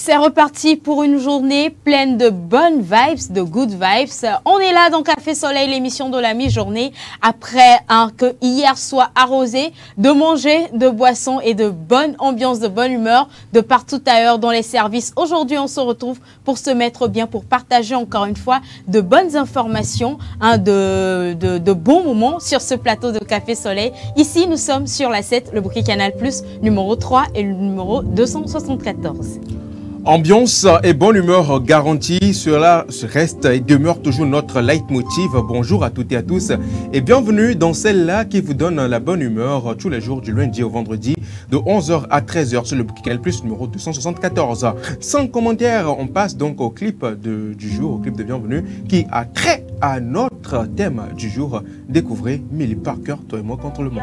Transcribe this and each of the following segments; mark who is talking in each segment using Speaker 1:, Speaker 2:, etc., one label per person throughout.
Speaker 1: C'est reparti pour une journée pleine de bonnes vibes, de good vibes. On est là dans Café Soleil, l'émission de la mi-journée, après que hier soit arrosé, de manger, de boissons et de bonne ambiance, de bonne humeur de partout ailleurs dans les services. Aujourd'hui, on se retrouve pour se mettre bien, pour partager encore une fois de bonnes informations, de bons moments sur ce plateau de Café Soleil. Ici, nous sommes sur la 7, le bouquet Canal+, numéro 3 et le numéro 274.
Speaker 2: Ambiance et bonne humeur garantie, cela reste et demeure toujours notre leitmotiv. Bonjour à toutes et à tous et bienvenue dans celle-là qui vous donne la bonne humeur tous les jours du lundi au vendredi de 11h à 13h sur le bouquet Canal+, numéro 274. Sans commentaire, on passe donc au clip du jour, au clip de bienvenue qui a trait à notre thème du jour. Découvrez Millie Parker, toi et moi contre le monde.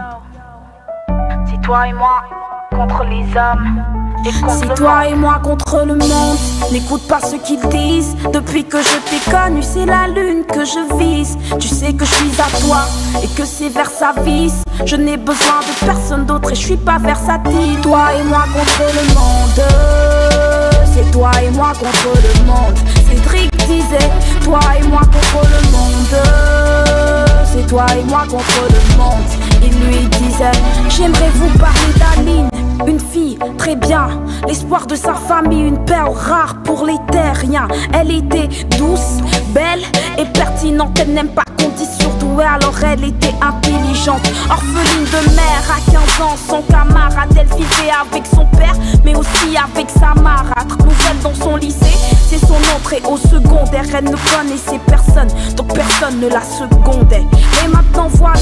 Speaker 3: C'est toi et moi contre les hommes.
Speaker 4: C'est toi et moi contre le monde. N'écoute pas ce qu'ils disent. Depuis que je t'ai connu, c'est la lune que je vise. Tu sais que je suis à toi et que c'est vers sa vis. Je n'ai besoin de personne d'autre et je suis pas versatile. Toi et moi contre le monde. C'est toi et moi contre le monde. Cédric disait toi et moi contre le monde. C'est toi et moi contre le monde. Il lui disait j'aimerais vous parler d'Aline. Une fille, très bien, l'espoir de sa famille, une perle rare pour les terriens. Elle était douce, belle et pertinente. Elle n'aime pas qu'on dise surdouée, alors elle était intelligente. Orpheline de mère à 15 ans, son camarade. Elle vivait avec son père, mais aussi avec sa marâtre. Nouvelle dans son lycée, c'est son entrée au secondaire. Elle ne connaissait personne, donc personne ne la secondait. Et maintenant voilà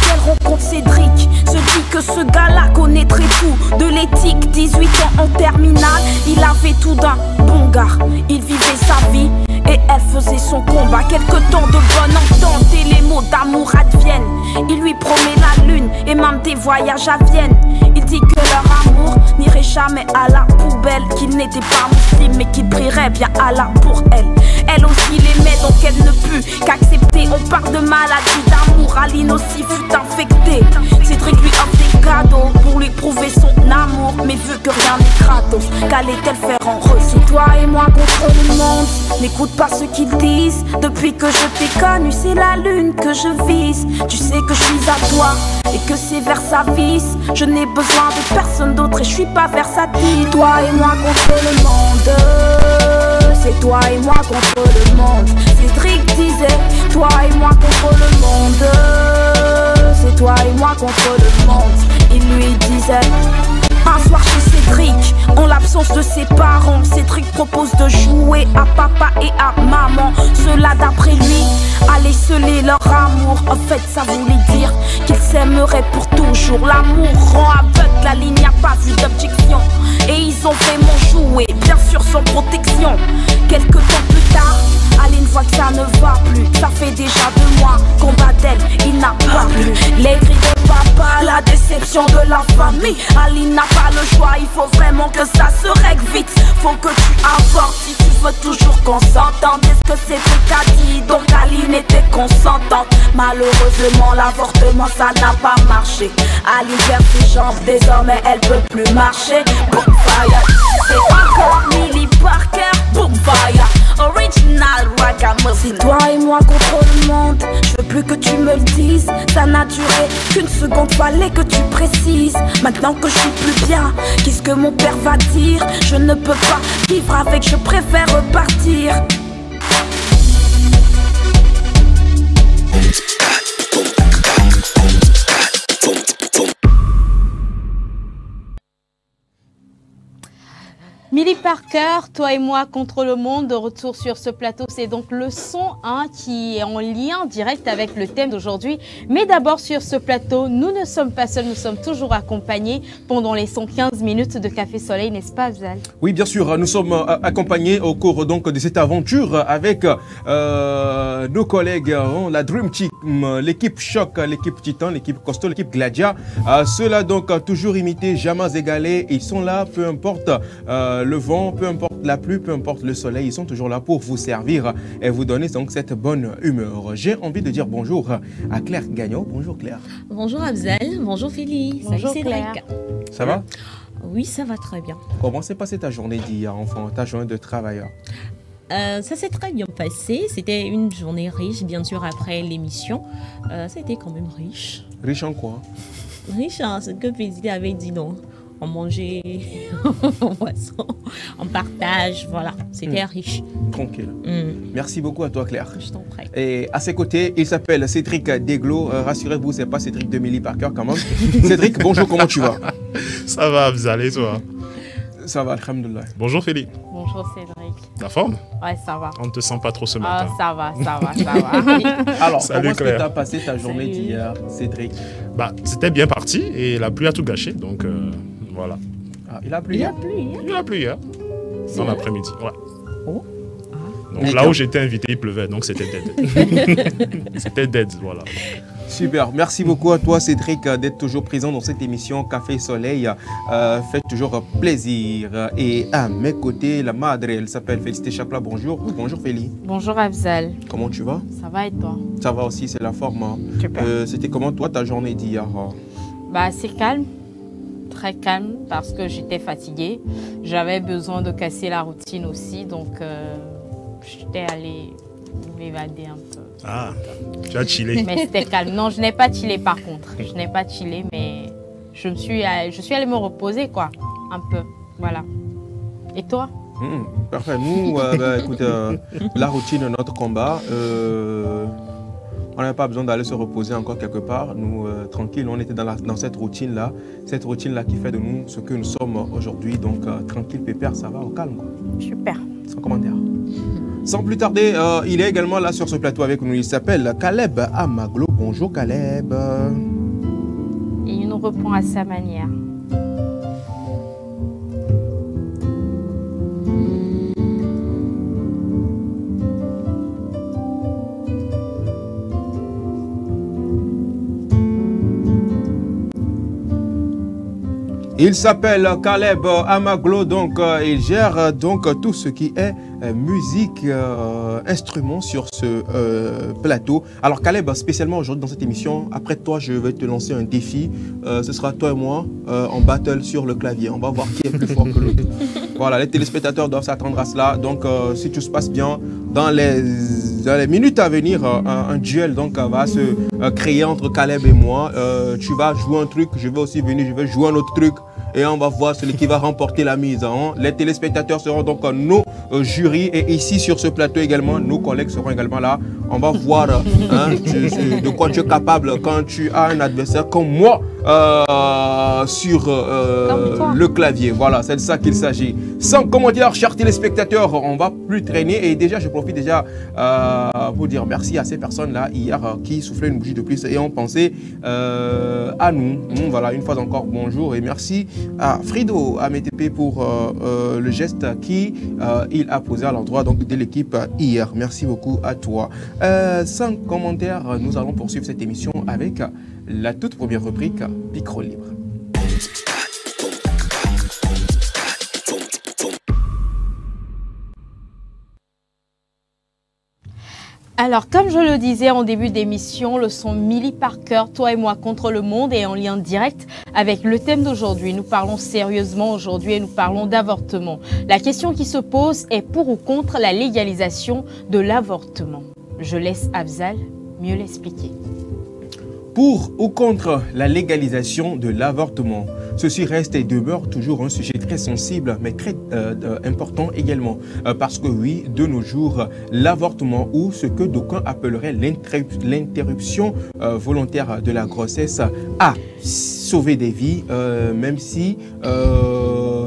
Speaker 4: qu'elle rencontre Cédric. Se dit que ce gars-là connaîtrait tout de l'éthique. 18 ans en terminale, il avait tout d'un bon gars. Il vivait sa vie et elle faisait son combat. Quelques temps de bonne entente et les mots d'amour adviennent. Il lui promet la lune et même des voyages à Vienne. Il dit que leur amour n'irait jamais à la poubelle, qu'il n'était pas musulman mais qu'il prierait bien Allah pour elle. Elle aussi l'aimait donc elle ne put qu'accepter. On parle de maladie d'amour, Aline aussi fut infectée. Cédric lui offre des cadeaux pour lui prouver son amour. Mais vu que rien n'est gratos, qu'allait-elle faire en rose? C'est toi et moi contre le monde. N'écoute pas ce qu'ils disent. Depuis que je t'ai connu, c'est la lune que je vise. Tu sais que je suis à toi et que c'est vers sa vis. Je n'ai besoin de personne d'autre et je suis pas versatile. Toi et moi contre le monde. C'est toi et moi contre le monde. Cédric disait toi et moi contre le monde. C'est toi et moi contre le monde. Il lui disait un soir chez Cédric, en l'absence de ses parents, Cédric propose de jouer à papa et à maman. Cela d'après lui allait sceller leur amour. En fait ça voulait dire qu'ils s'aimeraient pour toujours. L'amour rend aveugle, la ligne n'a pas vu d'objection. Et ils ont vraiment joué, bien sûr sans protection. Quelques temps plus tard, Aline voit que ça ne va plus. Ça fait déjà 2 mois qu'on bat d'elle, il n'a pas plu. Les cris de papa, la déception de la famille. Aline n'a pas le choix, il faut vraiment que ça se règle vite. Faut que tu avortes si tu veux toujours qu'on s'entende. Est-ce que c'est ce qu'a dit? Donc Aline était consentante. Malheureusement l'avortement ça n'a pas marché. Aline perd ses jambes, désormais elle peut plus marcher. Boom fire, c'est encore Millie Parker. Boom fire, original ragamuffin. C'est toi et moi contre le monde. Je veux plus que tu me le dises. Ça n'a duré qu'une seconde, fallait que tu précises. Maintenant que je suis plus bien, qu'est-ce que mon père va dire? Je ne peux pas vivre avec, je préfère repartir.
Speaker 1: Millie Parker, toi et moi contre le monde, de retour sur ce plateau. C'est donc le son qui est en lien direct avec le thème d'aujourd'hui. Mais d'abord sur ce plateau, nous ne sommes pas seuls, nous sommes toujours accompagnés pendant les 115 minutes de Café Soleil, n'est-ce pas Abzal?
Speaker 2: Oui, bien sûr, nous sommes accompagnés au cours donc de cette aventure avec nos collègues, la Dream Team, l'équipe Choc, l'équipe Titan, l'équipe Costaud, l'équipe Gladia. Ceux-là donc toujours imités, jamais égalés. Ils sont là, peu importe le vent, peu importe la pluie, peu importe le soleil, ils sont toujours là pour vous servir et vous donner donc cette bonne humeur. J'ai envie de dire bonjour à Claire Gagnon. Bonjour Claire.
Speaker 5: Bonjour Abzal, bonjour Philly.
Speaker 1: Bonjour
Speaker 5: Salut Cédric.
Speaker 1: Claire.
Speaker 2: Ça va?
Speaker 5: Oui, ça va très bien.
Speaker 2: Comment s'est passée ta journée d'hier, enfin, ta journée de travailleur?
Speaker 5: Ça s'est très bien passé. C'était une journée riche, bien sûr, après l'émission. C'était quand même riche.
Speaker 2: Riche en quoi?
Speaker 5: Riche en ce que Pézité avait dit, non. On mangeait, on poisson, on partage, voilà. C'était riche.
Speaker 2: Tranquille. Merci beaucoup à toi, Claire.
Speaker 5: Je t'en prie.
Speaker 2: Et à ses côtés, il s'appelle Cédric Deglo. Rassurez-vous, c'est pas Cédric de Millie Parker quand même. Cédric, bonjour, comment tu vas?
Speaker 6: Ça va, Abzal, et toi?
Speaker 2: Ça va, alhamdoulilah.
Speaker 6: Bonjour, Félix.
Speaker 1: Bonjour Cédric.
Speaker 6: La forme?
Speaker 1: Ouais, ça va.
Speaker 6: On ne te sent pas trop ce
Speaker 1: Ah,
Speaker 6: matin.
Speaker 1: ça va, ça va, ça va.
Speaker 2: Alors,
Speaker 6: Salut,
Speaker 2: comment est-ce que
Speaker 6: Claire.
Speaker 2: tu as passé ta journée
Speaker 1: Salut.
Speaker 2: d'hier, Cédric?
Speaker 6: Bah, c'était bien parti et la pluie a tout gâché, donc voilà.
Speaker 2: Ah, il a plu
Speaker 5: Il
Speaker 2: hier?
Speaker 5: a plu, hein?
Speaker 6: Il a plu hier, dans l'après-midi. Ouais.
Speaker 5: Oh.
Speaker 6: Donc là où j'étais invité, il pleuvait, donc c'était dead. C'était dead, voilà.
Speaker 2: Super, merci beaucoup à toi Cédric d'être toujours présent dans cette émission Café Soleil. Fait toujours plaisir. Et à mes côtés, la madre, elle s'appelle Félicité Chapla. Bonjour. Bonjour Félie.
Speaker 1: Bonjour Afzal.
Speaker 2: Comment tu vas?
Speaker 1: Ça va et toi?
Speaker 2: Ça va aussi, c'est la forme. Hein.
Speaker 1: Super.
Speaker 2: C'était comment toi ta journée d'hier?
Speaker 1: Bah, c'est calme. Très calme parce que j'étais fatiguée. J'avais besoin de casser la routine aussi. Donc, j'étais allée m'évader un peu.
Speaker 6: Ah, tu as chillé.
Speaker 1: Mais c'était calme. Non, je n'ai pas chillé par contre. Je n'ai pas chillé, mais je suis allée me reposer, quoi. Un peu. Voilà. Et toi?
Speaker 2: Parfait. Nous, écoute, la routine, notre combat. On n'avait pas besoin d'aller se reposer encore quelque part. Nous, tranquille, on était dans cette routine-là. Cette routine-là qui fait de nous ce que nous sommes aujourd'hui. Donc, tranquille, pépère, ça va, au calme. Quoi.
Speaker 1: Super.
Speaker 2: Sans commentaire. Sans plus tarder, il est également là sur ce plateau avec nous. Il s'appelle Caleb Amaglo. Bonjour Caleb.
Speaker 1: Et il nous répond à sa manière.
Speaker 2: Il s'appelle Caleb Amaglo, donc il gère donc tout ce qui est musique, instruments sur ce plateau. Alors Caleb, spécialement aujourd'hui dans cette émission, après toi je vais te lancer un défi. Ce sera toi et moi en battle sur le clavier. On va voir qui est plus fort que l'autre. Voilà, les téléspectateurs doivent s'attendre à cela. Donc si tout se passe bien, dans les minutes à venir, un duel donc, va se créer entre Caleb et moi. Tu vas jouer un truc, je vais aussi venir, je vais jouer un autre truc. Et on va voir celui qui va remporter la mise. Hein. Les téléspectateurs seront donc nos jurys. Et ici, sur ce plateau également, nos collègues seront également là. On va voir de quoi tu es capable quand tu as un adversaire comme moi sur le clavier. Voilà, c'est de ça qu'il s'agit. Sans commentaire, chers téléspectateurs, on va plus traîner. Et déjà, je profite déjà pour dire merci à ces personnes-là hier qui soufflaient une bougie de plus et ont pensé à nous. Voilà, une fois encore, bonjour et merci à Frido, à MTP pour le geste qu'il a posé à l'endroit de l'équipe hier. Merci beaucoup à toi. Sans commentaire, nous allons poursuivre cette émission avec la toute première rubrique Micro Libre.
Speaker 1: Alors, comme je le disais en début d'émission, le son Millie Parker, toi et moi contre le monde, est en lien direct avec le thème d'aujourd'hui. Nous parlons sérieusement aujourd'hui et nous parlons d'avortement. La question qui se pose est pour ou contre la légalisation de l'avortement. Je laisse Afzal mieux l'expliquer.
Speaker 2: Pour ou contre la légalisation de l'avortement, ceci reste et demeure toujours un sujet très sensible, mais très important également. Parce que oui, de nos jours, l'avortement ou ce que d'aucuns appelleraient l'interruption volontaire de la grossesse a sauvé des vies, même si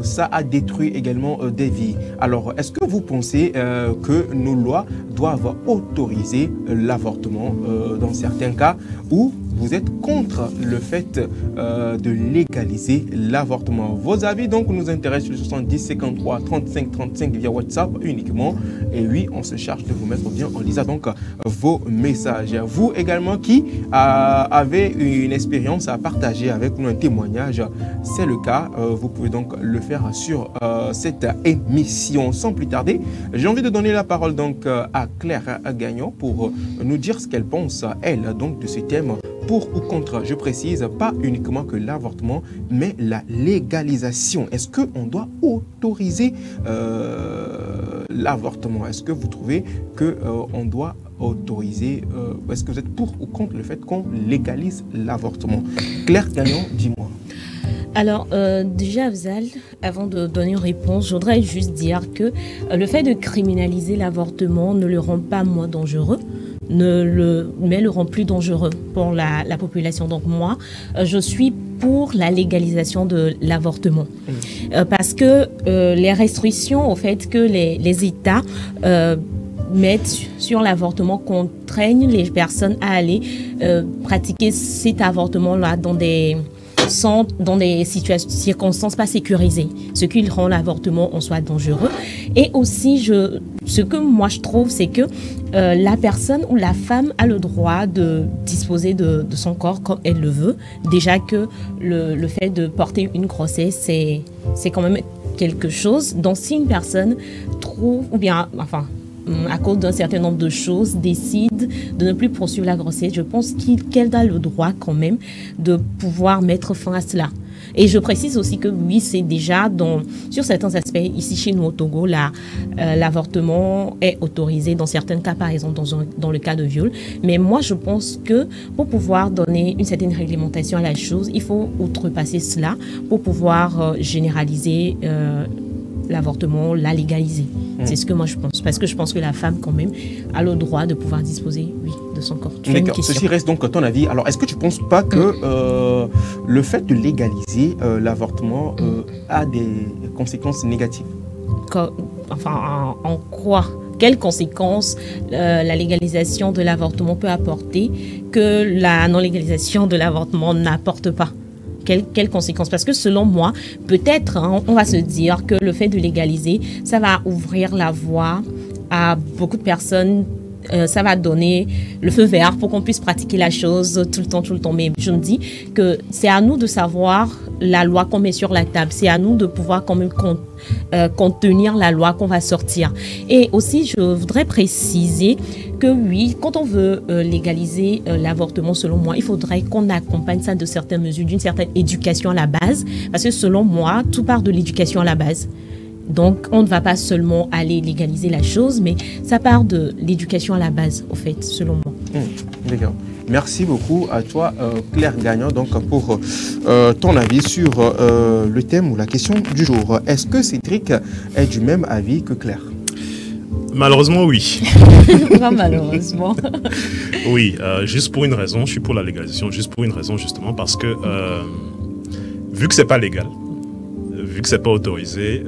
Speaker 2: ça a détruit également des vies. Alors, est-ce que vous pensez que nos lois doivent autoriser l'avortement dans certains cas, ou vous êtes contre le fait de légaliser l'avortement? Vos avis donc nous intéressent sur 70 53 35 35 via WhatsApp uniquement. Et oui, on se charge de vous mettre bien en lisant donc vos messages. Vous également qui avez une expérience à partager avec nous, un témoignage, c'est le cas. Vous pouvez donc le faire sur cette émission. Sans plus tarder, j'ai envie de donner la parole donc à Claire Gagnon pour nous dire ce qu'elle pense, elle, donc de ce thème pour ou contre? Je précise, pas uniquement que l'avortement, mais la légalisation. Est-ce qu'on doit autoriser l'avortement? Est-ce que vous trouvez qu'on doit autoriser, est-ce que vous êtes pour ou contre le fait qu'on légalise l'avortement? Claire Gagnon, dis-moi.
Speaker 5: Alors, déjà, Afzal, avant de donner une réponse, je voudrais juste dire que le fait de criminaliser l'avortement ne le rend pas moins dangereux, mais le rend plus dangereux pour la population. Donc moi, je suis pour la légalisation de l'avortement. Parce que les restrictions au fait que les États mettent sur l'avortement contraignent les personnes à aller pratiquer cet avortement-là dans des circonstances pas sécurisées, ce qui rend l'avortement en soi dangereux. Et aussi, ce que moi je trouve, c'est que la personne ou la femme a le droit de disposer de son corps comme elle le veut. Déjà que le fait de porter une grossesse, c'est quand même quelque chose. Donc si une personne trouve, ou bien, enfin, à cause d'un certain nombre de choses, décide de ne plus poursuivre la grossesse, je pense qu'elle a le droit quand même de pouvoir mettre fin à cela. Et je précise aussi que oui, c'est déjà sur certains aspects, ici chez nous au Togo, l'avortement est autorisé dans certains cas, par exemple dans le cas de viol. Mais moi, je pense que pour pouvoir donner une certaine réglementation à la chose, il faut outrepasser cela pour pouvoir généraliser l'avortement, la légaliser. C'est ce que moi je pense. Parce que je pense que la femme, quand même, a le droit de pouvoir disposer, oui, de son corps.
Speaker 2: D'accord. Ceci reste donc ton avis. Alors, est-ce que tu ne penses pas que le fait de légaliser l'avortement a des conséquences négatives?
Speaker 5: Enfin, en quoi? Quelles conséquences la légalisation de l'avortement peut apporter que la non-légalisation de l'avortement n'apporte pas? Quelles conséquences? Parce que selon moi, peut-être, on va se dire que le fait de légaliser, ça va ouvrir la voie à beaucoup de personnes. Ça va donner le feu vert pour qu'on puisse pratiquer la chose tout le temps. Mais je me dis que c'est à nous de savoir la loi qu'on met sur la table. C'est à nous de pouvoir quand même contenir la loi qu'on va sortir. Et aussi, je voudrais préciser que oui, quand on veut légaliser l'avortement, selon moi, il faudrait qu'on accompagne ça de certaines mesures, d'une certaine éducation à la base. Parce que selon moi, tout part de l'éducation à la base. Donc, on ne va pas seulement aller légaliser la chose, mais ça part de l'éducation à la base, au fait, selon moi.
Speaker 2: D'accord. Merci beaucoup à toi, Claire Gagnon, donc, pour ton avis sur le thème ou la question du jour. Est-ce que Cédric est du même avis que Claire?
Speaker 6: Malheureusement, oui.
Speaker 5: Pas malheureusement.
Speaker 6: Oui, juste pour une raison, je suis pour la légalisation, juste pour une raison, justement, parce que vu que c'est pas légal, vu que c'est pas autorisé,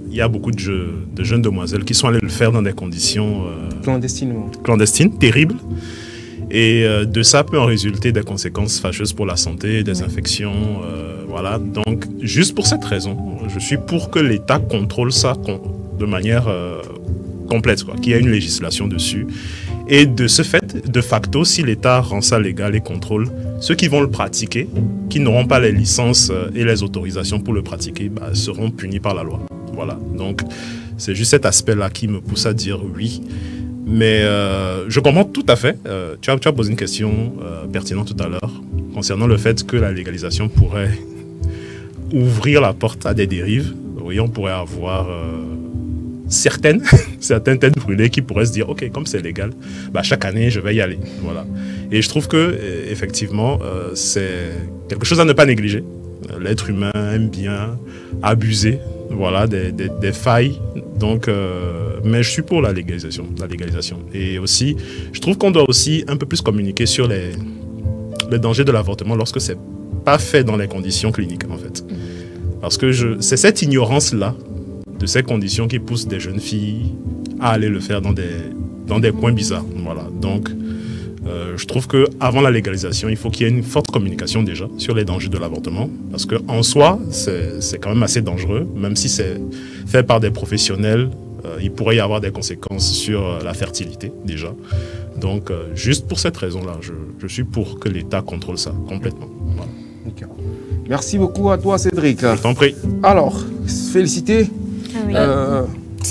Speaker 6: il y a beaucoup de jeunes demoiselles qui sont allées le faire dans des conditions clandestines, terribles. Et de ça peut en résulter des conséquences fâcheuses pour la santé, des infections. Voilà. Donc, juste pour cette raison, je suis pour que l'État contrôle ça de manière complète, qu'il y ait une législation dessus. Et de ce fait, de facto, si l'État rend ça légal et contrôle, ceux qui vont le pratiquer, qui n'auront pas les licences et les autorisations pour le pratiquer, seront punis par la loi. Voilà. Donc, c'est juste cet aspect-là qui me pousse à dire oui. Mais je comprends tout à fait. Tu as posé une question pertinente tout à l'heure concernant le fait que la légalisation pourrait ouvrir la porte à des dérives. Oui, on pourrait avoir certaines têtes brûlées qui pourraient se dire ok, comme c'est légal, chaque année je vais y aller. Voilà. Et je trouve que effectivement c'est quelque chose à ne pas négliger. L'être humain aime bien abuser, voilà, des failles. Donc, mais je suis pour la légalisation. Et aussi, je trouve qu'on doit aussi un peu plus communiquer sur les dangers de l'avortement lorsque c'est pas fait dans les conditions cliniques, en fait. Parce que c'est cette ignorance-là de ces conditions qui pousse des jeunes filles à aller le faire dans des coins bizarres. Voilà. Donc, je trouve qu'avant la légalisation, il faut qu'il y ait une forte communication déjà sur les dangers de l'avortement. Parce qu'en soi, c'est quand même assez dangereux. Même si c'est fait par des professionnels, il pourrait y avoir des conséquences sur la fertilité déjà. Donc, juste pour cette raison-là, je suis pour que l'État contrôle ça complètement. Voilà.
Speaker 2: Okay. Merci beaucoup à toi, Cédric.
Speaker 6: Je t'en prie.
Speaker 2: Alors, féliciter.
Speaker 5: Ah oui.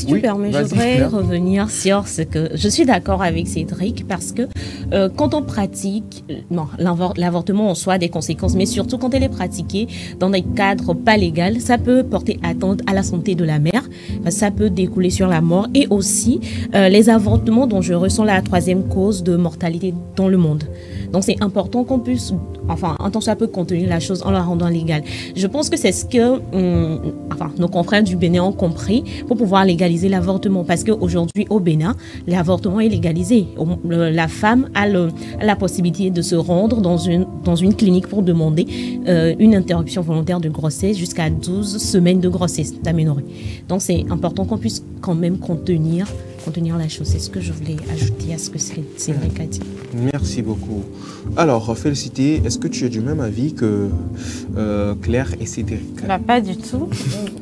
Speaker 5: si tu permets, je voudrais revenir sur ce que... Je suis d'accord avec Cédric parce que quand on pratique... Non, l'avortement en soi a des conséquences, mais surtout quand elle est pratiquée dans des cadres pas légaux, ça peut porter atteinte à la santé de la mère, ça peut découler sur la mort et aussi les avortements dangereux sont la 3e cause de mortalité dans le monde. Donc c'est important qu'on puisse, enfin, en tant que ça peut contenir la chose en la rendant légale. Je pense que c'est ce que nos confrères du Bénin ont compris pour pouvoir légaliser l'avortement. Parce qu'aujourd'hui, au Bénin, l'avortement est légalisé. La femme a la possibilité de se rendre dans une clinique pour demander une interruption volontaire de grossesse jusqu'à 12 semaines de grossesse d'aménorrhée. Donc c'est important qu'on puisse quand même contenir la chose. C'est ce que je voulais ajouter à ce que Cédric a dit.
Speaker 2: Merci beaucoup. Alors, Félicité, est-ce que tu es du même avis que Claire et Cédric?
Speaker 1: Pas du tout.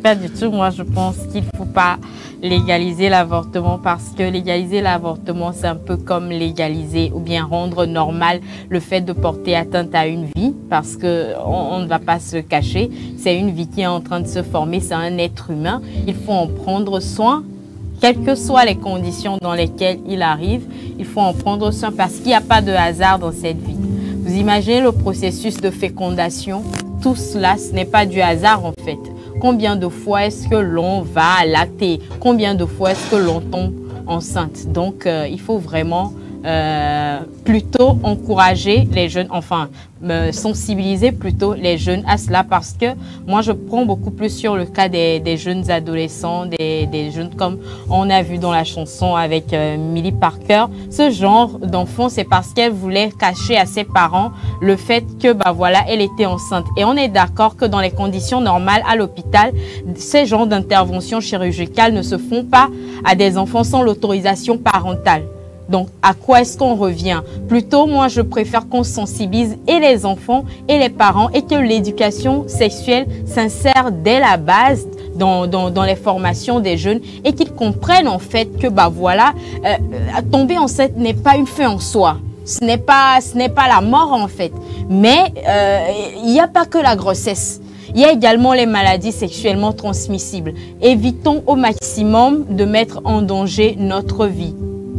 Speaker 1: Pas du tout. Moi, je pense qu'il ne faut pas légaliser l'avortement parce que légaliser l'avortement, c'est un peu comme légaliser ou bien rendre normal le fait de porter atteinte à une vie parce qu'on ne va pas se cacher. C'est une vie qui est en train de se former, c'est un être humain. Il faut en prendre soin. Quelles que soient les conditions dans lesquelles il arrive, il faut en prendre soin parce qu'il n'y a pas de hasard dans cette vie. Vous imaginez le processus de fécondation? Tout cela, ce n'est pas du hasard en fait. Combien de fois est-ce que l'on va lacter? Combien de fois est-ce que l'on tombe enceinte? Donc, il faut vraiment plutôt encourager les jeunes, enfin sensibiliser plutôt les jeunes à cela parce que moi je prends beaucoup plus sur le cas des jeunes adolescents, des jeunes comme on a vu dans la chanson avec Millie Parker. Ce genre d'enfant, c'est parce qu'elle voulait cacher à ses parents le fait que voilà, elle était enceinte. Et on est d'accord que dans les conditions normales à l'hôpital, ces genres d'interventions chirurgicales ne se font pas à des enfants sans l'autorisation parentale. Donc, à quoi est-ce qu'on revient? Plutôt, moi, je préfère qu'on sensibilise et les enfants et les parents et que l'éducation sexuelle s'insère dès la base dans les formations des jeunes et qu'ils comprennent en fait que, voilà, tomber enceinte n'est pas une fin en soi. Ce n'est pas la mort en fait. Mais il n'y a pas que la grossesse. Il y a également les maladies sexuellement transmissibles. Évitons au maximum de mettre en danger notre vie.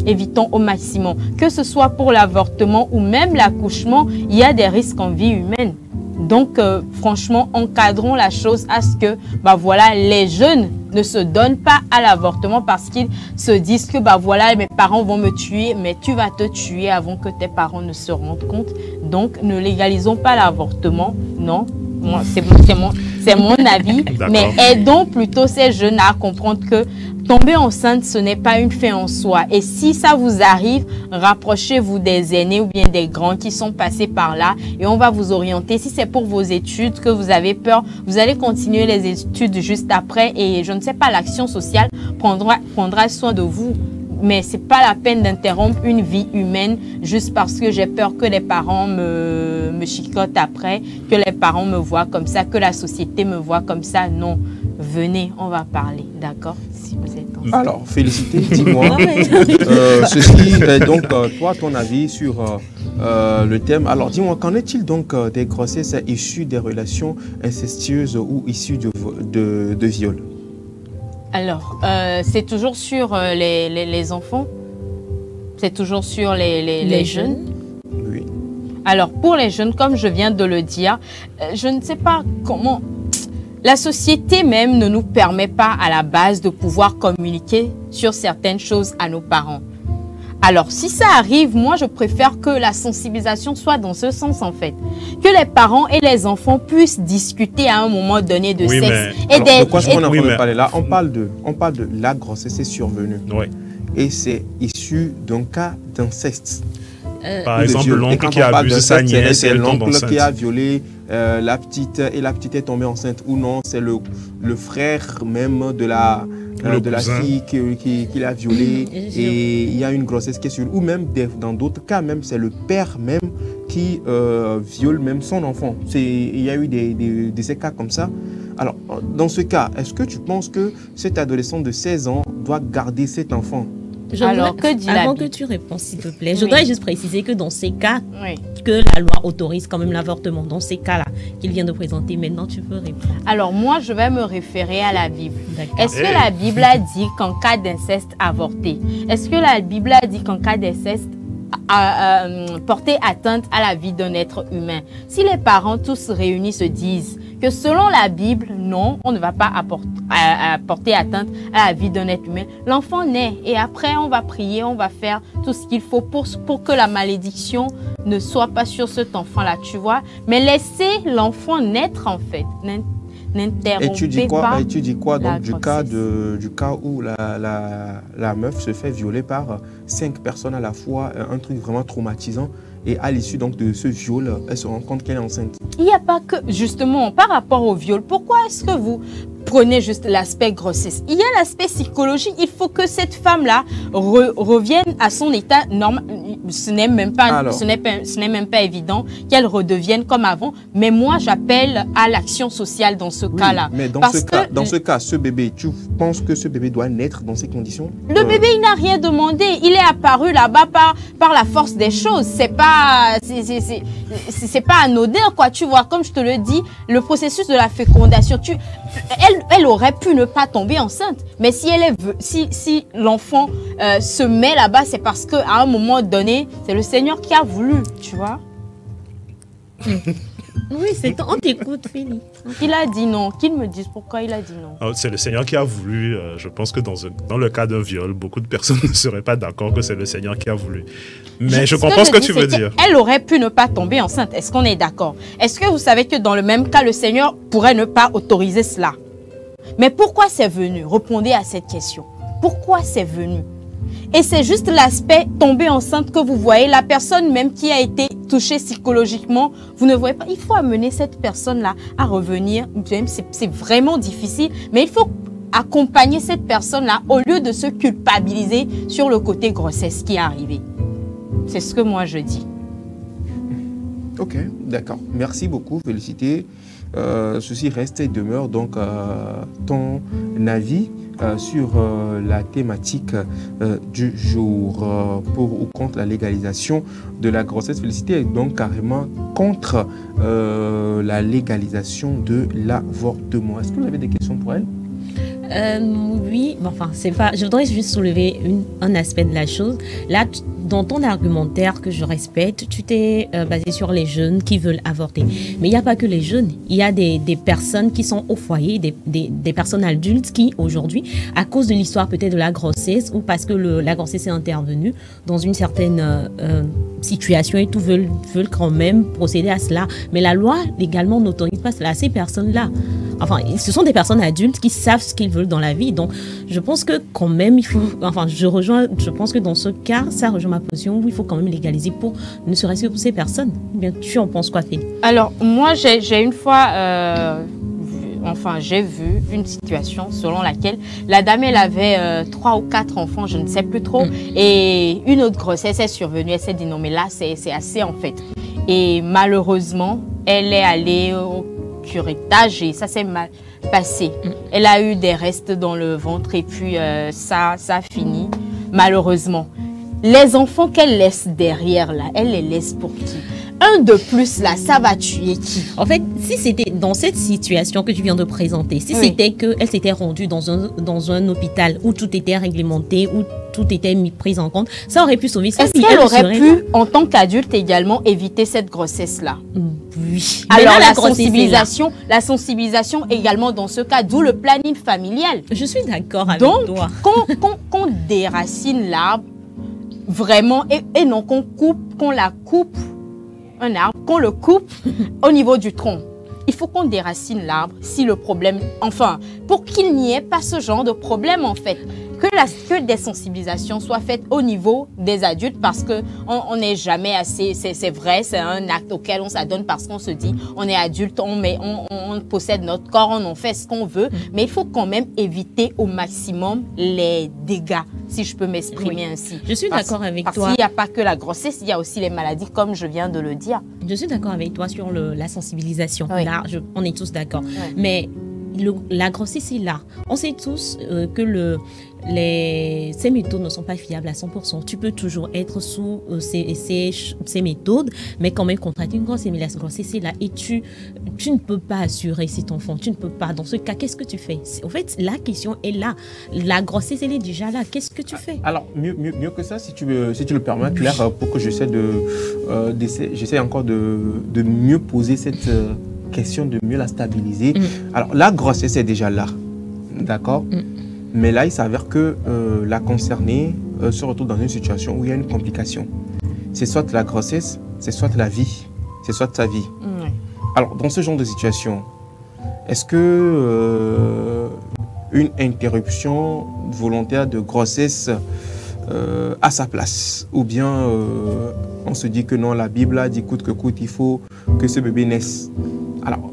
Speaker 1: Évitons au maximum. Que ce soit pour l'avortement ou même l'accouchement, il y a des risques en vie humaine. Donc, franchement, encadrons la chose à ce que, voilà, les jeunes ne se donnent pas à l'avortement parce qu'ils se disent que, voilà, mes parents vont me tuer, mais tu vas te tuer avant que tes parents ne se rendent compte. Donc, ne légalisons pas l'avortement, non. C'est mon avis, mais aidons plutôt ces jeunes à comprendre que tomber enceinte, ce n'est pas une fin en soi. Et si ça vous arrive, rapprochez-vous des aînés ou bien des grands qui sont passés par là et on va vous orienter. Si c'est pour vos études que vous avez peur, vous allez continuer les études juste après et je ne sais pas, l'action sociale prendra soin de vous. Mais ce n'est pas la peine d'interrompre une vie humaine juste parce que j'ai peur que les parents me chicotent après, que les parents me voient comme ça, que la société me voit comme ça. Non, venez, on va parler, d'accord? Si vous êtes ensemble.
Speaker 2: Alors, Félicité, dis-moi, ceci est donc toi, ton avis sur le thème. Alors, dis-moi, qu'en est-il donc des grossesses issues des relations incestueuses ou issues de viol?
Speaker 1: Alors, c'est toujours sur les enfants, c'est toujours sur les jeunes.
Speaker 2: Oui.
Speaker 1: Alors, pour les jeunes, comme je viens de le dire, je ne sais pas comment... La société même ne nous permet pas à la base de pouvoir communiquer sur certaines choses à nos parents. Alors, si ça arrive, moi, je préfère que la sensibilisation soit dans ce sens, en fait. Que les parents et les enfants puissent discuter à un moment donné de sexe.
Speaker 2: De quoi est-ce qu'on est en train de parler là? On parle de la grossesse est survenue.
Speaker 6: Oui.
Speaker 2: Et c'est issu d'un cas d'inceste.
Speaker 6: Par exemple, l'oncle qui a abusé sa nièce et elle tombe enceinte.
Speaker 2: L'oncle qui a violé la petite et la petite est tombée enceinte. Ou non, c'est le frère même de la fille qui l'a violée et il y a une grossesse qui est sur... Ou même dans d'autres cas, même c'est le père même qui viole même son enfant. Il y a eu des cas comme ça. Alors, dans ce cas, est-ce que tu penses que cet adolescent de 16 ans doit garder cet enfant
Speaker 1: Alors, que dit la
Speaker 5: Avant
Speaker 1: Bible?
Speaker 5: que tu réponds, s'il te plaît, je
Speaker 1: Oui.
Speaker 5: voudrais juste préciser que dans ces cas,
Speaker 1: Oui.
Speaker 5: que la loi autorise quand même l'avortement, dans ces cas-là qu'il vient de présenter, maintenant tu peux répondre.
Speaker 1: Alors, moi, je vais me référer à la Bible.
Speaker 5: D'accord.
Speaker 1: Est-ce que la Bible a dit qu'en cas d'inceste avorté, est-ce que la Bible a dit qu'en cas d'inceste porter atteinte à la vie d'un être humain? Si les parents tous réunis se disent que selon la Bible, non, on ne va pas porter atteinte à la vie d'un être humain, l'enfant naît et après on va prier, on va faire tout ce qu'il faut pour que la malédiction ne soit pas sur cet enfant-là, tu vois. Mais laissez l'enfant naître en fait.
Speaker 2: Et tu dis quoi donc du cas où la meuf se fait violer par 5 personnes à la fois, un truc vraiment traumatisant, et à l'issue donc de ce viol, elle se rend compte qu'elle est enceinte.
Speaker 1: Il n'y a pas que, justement, par rapport au viol, pourquoi est-ce que vous prenez juste l'aspect grossesse? Il y a l'aspect psychologique. Il faut que cette femme-là revienne à son état normal. Ce n'est même pas évident qu'elle redevienne comme avant. Mais moi, j'appelle à l'action sociale dans ce cas-là.
Speaker 2: Mais dans ce cas, ce bébé, tu penses que ce bébé doit naître dans ces conditions?
Speaker 1: Le bébé, il n'a rien demandé. Il est apparu là-bas par la force des choses. C'est pas anodin, quoi. Tu vois, comme je te le dis, le processus de la fécondation, elle aurait pu ne pas tomber enceinte. Mais si l'enfant se met là-bas, c'est parce qu'à un moment donné, c'est le Seigneur qui a voulu, tu vois.
Speaker 5: Oui, on t'écoute, Philippe.
Speaker 1: Il a dit non. Qu'il me dise pourquoi il a dit non.
Speaker 6: C'est le Seigneur qui a voulu. Je pense que dans le cas d'un viol, beaucoup de personnes ne seraient pas d'accord que c'est le Seigneur qui a voulu. Mais je comprends ce que tu veux dire.
Speaker 1: Elle aurait pu ne pas tomber enceinte. Est-ce qu'on est d'accord? Est-ce que vous savez que dans le même cas, le Seigneur pourrait ne pas autoriser cela? Mais pourquoi c'est venu? Répondez à cette question. Pourquoi c'est venu? Et c'est juste l'aspect tomber enceinte que vous voyez. La personne même qui a été touchée psychologiquement, vous ne voyez pas. Il faut amener cette personne-là à revenir. C'est vraiment difficile, mais il faut accompagner cette personne-là au lieu de se culpabiliser sur le côté grossesse qui est arrivé. C'est ce que moi je dis.
Speaker 2: Ok, d'accord. Merci beaucoup, félicité. Ceci reste et demeure donc ton avis sur la thématique du jour pour ou contre la légalisation de la grossesse. Félicité est donc carrément contre la légalisation de l'avortement. Est-ce que vous avez des questions pour elle?
Speaker 5: Oui, enfin, c'est pas. Je voudrais juste soulever un aspect de la chose. Là, dans ton argumentaire que je respecte, tu t'es basé sur les jeunes qui veulent avorter. Mais il n'y a pas que les jeunes. Il y a des personnes qui sont au foyer, des personnes adultes qui, aujourd'hui, à cause de l'histoire peut-être de la grossesse ou parce que la grossesse est intervenue dans une certaine situation et tout, veulent quand même procéder à cela. Mais la loi, légalement, n'autorise pas cela à ces personnes-là. Enfin, ce sont des personnes adultes qui savent ce qu'ils veulent dans la vie. Donc, je pense que quand même, il faut... Enfin, je pense que dans ce cas, ça rejoint ma position où il faut quand même légaliser pour, ne serait-ce que pour ces personnes. Bien, tu en penses quoi, Philippe?
Speaker 1: Alors, moi, j'ai une fois... j'ai vu une situation selon laquelle la dame, elle avait 3 ou 4 enfants, je ne sais plus trop. Et une autre grossesse est survenue. Elle s'est dit, non, mais là, c'est assez, en fait. Et malheureusement, elle est allée au curettage et ça s'est mal passé. Elle a eu des restes dans le ventre et puis ça a fini, malheureusement. Les enfants qu'elle laisse derrière, là, elle les laisse pour qui? Un de plus, là, ça va tuer qui?
Speaker 5: En fait, si c'était dans cette situation que tu viens de présenter, si c'était qu'elle s'était rendue dans un hôpital où tout était réglementé, où tout était mis pris en compte, ça aurait pu sauver sa vie.
Speaker 1: Est-ce qu'elle aurait pu, en tant qu'adulte également, éviter cette grossesse-là?
Speaker 5: Oui.
Speaker 1: Alors la sensibilisation également dans ce cas, d'où le planning familial.
Speaker 5: Je suis d'accord avec toi.
Speaker 1: Donc, qu'on déracine l'arbre, vraiment, et non qu'on la coupe, un arbre, qu'on le coupe au niveau du tronc. Il faut qu'on déracine l'arbre si le problème, enfin, pour qu'il n'y ait pas ce genre de problème en fait. Que des sensibilisations soient faites au niveau des adultes parce qu'on n'est jamais assez, c'est vrai, c'est un acte auquel on s'adonne parce qu'on se dit on est adulte, on possède notre corps, on en fait ce qu'on veut, mais il faut quand même éviter au maximum les dégâts, si je peux m'exprimer ainsi.
Speaker 5: Je suis d'accord avec toi.
Speaker 1: Parce qu'il n'y a pas que la grossesse, il y a aussi les maladies comme je viens de le dire.
Speaker 5: Je suis d'accord avec toi sur la sensibilisation.
Speaker 1: Oui.
Speaker 5: Là, on est tous d'accord.
Speaker 1: Oui.
Speaker 5: Mais la grossesse est là. On sait tous que ces méthodes ne sont pas fiables à 100%. Tu peux toujours être sous ces méthodes, mais quand même contracter une grossesse, mais la grossesse est là et tu ne peux pas assurer cet enfant. Tu ne peux pas. Dans ce cas, qu'est-ce que tu fais? En fait, la question est là. La grossesse, elle est déjà là. Qu'est-ce que tu fais?
Speaker 2: Alors, mieux que ça, si tu le permets, Claire, pour que j'essaie encore de mieux poser cette question, de mieux la stabiliser. Alors, la grossesse est déjà là. D'accord? Mais là, il s'avère que la concernée se retrouve dans une situation où il y a une complication. C'est soit la grossesse, c'est soit la vie, c'est soit sa vie. Alors, dans ce genre de situation, est-ce que une interruption volontaire de grossesse a sa place? Ou bien on se dit que non, la Bible a dit coûte que coûte, il faut que ce bébé naisse. Alors,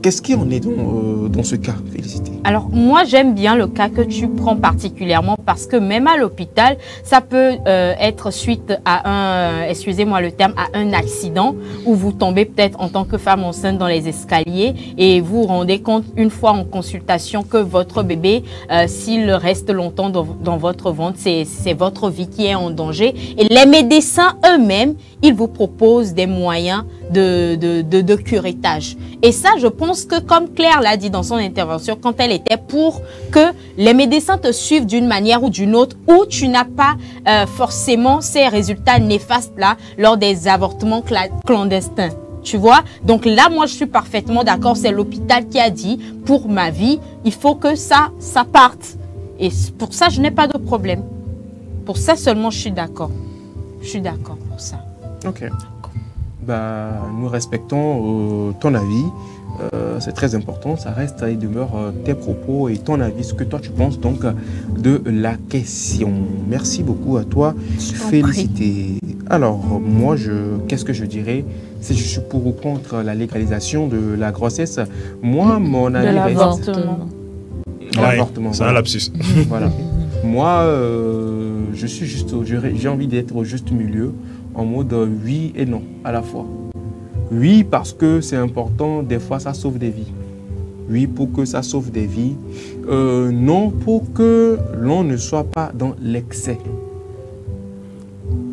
Speaker 2: qu'est-ce qui en est dans ce cas, Félicité?
Speaker 1: Alors, moi, j'aime bien le cas que tu prends particulièrement parce que même à l'hôpital, ça peut être suite à excusez-moi le terme, à un accident où vous tombez peut-être en tant que femme enceinte dans les escaliers et vous vous rendez compte une fois en consultation que votre bébé, s'il reste longtemps dans votre ventre, c'est votre vie qui est en danger. Et les médecins eux-mêmes, ils vous proposent des moyens de curettage. Et ça, je pense que comme Claire l'a dit dans son intervention, quand elle était pour que les médecins te suivent d'une manière ou d'une autre, où tu n'as pas forcément ces résultats néfastes-là lors des avortements clandestins. Tu vois? Donc là, moi, je suis parfaitement d'accord. C'est l'hôpital qui a dit, pour ma vie, il faut que ça parte. Et pour ça, je n'ai pas de problème. Pour ça seulement, je suis d'accord. Je suis d'accord pour ça.
Speaker 2: Ok. Bah, nous respectons ton avis. C'est très important. Ça reste et demeure tes propos et ton avis, ce que toi tu penses donc de la question. Merci beaucoup à toi. Félicité. Alors, moi, qu'est-ce que je dirais si je suis pour ou contre la légalisation de la grossesse? Moi, mon avis reste...
Speaker 6: L'avortement. C'est un lapsus.
Speaker 2: Voilà. Moi, je suis juste, j'ai envie d'être au juste milieu, en mode oui et non à la fois. Oui, parce que c'est important, des fois ça sauve des vies. Oui, pour que ça sauve des vies. Non, pour que l'on ne soit pas dans l'excès.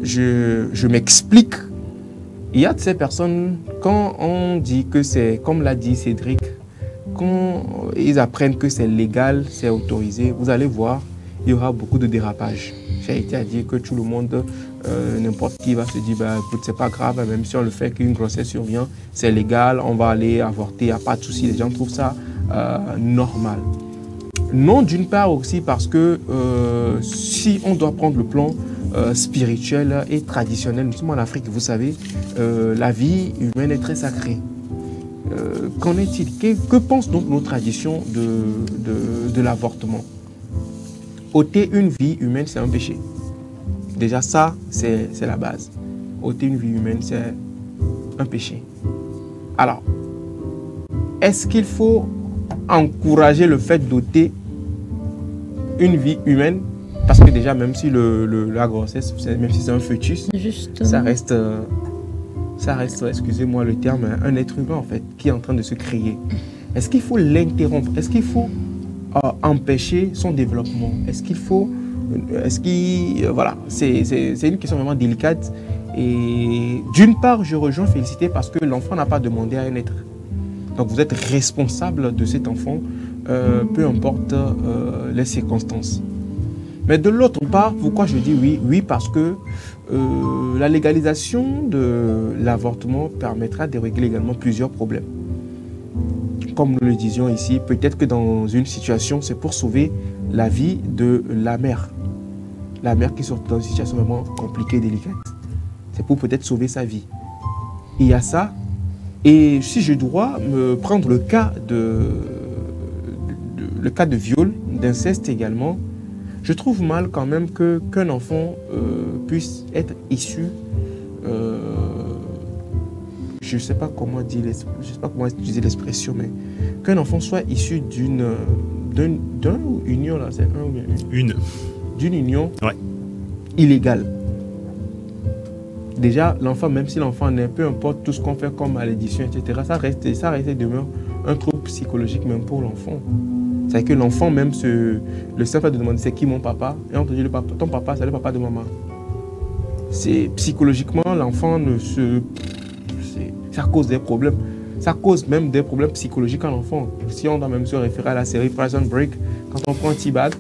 Speaker 2: Je m'explique. Il y a de ces personnes, quand on dit que c'est, comme l'a dit Cédric, quand ils apprennent que c'est légal, c'est autorisé, vous allez voir, il y aura beaucoup de dérapages. J'ai été à dire que tout le monde, n'importe qui va se dire, bah, écoute, c'est pas grave, même si on le fait qu'une grossesse survient, c'est légal, on va aller avorter, il n'y a pas de souci. Les gens trouvent ça normal. Non, d'une part aussi parce que si on doit prendre le plan spirituel et traditionnel, nous sommes en Afrique, vous savez, la vie humaine est très sacrée. Qu'en est-il? Que pensent donc nos traditions de l'avortement? Ôter une vie humaine, c'est un péché. Déjà, ça, c'est la base. Ôter une vie humaine, c'est un péché. Alors, est-ce qu'il faut encourager le fait d'ôter une vie humaine? Parce que déjà, même si la grossesse, même si c'est un fœtus, ça reste, excusez-moi le terme, un être humain en fait, qui est en train de se créer. Est-ce qu'il faut l'interrompre? Est-ce qu'il faut empêcher son développement? Voilà, c'est une question vraiment délicate. Et d'une part, je rejoins Félicité parce que l'enfant n'a pas demandé à naître. Donc vous êtes responsable de cet enfant, peu importe les circonstances. Mais de l'autre part, pourquoi je dis oui? Oui, parce que la légalisation de l'avortement permettra de régler également plusieurs problèmes. Comme nous le disions ici, peut-être que dans une situation, c'est pour sauver la vie de la mère. La mère qui sort dans une situation vraiment compliquée, délicate. C'est pour peut-être sauver sa vie. Il y a ça. Et si je dois me prendre le cas de viol, d'inceste également, je trouve mal quand même qu'un enfant puisse être issu, je ne sais pas comment utiliser l'expression, mais qu'un enfant soit issu d'une union, là, c'est d'une union illégale. Déjà, l'enfant, même si l'enfant naît, peu importe tout ce qu'on fait comme malédiction, etc., ça reste et demeure un trouble psychologique même pour l'enfant. C'est que l'enfant même, le simple fait de demander c'est qui mon papa, et on te dit ton papa, c'est le papa de maman. C'est psychologiquement, l'enfant ça cause des problèmes. Ça cause même des problèmes psychologiques à l'enfant. Si on doit même se référer à la série Prison Break, quand on prend T-Bag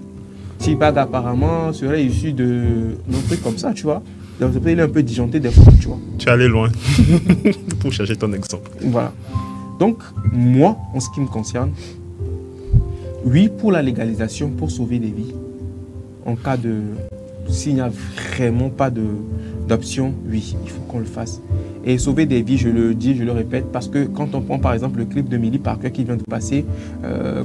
Speaker 2: apparemment serait issu d'un truc comme ça, tu vois. Donc, il est un peu disjoncté des fois, tu vois.
Speaker 6: Tu es allé loin pour chercher ton exemple.
Speaker 2: Voilà. Donc, moi, en ce qui me concerne, oui, pour la légalisation, pour sauver des vies, en cas de... S'il n'y a vraiment pas d'option, oui, il faut qu'on le fasse. Et sauver des vies, je le dis, je le répète, parce que quand on prend par exemple le clip de Millie Parker qui vient de passer,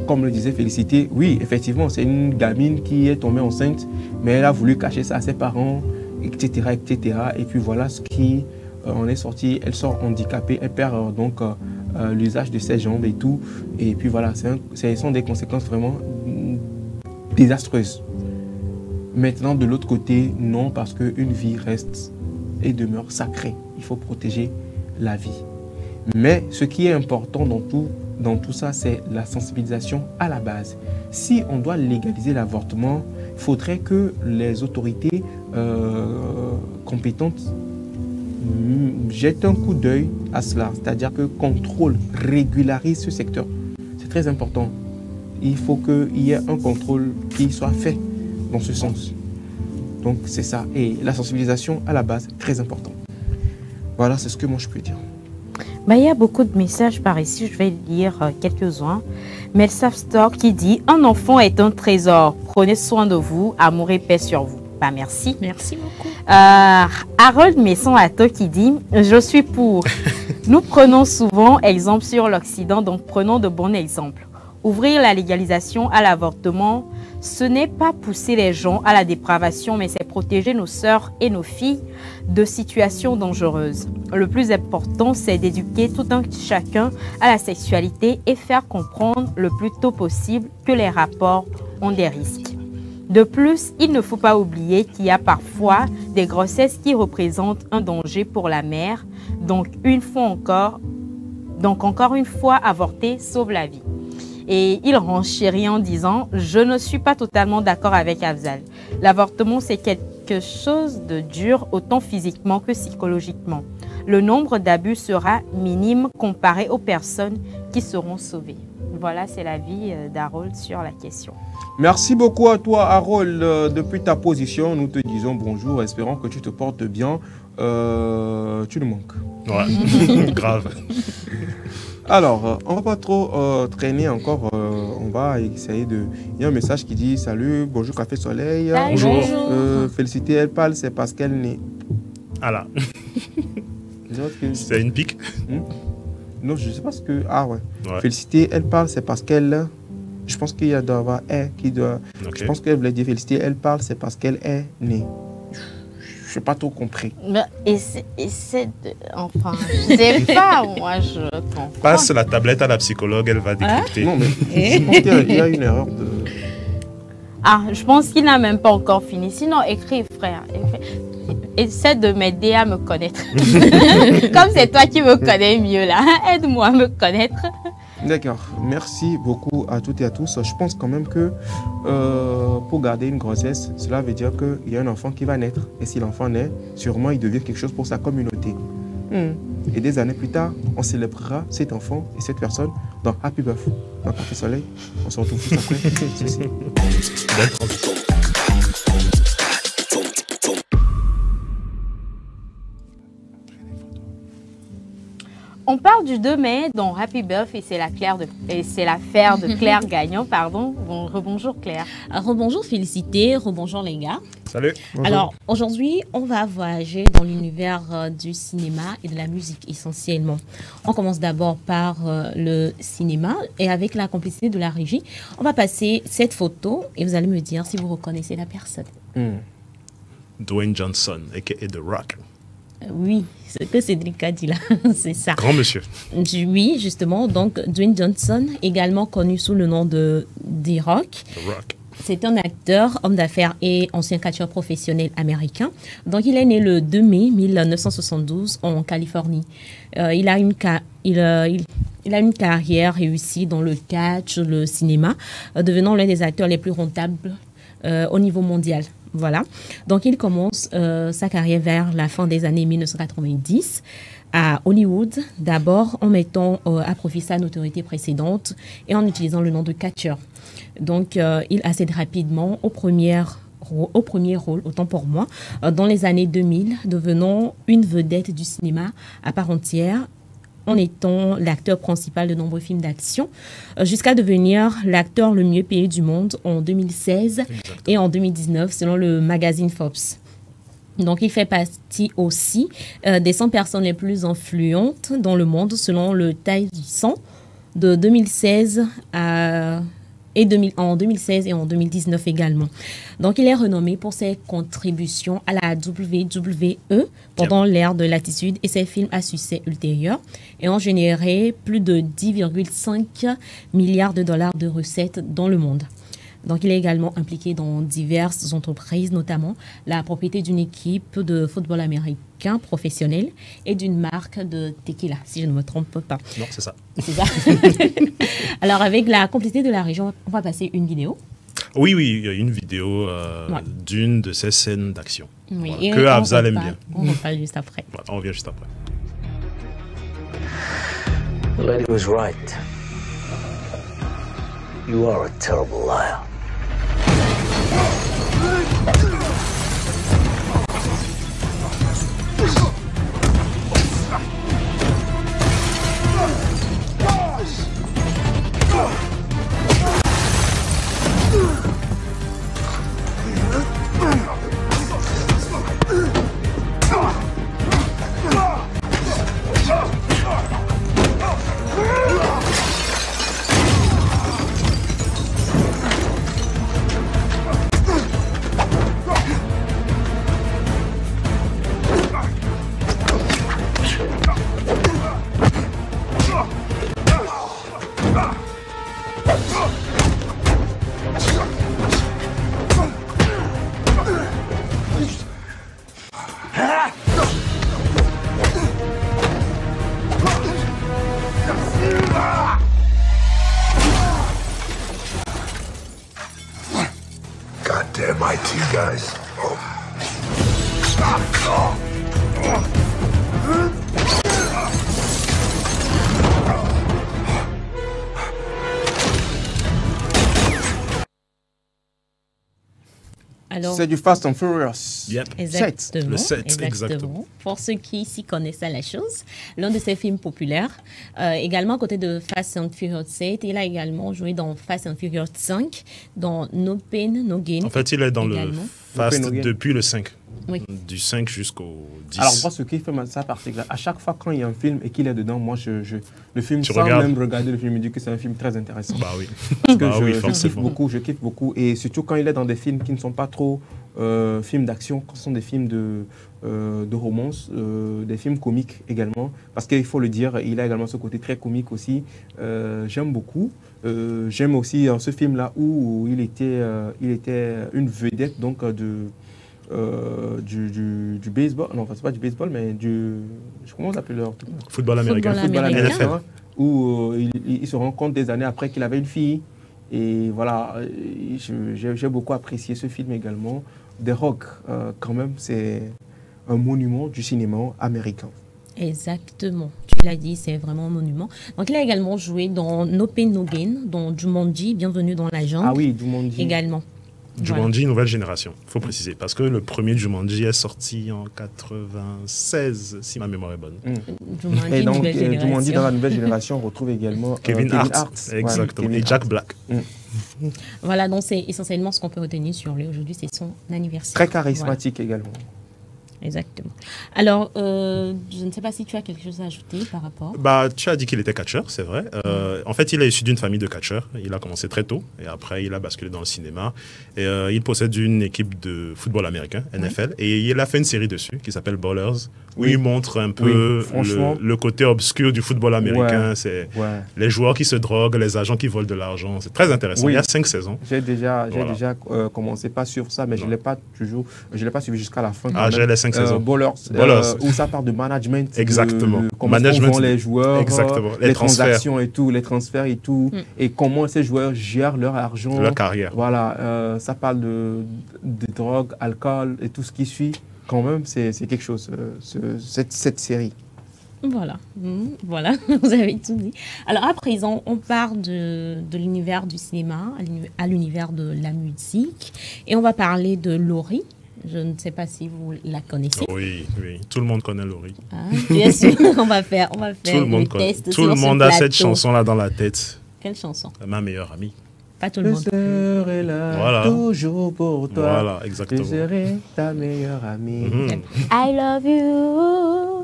Speaker 2: comme le disait Félicité, oui, effectivement, c'est une gamine qui est tombée enceinte, mais elle a voulu cacher ça à ses parents, etc., etc. Et puis voilà ce qui en est sorti. Elle sort handicapée, elle perd donc l'usage de ses jambes et tout. Et puis voilà, ce sont des conséquences vraiment désastreuses. Maintenant, de l'autre côté, non, parce qu'une vie reste et demeure sacrée. Il faut protéger la vie. Mais ce qui est important dans tout ça, c'est la sensibilisation à la base. Si on doit légaliser l'avortement, il faudrait que les autorités compétentes jettent un coup d'œil à cela. C'est-à-dire que contrôle, régularise ce secteur. C'est très important. Il faut qu'il y ait un contrôle qui soit fait dans ce sens. Donc c'est ça. Et la sensibilisation à la base, très important. Voilà, c'est ce que moi je peux dire.
Speaker 1: Il y a beaucoup de messages par ici, je vais lire quelques-uns. Melsav Store qui dit « Un enfant est un trésor, prenez soin de vous, amour et paix sur vous ». Merci.
Speaker 5: Merci beaucoup.
Speaker 1: Harold Messon-Atto qui dit « Je suis pour ». Nous prenons souvent exemple sur l'Occident, donc prenons de bons exemples. Ouvrir la légalisation à l'avortement, ce n'est pas pousser les gens à la dépravation, mais c'est protéger nos sœurs et nos filles de situations dangereuses. Le plus important, c'est d'éduquer tout un chacun à la sexualité et faire comprendre le plus tôt possible que les rapports ont des risques. De plus, il ne faut pas oublier qu'il y a parfois des grossesses qui représentent un danger pour la mère. Donc encore une fois, avorter sauve la vie. Et il renchérit en disant « Je ne suis pas totalement d'accord avec Afzal. L'avortement, c'est quelque chose de dur, autant physiquement que psychologiquement. Le nombre d'abus sera minime comparé aux personnes qui seront sauvées. » Voilà, c'est l'avis d'Harold sur la question.
Speaker 2: Merci beaucoup à toi, Harold. Depuis ta position, nous te disons bonjour. Espérons que tu te portes bien. Tu nous manques.
Speaker 6: Ouais, grave.
Speaker 2: Alors, on va pas trop traîner encore. On va essayer de... Il y a un message qui dit « Salut, bonjour Café Soleil. »
Speaker 5: Bonjour.
Speaker 2: Félicité, elle parle, c'est parce qu'elle n'est...
Speaker 6: Ah là. C'est une pique.
Speaker 2: Non, je ne sais pas ce que... Ah ouais. Félicité, elle parle, c'est parce qu'elle... Je pense qu'il y a doit avoir « est » qui doit... Okay. Je pense qu'elle voulait dire Félicité, elle parle, c'est parce qu'elle est née. Je n'ai pas trop compris.
Speaker 1: Enfin, je sais pas, moi je comprends.
Speaker 6: Passe la tablette à la psychologue, elle va décrypter.
Speaker 2: Non, mais je pense qu'il y a une erreur de...
Speaker 1: Ah, je pense qu'il n'a même pas encore fini. Sinon, écris, frère. Essaie de m'aider à me connaître. Comme c'est toi qui me connais mieux là, aide-moi à me connaître.
Speaker 2: D'accord, merci beaucoup à toutes et à tous. Je pense quand même que pour garder une grossesse, cela veut dire qu'il y a un enfant qui va naître. Et si l'enfant naît, sûrement il devient quelque chose pour sa communauté. Et des années plus tard, on célébrera cet enfant et cette personne dans Happy Birthday, dans Café Soleil. On se retrouve tout après.
Speaker 1: On parle du 2 mai dans Happy Birthday et c'est l'affaire de Claire Gagnon, pardon. Bon, rebonjour Claire.
Speaker 5: Rebonjour Félicité, rebonjour les gars.
Speaker 6: Salut.
Speaker 5: Bonjour. Alors aujourd'hui, on va voyager dans l'univers du cinéma et de la musique essentiellement. On commence d'abord par le cinéma et avec la complicité de la régie, on va passer cette photo et vous allez me dire si vous reconnaissez la personne.
Speaker 6: Dwayne Johnson, a.k.a. The Rock.
Speaker 5: Oui, ce que Cédric a dit là, c'est ça.
Speaker 6: Grand monsieur.
Speaker 5: Oui, justement. Donc, Dwayne Johnson, également connu sous le nom de The Rock.
Speaker 6: The Rock.
Speaker 5: C'est un acteur, homme d'affaires et ancien catcheur professionnel américain. Donc, il est né le 2 mai 1972 en Californie. il a une carrière réussie dans le catch, le cinéma, devenant l'un des acteurs les plus rentables au niveau mondial. Voilà. Donc, il commence sa carrière vers la fin des années 1990 à Hollywood, d'abord en mettant à profit sa notoriété précédente et en utilisant le nom de catcheur. Donc, il accède rapidement au premier rôle, autant pour moi, dans les années 2000, devenant une vedette du cinéma à part entière, en étant l'acteur principal de nombreux films d'action, jusqu'à devenir l'acteur le mieux payé du monde en 2016 et en 2019, selon le magazine Forbes. Donc, il fait partie aussi des 100 personnes les plus influentes dans le monde, selon le Time 100 de 2016 en 2016 et en 2019 également. Donc, il est renommé pour ses contributions à la WWE pendant l'ère de l'attitude et ses films à succès ultérieurs et ont généré plus de 10,5 milliards de dollars de recettes dans le monde. Donc, il est également impliqué dans diverses entreprises, notamment la propriété d'une équipe de football américain professionnel et d'une marque de tequila, si je ne me trompe pas.
Speaker 6: Non, c'est ça.
Speaker 5: C'est ça. Alors, avec la complicité de la région, on va passer une vidéo.
Speaker 6: Oui, il y a une vidéo d'une de ces scènes d'action
Speaker 5: Oui,
Speaker 6: que Afzal aime bien.
Speaker 5: On en parle juste après.
Speaker 6: Voilà, on revient juste après.
Speaker 7: The lady was right. You are a terrible liar.
Speaker 8: Goddamn IT guys.
Speaker 2: C'est du Fast and Furious.
Speaker 6: Yep.
Speaker 5: Exactement.
Speaker 6: Le 7, exactement.
Speaker 5: Pour ceux qui s'y connaissent à la chose, l'un de ses films populaires. Également, à côté de Fast and Furious 7, il a également joué dans Fast and Furious 5, dans No Pain, No Gain.
Speaker 6: En fait, il est dans
Speaker 5: également.
Speaker 6: le Fast depuis le 5.
Speaker 5: Oui.
Speaker 6: Du 5 jusqu'au 10.
Speaker 2: Alors, moi, ce qui fait ça particulier, à chaque fois quand il y a un film et qu'il est dedans, moi, le film,
Speaker 6: Tu
Speaker 2: sans
Speaker 6: regardes.
Speaker 2: même regarder le film, je me dis que c'est un film très intéressant.
Speaker 6: Bah oui.
Speaker 2: Parce que
Speaker 6: Bah oui,
Speaker 2: je
Speaker 6: forcément.
Speaker 2: kiffe beaucoup. Et surtout quand il est dans des films qui ne sont pas trop films d'action, quand ce sont des films de romance, des films comiques également. Parce qu'il faut le dire, il a également ce côté très comique aussi. J'aime beaucoup. J'aime aussi ce film-là où il était une vedette donc du baseball. Non, c'est pas du baseball, mais comment on appelle leur
Speaker 6: Football américain.
Speaker 5: Football américain.
Speaker 6: NFL.
Speaker 2: Où il se rend compte des années après qu'il avait une fille. Et voilà, j'ai beaucoup apprécié ce film également. The Rock, quand même, c'est un monument du cinéma américain.
Speaker 5: Exactement. Tu l'as dit, c'est vraiment un monument. Donc, il a également joué dans No Pain, No Gain, dans Jumanji, Bienvenue dans la jungle.
Speaker 2: Ah oui, Jumanji.
Speaker 5: Également.
Speaker 6: Jumanji, nouvelle génération, il faut préciser. Parce que le premier Jumanji est sorti en 96, si ma mémoire est bonne.
Speaker 5: Jumanji,
Speaker 2: Et donc,
Speaker 5: nouvelle génération.
Speaker 2: Jumanji, dans la nouvelle génération, on retrouve également
Speaker 6: Kevin Hart.
Speaker 2: Ouais,
Speaker 6: Exactement.
Speaker 2: Kevin
Speaker 6: Et Jack
Speaker 2: Hart.
Speaker 6: Black.
Speaker 5: Voilà, donc c'est essentiellement ce qu'on peut retenir sur lui aujourd'hui, c'est son anniversaire.
Speaker 2: Très charismatique également.
Speaker 5: Voilà, exactement. Alors, je ne sais pas si tu as quelque chose à ajouter par rapport.
Speaker 6: Bah, tu as dit qu'il était catcheur, c'est vrai. En fait, il est issu d'une famille de catcheurs. Il a commencé très tôt et après, il a basculé dans le cinéma. Et il possède une équipe de football américain, NFL, et il a fait une série dessus qui s'appelle Ballers, où il montre un peu
Speaker 2: franchement.
Speaker 6: le côté obscur du football américain.
Speaker 2: Ouais.
Speaker 6: C'est
Speaker 2: Ouais.
Speaker 6: les joueurs qui se droguent, les agents qui volent de l'argent. C'est très intéressant.
Speaker 2: Oui.
Speaker 6: Il y a 5 saisons.
Speaker 2: J'ai déjà
Speaker 6: Voilà.
Speaker 2: commencé, pas sur ça, mais je
Speaker 6: Non.
Speaker 2: ne l'ai pas suivi jusqu'à la fin. quand
Speaker 6: Ah,
Speaker 2: même.
Speaker 6: j'ai les 5 5 saisons.
Speaker 2: Ballers,
Speaker 6: Ballers.
Speaker 2: où ça parle de management.
Speaker 6: Exactement.
Speaker 2: Comment on vend les joueurs,
Speaker 6: exactement.
Speaker 2: Les transactions et tout, les transferts et tout, et comment ces joueurs gèrent leur argent.
Speaker 6: Leur carrière.
Speaker 2: Voilà, ça parle de drogue, alcool et tout ce qui suit. Quand même, c'est quelque chose, cette série.
Speaker 5: Voilà, voilà, vous avez tout dit. Alors à présent, on part de l'univers du cinéma à l'univers de la musique et on va parler de Laurie. Je ne sais pas si vous la connaissez.
Speaker 6: Oui, oui, tout le monde connaît Laurie.
Speaker 5: Ah, bien sûr, on va faire
Speaker 6: tout le monde
Speaker 5: test.
Speaker 6: Tout le monde a cette chanson-là dans la tête.
Speaker 5: Quelle chanson?
Speaker 6: Ma meilleure amie.
Speaker 5: Pas tout le monde.
Speaker 2: Je serai là
Speaker 6: Voilà.
Speaker 2: toujours pour toi.
Speaker 6: Voilà, exactement.
Speaker 2: Je serai ta meilleure amie.
Speaker 1: I love you.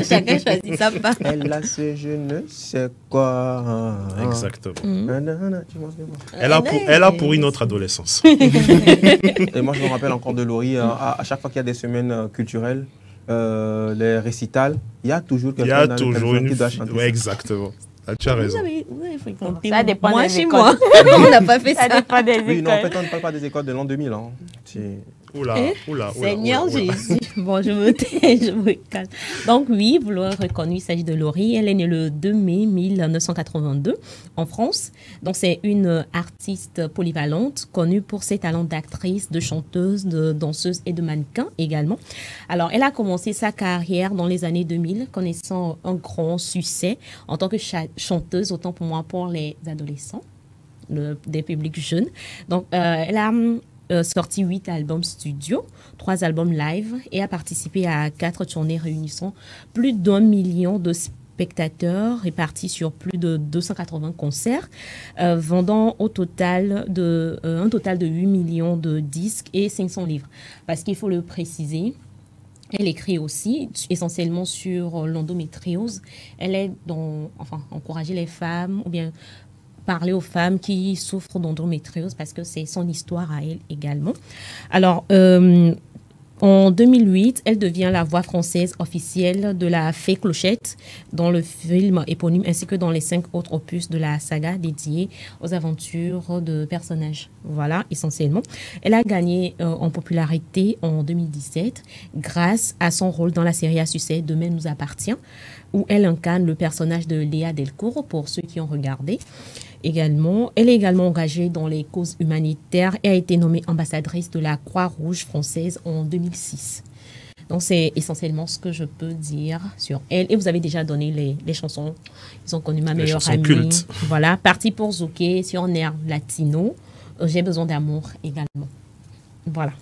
Speaker 5: Chacun choisit sa part.
Speaker 2: Elle a ce je ne sais quoi.
Speaker 6: Exactement.
Speaker 2: Nanana,
Speaker 6: Elle a pour une autre adolescence.
Speaker 2: Et moi, je me rappelle encore de Laurie, à chaque fois qu'il y a des semaines culturelles, les récitals, il y a toujours quelqu'un dans le téléphone qui doit chanter.
Speaker 6: Oui, exactement. Ah, tu as raison.
Speaker 5: Vous avez fréquenté
Speaker 1: Ça dépend
Speaker 5: moi
Speaker 1: des
Speaker 5: chez
Speaker 1: écoles.
Speaker 5: moi. On n'a pas fait
Speaker 1: Ça
Speaker 5: ça.
Speaker 1: dépend des
Speaker 2: Oui, non, en
Speaker 1: écoles.
Speaker 2: fait, on ne parle pas des écoles de l'an 2000. Hein.
Speaker 6: Oula, oula,
Speaker 5: Seigneur
Speaker 6: oula.
Speaker 5: Jésus. Bon, je me tais, je me calme. Donc oui, vous l'aurez reconnu, il s'agit de Laurie. Elle est née le 2 mai 1982 en France. Donc c'est une artiste polyvalente, connue pour ses talents d'actrice, de chanteuse, de danseuse et de mannequin également. Alors elle a commencé sa carrière dans les années 2000, connaissant un grand succès en tant que chanteuse, autant pour moi pour les adolescents, des publics jeunes. Donc elle a sorti 8 albums studio, 3 albums live et a participé à 4 tournées réunissant plus d'1 million de spectateurs répartis sur plus de 280 concerts, vendant un total de 8 millions de disques et 500 livres. Parce qu'il faut le préciser, elle écrit aussi essentiellement sur l'endométriose. Elle est encourager les femmes ou bien parler aux femmes qui souffrent d'endométriose parce que c'est son histoire à elle également. Alors, en 2008, elle devient la voix française officielle de la Fée Clochette dans le film éponyme ainsi que dans les 5 autres opus de la saga dédiée aux aventures de personnages. Voilà, essentiellement. Elle a gagné en popularité en 2017 grâce à son rôle dans la série à succès Demain nous appartient, où elle incarne le personnage de Léa Delcourt pour ceux qui ont regardé. Elle est également engagée dans les causes humanitaires et a été nommée ambassadrice de la Croix-Rouge française en 2006. Donc, c'est essentiellement ce que je peux dire sur elle. Et vous avez déjà donné les chansons. Ils ont connu Ma meilleure amie.
Speaker 6: Cultes.
Speaker 5: Voilà, Parti pour Zouké sur un air latino. J'ai besoin d'amour également. Voilà.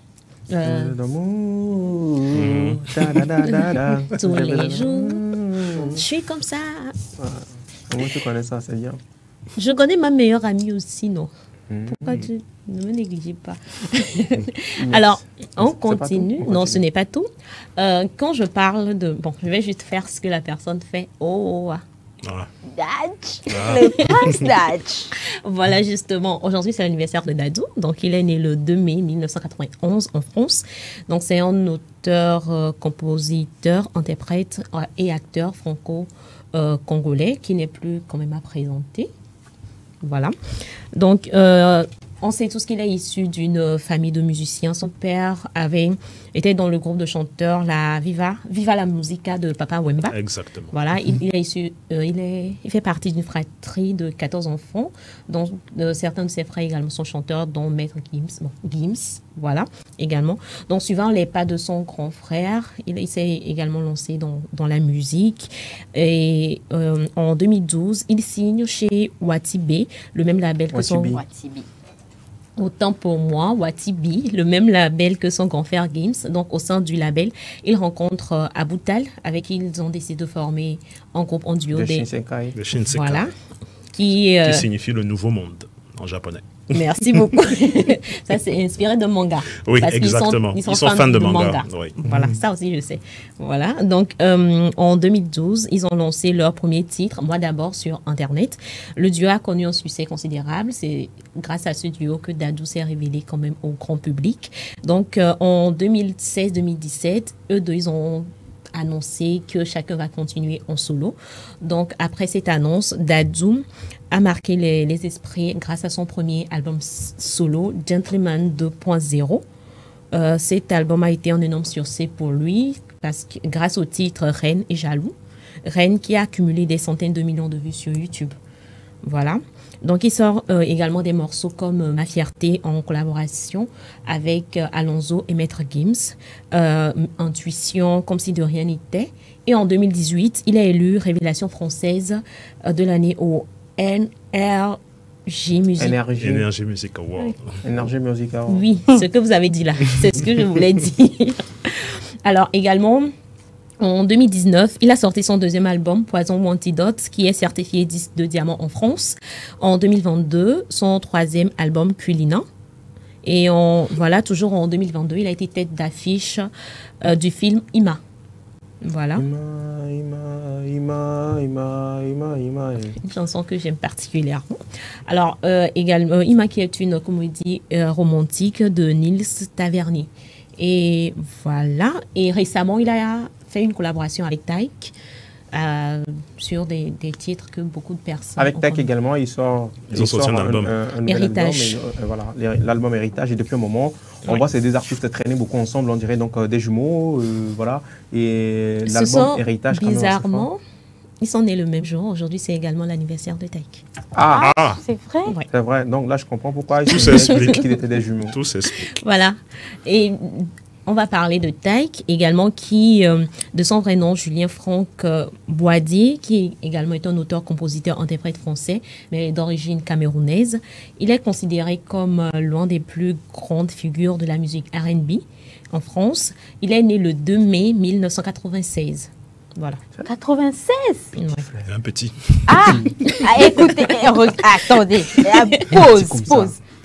Speaker 2: D'amour.
Speaker 5: Tous les jours, je suis comme ça.
Speaker 2: Comment tu connais ça, c'est bien.
Speaker 5: Je connais Ma meilleure amie aussi, non? Pourquoi tu ne me négligez pas? Alors, on continue. Non, ce n'est pas tout. Quand je parle de... Bon, je vais juste faire ce que la personne fait.
Speaker 1: Dadj. Le prince Dadj.
Speaker 5: Voilà, justement. Aujourd'hui, c'est l'anniversaire de Dadou. Donc, il est né le 2 mai 1991 en France. Donc, c'est un auteur, compositeur, interprète et acteur franco-congolais qui n'est plus quand même à présenter. Voilà. Donc, on sait tous qu'il est issu d'une famille de musiciens. Son père était dans le groupe de chanteurs la Viva la Musica de Papa Wemba.
Speaker 6: Exactement.
Speaker 5: Voilà, il fait partie d'une fratrie de 14 enfants, dont certains de ses frères également sont chanteurs, dont Maître Gims, voilà, également. Donc, suivant les pas de son grand frère, il s'est également lancé dans la musique. Et en 2012, il signe chez Watibi, le même label que son...
Speaker 1: Watibi.
Speaker 5: Autant pour moi, Watibi, le même label que son grand frère Gims. Donc, au sein du label, il rencontre Aboutal, avec qui ils ont décidé de former un groupe en duo.
Speaker 2: De Shinsekai.
Speaker 6: De Shinsekai.
Speaker 5: Voilà. Qui
Speaker 6: signifie le nouveau monde en japonais.
Speaker 5: Merci beaucoup. Ça, c'est inspiré de manga.
Speaker 6: Oui,
Speaker 5: parce
Speaker 6: exactement.
Speaker 5: Ils sont fans de manga.
Speaker 6: Oui.
Speaker 5: Voilà, ça aussi, je sais. Voilà. Donc, en 2012, ils ont lancé leur premier titre, Moi d'abord, sur Internet. Le duo a connu un succès considérable. C'est grâce à ce duo que Dadou s'est révélé quand même au grand public. Donc, en 2016-2017, eux deux, ils ont annoncé que chacun va continuer en solo. Donc, après cette annonce, Dadou a marqué les esprits grâce à son premier album solo, Gentleman 2.0. Cet album a été un énorme succès pour lui grâce au titre Reine et Jaloux. Reine qui a accumulé des centaines de millions de vues sur YouTube. Voilà. Donc, il sort également des morceaux comme Ma Fierté en collaboration avec Alonso et Maître Gims, Intuition, Comme si de rien n'était. Et en 2018, il est élu Révélation française de l'année au NRJ Music.
Speaker 6: Energy Music Award.
Speaker 2: Energy Music Award.
Speaker 5: Oui, ce que vous avez dit là, c'est ce que je voulais dire. Alors, également, en 2019, il a sorti son deuxième album, Poison ou Antidote, qui est certifié disque de diamant en France. En 2022, son troisième album, Culina. Et voilà, toujours en 2022, il a été tête d'affiche du film Ima. Voilà.
Speaker 2: Ima.
Speaker 5: Une chanson que j'aime particulièrement. Alors, également, Ima, qui est une comédie romantique de Nils Tavernier. Et voilà. Et récemment, il a fait une collaboration avec Taïk sur des titres que beaucoup de personnes...
Speaker 2: Avec Taïk également, ils ont sorti un album.
Speaker 5: Héritage.
Speaker 2: Voilà, l'album Héritage. Et depuis un moment, on voit ces deux artistes traîner beaucoup ensemble, on dirait donc des jumeaux. Voilà. Et l'album Héritage...
Speaker 5: Bizarrement, ils sont nés le même jour. Aujourd'hui, c'est également l'anniversaire de Taïk.
Speaker 1: Ah, c'est vrai?
Speaker 5: Ouais.
Speaker 2: C'est vrai. Donc là, je comprends pourquoi ils étaient des jumeaux.
Speaker 6: Tout s'explique.
Speaker 5: Voilà. Et on va parler de Taïk également, qui, de son vrai nom, Julien Franck Boadier, qui également est un auteur, compositeur, interprète français, mais d'origine camerounaise. Il est considéré comme l'un des plus grandes figures de la musique R&B en France. Il est né le 2 mai 1996. Voilà.
Speaker 1: 96?
Speaker 5: Ouais.
Speaker 6: Un petit.
Speaker 1: Écoutez, attendez.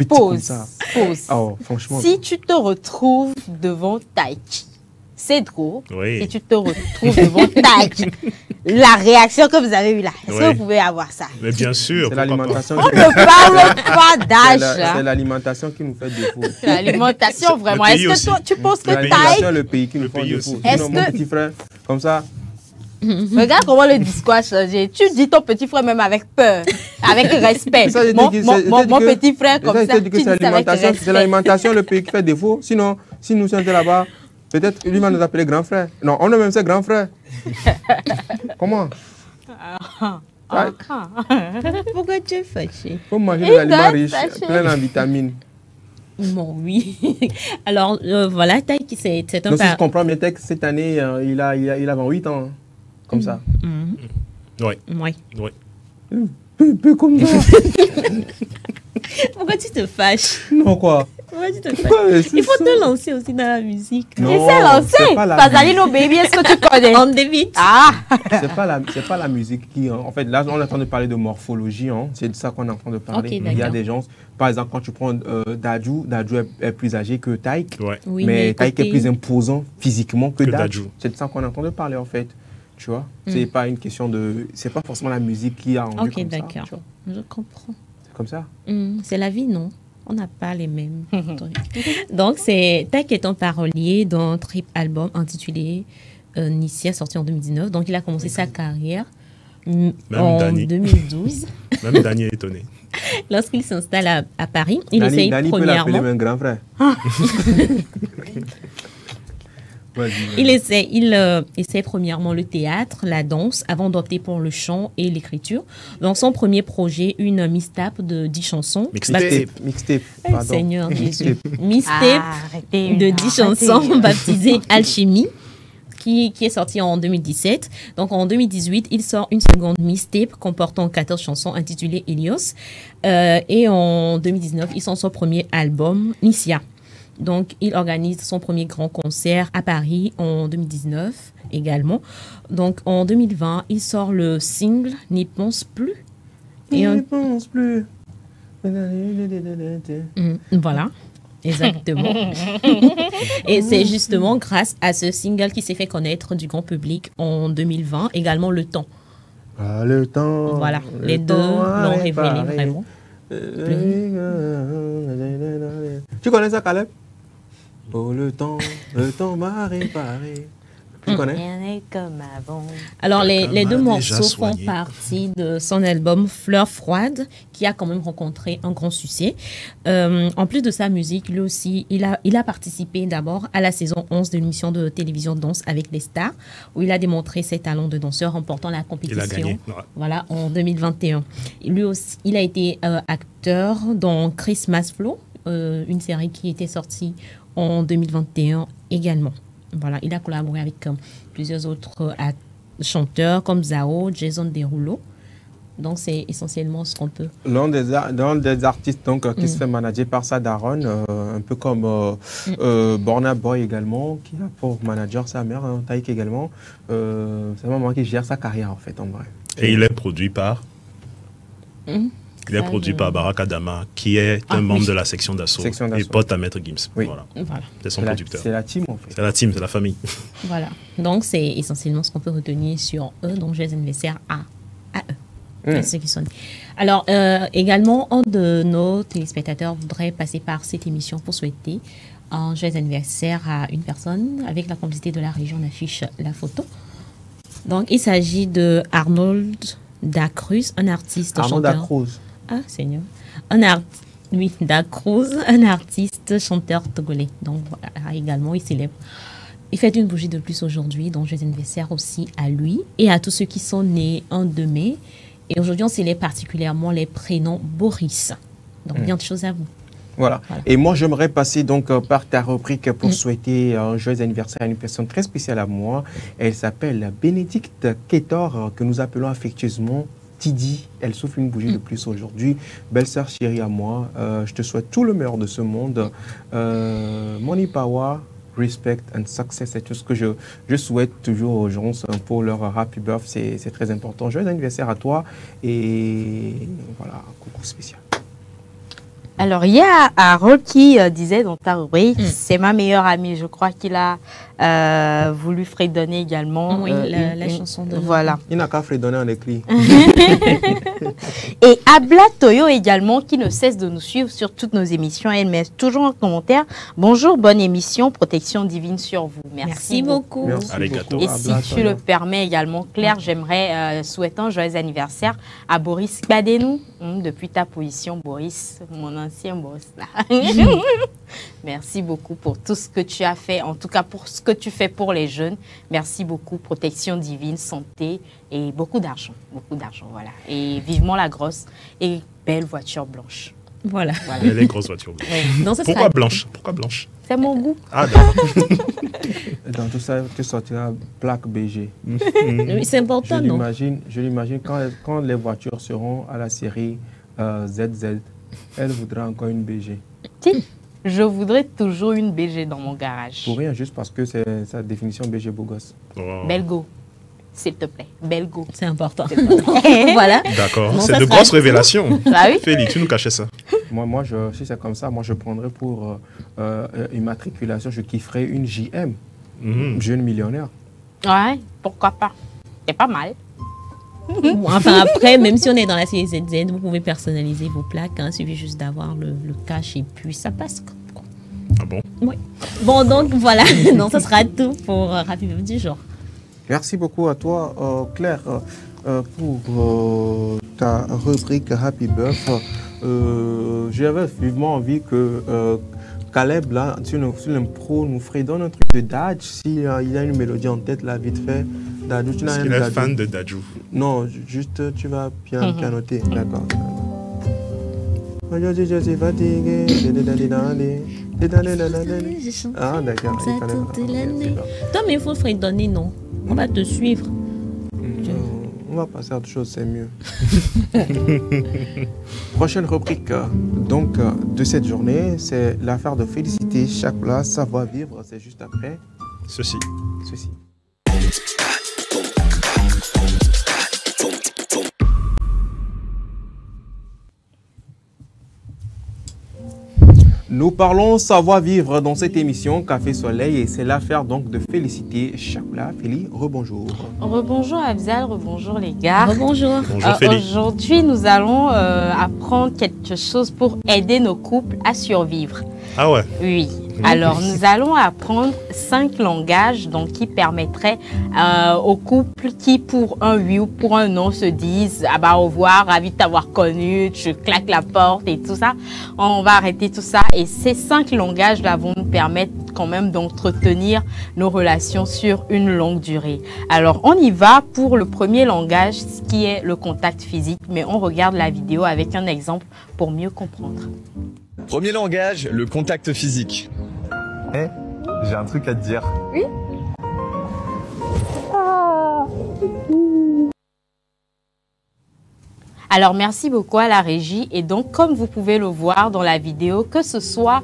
Speaker 1: Pause.
Speaker 2: Oh, franchement.
Speaker 1: Si tu te retrouves devant Taïk, c'est drôle.
Speaker 6: Oui.
Speaker 1: Si tu te retrouves devant Taïk, la réaction que vous avez eue là, est-ce que vous pouvez avoir ça?
Speaker 6: Mais bien sûr.
Speaker 2: C'est l'alimentation.
Speaker 1: On ne parle pas d'âge.
Speaker 2: C'est l'alimentation qui nous fait défaut.
Speaker 1: L'alimentation, vraiment.
Speaker 6: Le pays
Speaker 1: Est-ce que toi, tu penses que
Speaker 2: L'alimentation,
Speaker 1: Taïk...
Speaker 2: le pays qui nous fait
Speaker 6: pays
Speaker 2: défaut.
Speaker 6: aussi.
Speaker 1: Est-ce
Speaker 2: Sinon, mon
Speaker 1: que-
Speaker 2: petit frère, comme ça.
Speaker 1: Regarde comment le discours a changé. Tu dis ton petit frère même avec peur, avec respect.
Speaker 2: Ça, j'ai dit
Speaker 1: Mon petit frère comme ça,
Speaker 2: Je
Speaker 1: tu
Speaker 2: dis que
Speaker 1: dis
Speaker 2: c'est
Speaker 1: ça avec
Speaker 2: l'alimentation, c'est
Speaker 1: respect.
Speaker 2: l'alimentation le pays qui fait défaut. Sinon, si nous sommes là-bas, peut-être lui va nous appeler grand frère. Non, on est même ses grand frère. Comment?
Speaker 5: Pourquoi tu es fâché?
Speaker 2: Faut manger des aliments riches,
Speaker 1: fâché.
Speaker 2: pleins en vitamines.
Speaker 5: Bon, oui. Alors, voilà, Taïk, c'est un...
Speaker 2: Donc, si je comprends bien, Taïk, cette année, il a 28 ans. Hein, comme ça.
Speaker 6: Oui.
Speaker 5: Ouais.
Speaker 6: Oui.
Speaker 2: Peu comme ça.
Speaker 5: Pourquoi tu te fâches?
Speaker 2: Non, quoi?
Speaker 5: Pourquoi tu te fâches?
Speaker 2: Pourquoi
Speaker 5: Il faut te lancer aussi dans la musique.
Speaker 2: Non,
Speaker 1: Il s'est lancé.
Speaker 2: c'est pas la
Speaker 1: Fazalino Baby, est-ce que tu connais?
Speaker 5: On débute.
Speaker 2: C'est pas la musique qui... En fait, là, on est en train de parler de morphologie. Hein. C'est de ça qu'on est en train de parler.
Speaker 5: Ok,
Speaker 2: Il y a
Speaker 5: d'accord.
Speaker 2: des gens... Par exemple, quand tu prends Dadju est plus âgé que Taïk.
Speaker 6: Ouais.
Speaker 5: Oui,
Speaker 2: mais Taïk
Speaker 5: côté-
Speaker 2: est plus imposant physiquement que
Speaker 6: Que
Speaker 2: Dadju.
Speaker 6: Dadju.
Speaker 2: C'est de ça qu'on est en train de parler, en fait. Tu vois, c'est pas une question de... C'est pas forcément la musique qui a rendu
Speaker 5: Ok,
Speaker 2: comme ça.
Speaker 5: d'accord.
Speaker 2: tu vois.
Speaker 5: Je comprends.
Speaker 2: C'est comme ça.
Speaker 5: C'est la vie, non? On n'a pas les mêmes trucs. Donc, Taïk est un parolier d'un trip album intitulé Nissia, sorti en 2019. Donc, il a commencé sa carrière en
Speaker 6: Dani.
Speaker 5: 2012.
Speaker 6: Même Dani est étonné.
Speaker 5: Lorsqu'il s'installe à Paris, il
Speaker 2: Dani
Speaker 5: essaye
Speaker 2: peut l'appeler
Speaker 5: premièrement...
Speaker 2: même grand frère. Vas-y, vas-y.
Speaker 5: Il essaie premièrement le théâtre, la danse, avant d'opter pour le chant et l'écriture. Dans son premier projet, une mixtape de 10 chansons.
Speaker 2: Mixtape.
Speaker 5: Eh,
Speaker 2: Pardon.
Speaker 5: Seigneur Jésus.
Speaker 2: Mixtape.
Speaker 5: Mixtape
Speaker 1: Arrêtez.
Speaker 5: de 10 chansons baptisée Alchimie, qui est sorti en 2017. Donc en 2018, il sort une seconde mixtape comportant 14 chansons intitulée Helios. Et en 2019, il sort son premier album, Nissia. Donc, il organise son premier grand concert à Paris en 2019 également. Donc, en 2020, il sort le single N'y pense plus. Et
Speaker 2: Ne pense plus.
Speaker 5: Voilà, exactement. Et c'est justement grâce à ce single qui s'est fait connaître du grand public en 2020, également Le Temps.
Speaker 2: Ah, le temps.
Speaker 5: Voilà,
Speaker 2: le
Speaker 5: les deux
Speaker 2: temps a
Speaker 5: l'ont révélé
Speaker 2: réparé.
Speaker 5: vraiment.
Speaker 2: Tu connais ça, Caleb? Oh, le temps m'a réparé. Tu connais?
Speaker 1: Rien n'est comme avant.
Speaker 5: Alors, les deux
Speaker 6: m'a
Speaker 5: morceaux
Speaker 6: déjà
Speaker 5: font
Speaker 6: soigné.
Speaker 5: partie de son album Fleurs froides, qui a quand même rencontré un grand succès. En plus de sa musique, lui aussi, il a participé d'abord à la saison 11 de l'émission de télévision Danse avec les stars, où il a démontré ses talents de danseur, remportant la compétition.
Speaker 6: Il a gagné. Ouais.
Speaker 5: Voilà, en 2021. Lui aussi, il a été acteur dans Christmas Flow, une série qui était sortie en 2021 également. Voilà, il a collaboré avec plusieurs autres chanteurs comme Zao, Jason Derulo. Donc, c'est essentiellement ce qu'on peut.
Speaker 2: L'un des artistes donc, qui se fait manager par sa daronne, un peu comme Burna Boy également, qui a pour manager sa mère, Taïk également. C'est un maman qui gère sa carrière en fait, en vrai.
Speaker 6: Et il est produit par Il est produit par Baraka Dama, qui est un membre de la section d'assaut et pote à Maître Gims.
Speaker 2: Oui.
Speaker 6: Voilà.
Speaker 5: Voilà.
Speaker 6: C'est son producteur.
Speaker 2: C'est la team en fait.
Speaker 6: C'est la team, c'est la famille.
Speaker 5: Voilà. Donc, c'est essentiellement ce qu'on peut retenir sur eux. Donc, joyeux anniversaire à eux. À ceux qui sont nés. Alors, également, un de nos téléspectateurs voudrait passer par cette émission pour souhaiter un joyeux anniversaire à une personne. Avec la complicité de la région, on affiche la photo. Donc, il s'agit de Arnold Dacruz, un artiste
Speaker 2: Arnold
Speaker 5: chanteur.
Speaker 2: Dacruz.
Speaker 5: Ah, Seigneur. Oui, Dacruz, un artiste chanteur togolais. Donc, voilà, également, il célèbre. Il fête une bougie de plus aujourd'hui, donc joyeux anniversaire aussi à lui et à tous ceux qui sont nés en 2 mai. Et aujourd'hui, on célèbre particulièrement les prénoms Boris. Donc, bien de choses à vous.
Speaker 2: Voilà. Et moi, j'aimerais passer donc par ta rubrique pour souhaiter un joyeux anniversaire à une personne très spéciale à moi. Elle s'appelle Bénédicte Ketor, que nous appelons affectueusement Tidi. Elle souffle une bougie de plus aujourd'hui. Belle-sœur chérie à moi, je te souhaite tout le meilleur de ce monde. Money Power, respect and success, c'est tout ce que je souhaite toujours aux gens pour leur happy birthday. C'est très important. Joyeux anniversaire à toi et voilà, coucou spécial.
Speaker 1: Alors, il y a Harold qui disait dans ta rubrique, c'est ma meilleure amie. Je crois qu'il a voulu fredonner également.
Speaker 5: Oui, la chanson de...
Speaker 1: Voilà.
Speaker 2: Il n'a qu'à fredonner en écrit.
Speaker 1: Et Abla Toyo également, qui ne cesse de nous suivre sur toutes nos émissions. Elle met toujours un commentaire. Bonjour, bonne émission, protection divine sur vous.
Speaker 5: Merci beaucoup.
Speaker 2: Merci
Speaker 6: Arigato.
Speaker 2: beaucoup,
Speaker 1: Et si
Speaker 2: Abla
Speaker 1: tu
Speaker 2: Toyo.
Speaker 1: le permets également, Claire, j'aimerais souhaiter un joyeux anniversaire à Boris Badenou. Depuis ta position, Boris, mon ancien boss. Là. Merci beaucoup pour tout ce que tu as fait, en tout cas pour ce que tu fais pour les jeunes. Merci beaucoup, protection divine, santé et beaucoup d'argent, voilà. Et vivement la grosse et belle voiture blanche.
Speaker 5: Voilà.
Speaker 6: Elle est grosse voiture.
Speaker 5: Donc, ce
Speaker 6: Pourquoi
Speaker 5: sera...
Speaker 6: blanche? Pourquoi blanche?
Speaker 1: C'est mon goût.
Speaker 6: Ah, d'accord.
Speaker 2: Dans tout ça, tu sortiras plaque BG.
Speaker 5: Oui, c'est important, non?
Speaker 2: Je l'imagine quand les voitures seront à la série ZZ, elle voudra encore une BG.
Speaker 1: Si, je voudrais toujours une BG dans mon garage.
Speaker 2: Pour rien, juste parce que c'est sa définition BG beau gosse.
Speaker 6: Oh.
Speaker 1: Belgo, s'il te plaît. Belgo.
Speaker 5: C'est important. Voilà.
Speaker 6: D'accord,
Speaker 5: Bon,
Speaker 6: c'est
Speaker 5: ça
Speaker 6: de
Speaker 5: sera-
Speaker 6: grosses révélations.
Speaker 1: Ah oui?
Speaker 6: Félix, tu nous cachais ça.
Speaker 2: Moi si c'est comme ça, moi je prendrais pour immatriculation, je kifferais une JM, jeune millionnaire.
Speaker 1: Ouais, pourquoi pas. C'est pas mal.
Speaker 5: Bon, enfin, après, même si on est dans la série ZZ, vous pouvez personnaliser vos plaques. Il suffit juste d'avoir le cash et puis ça passe. Quoi.
Speaker 6: Ah bon?
Speaker 5: Oui. Bon, donc voilà. Donc, ça sera tout pour Happy Birthday du jour.
Speaker 2: Merci beaucoup à toi, Claire, pour ta rubrique Happy Birth. J'avais vivement envie que Caleb, là, sur l'impro, nous fredonne un truc de Daj. S'il a une mélodie en tête, là, vite fait. Dadju, tu n'as
Speaker 6: Parce
Speaker 2: rien
Speaker 6: qu'il
Speaker 2: de
Speaker 6: est
Speaker 2: Dadju?
Speaker 6: fan de Dadju.
Speaker 2: Non, juste tu vas pianoter. D'accord. Aujourd'hui, je suis fatigué. Ah, d'accord.
Speaker 5: Ça
Speaker 2: il connaît
Speaker 5: toute
Speaker 2: pas.
Speaker 5: l'année.
Speaker 2: Ok,
Speaker 5: Toi, mais il faut fredonner, non? On va te suivre.
Speaker 2: super. On va passer à autre chose, c'est mieux. Prochaine rubrique donc, de cette journée, c'est l'affaire de Félicité Chakla, savoir-vivre. C'est juste après
Speaker 6: Ceci.
Speaker 2: ceci. Nous parlons savoir-vivre dans cette émission Café Soleil et c'est l'affaire donc de Félicité Chakla. Félie, rebonjour.
Speaker 1: Rebonjour Abzal, rebonjour les gars.
Speaker 5: Bonjour.
Speaker 6: Bonjour Félix.
Speaker 1: Aujourd'hui, nous allons apprendre quelque chose pour aider nos couples à survivre.
Speaker 6: Ah ouais.
Speaker 1: Oui. Alors, nous allons apprendre 5 langages donc, qui permettraient aux couples qui, pour un oui ou pour un non, se disent « Ah bah, au revoir, ravi de t'avoir connu, tu claques la porte et tout ça. » On va arrêter tout ça. Et ces 5 langages-là vont nous permettre quand même d'entretenir nos relations sur une longue durée. Alors, on y va pour le premier langage, ce qui est le contact physique. Mais on regarde la vidéo avec un exemple pour mieux comprendre.
Speaker 9: Premier langage, le contact physique.
Speaker 10: J'ai un truc à te dire.
Speaker 1: Oui. Alors, merci beaucoup à la régie. Et donc, comme vous pouvez le voir dans la vidéo, que ce soit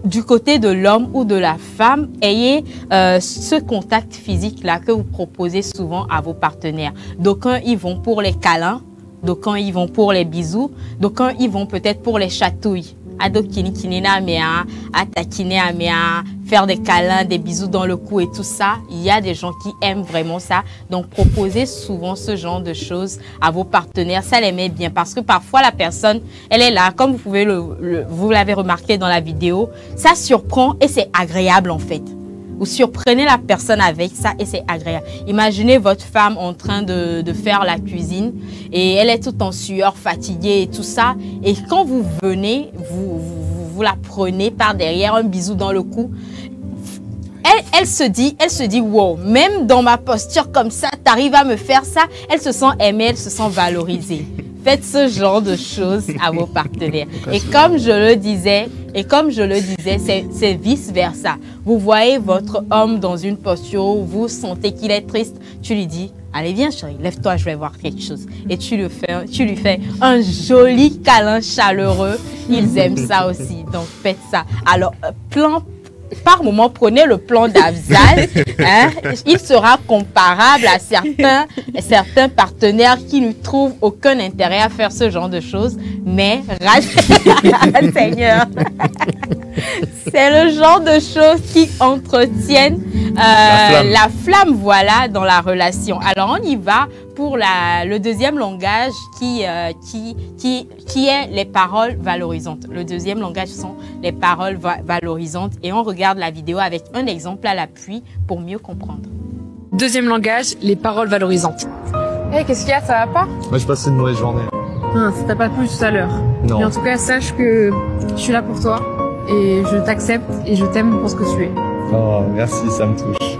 Speaker 1: du côté de l'homme ou de la femme, ayez ce contact physique-là que vous proposez souvent à vos partenaires. D'aucuns, ils vont pour les câlins. D'aucuns, ils vont pour les bisous. D'aucuns, ils vont peut-être pour les chatouilles. Faire des câlins, des bisous dans le cou et tout ça. Il y a des gens qui aiment vraiment ça. Donc, proposez souvent ce genre de choses à vos partenaires. Ça les met bien parce que parfois, la personne, elle est là. Comme vous pouvez vous l'avez remarqué dans la vidéo, ça surprend et c'est agréable en fait. Vous surprenez la personne avec ça et c'est agréable. Imaginez votre femme en train de faire la cuisine et elle est toute en sueur, fatiguée et tout ça. Et quand vous venez, vous la prenez par derrière, un bisou dans le cou. Elle se dit, wow, même dans ma posture comme ça, tu arrives à me faire ça. Elle se sent aimée, elle se sent valorisée. Faites ce genre de choses à vos partenaires. Et comme je le disais, c'est vice-versa. Vous voyez votre homme dans une posture où vous sentez qu'il est triste, tu lui dis, allez viens chérie, lève-toi, je vais voir quelque chose. Et tu lui fais un joli câlin chaleureux. Ils aiment ça aussi, donc faites ça. Alors, par moment, prenez le plan d'Afzal. Hein, il sera comparable à certains partenaires qui ne trouvent aucun intérêt à faire ce genre de choses. Mais, Seigneur, c'est le genre de choses qui entretiennent la flamme, voilà, dans la relation. Alors, on y va pour le deuxième langage qui est les paroles valorisantes. Le deuxième langage sont les paroles valorisantes et on regarde la vidéo avec un exemple à l'appui pour mieux comprendre.
Speaker 11: Deuxième langage, les paroles valorisantes.
Speaker 12: Hey, qu'est-ce qu'il y a, ça va pas?
Speaker 10: Moi, je passe une mauvaise journée.
Speaker 12: Ça t'a pas plu tout à l'heure.
Speaker 10: Non.
Speaker 12: Mais en tout cas, sache que je suis là pour toi et je t'accepte et je t'aime pour ce que tu es.
Speaker 10: Oh, merci, ça me touche.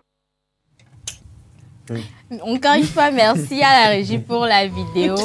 Speaker 1: Encore une fois, merci à la régie pour la vidéo.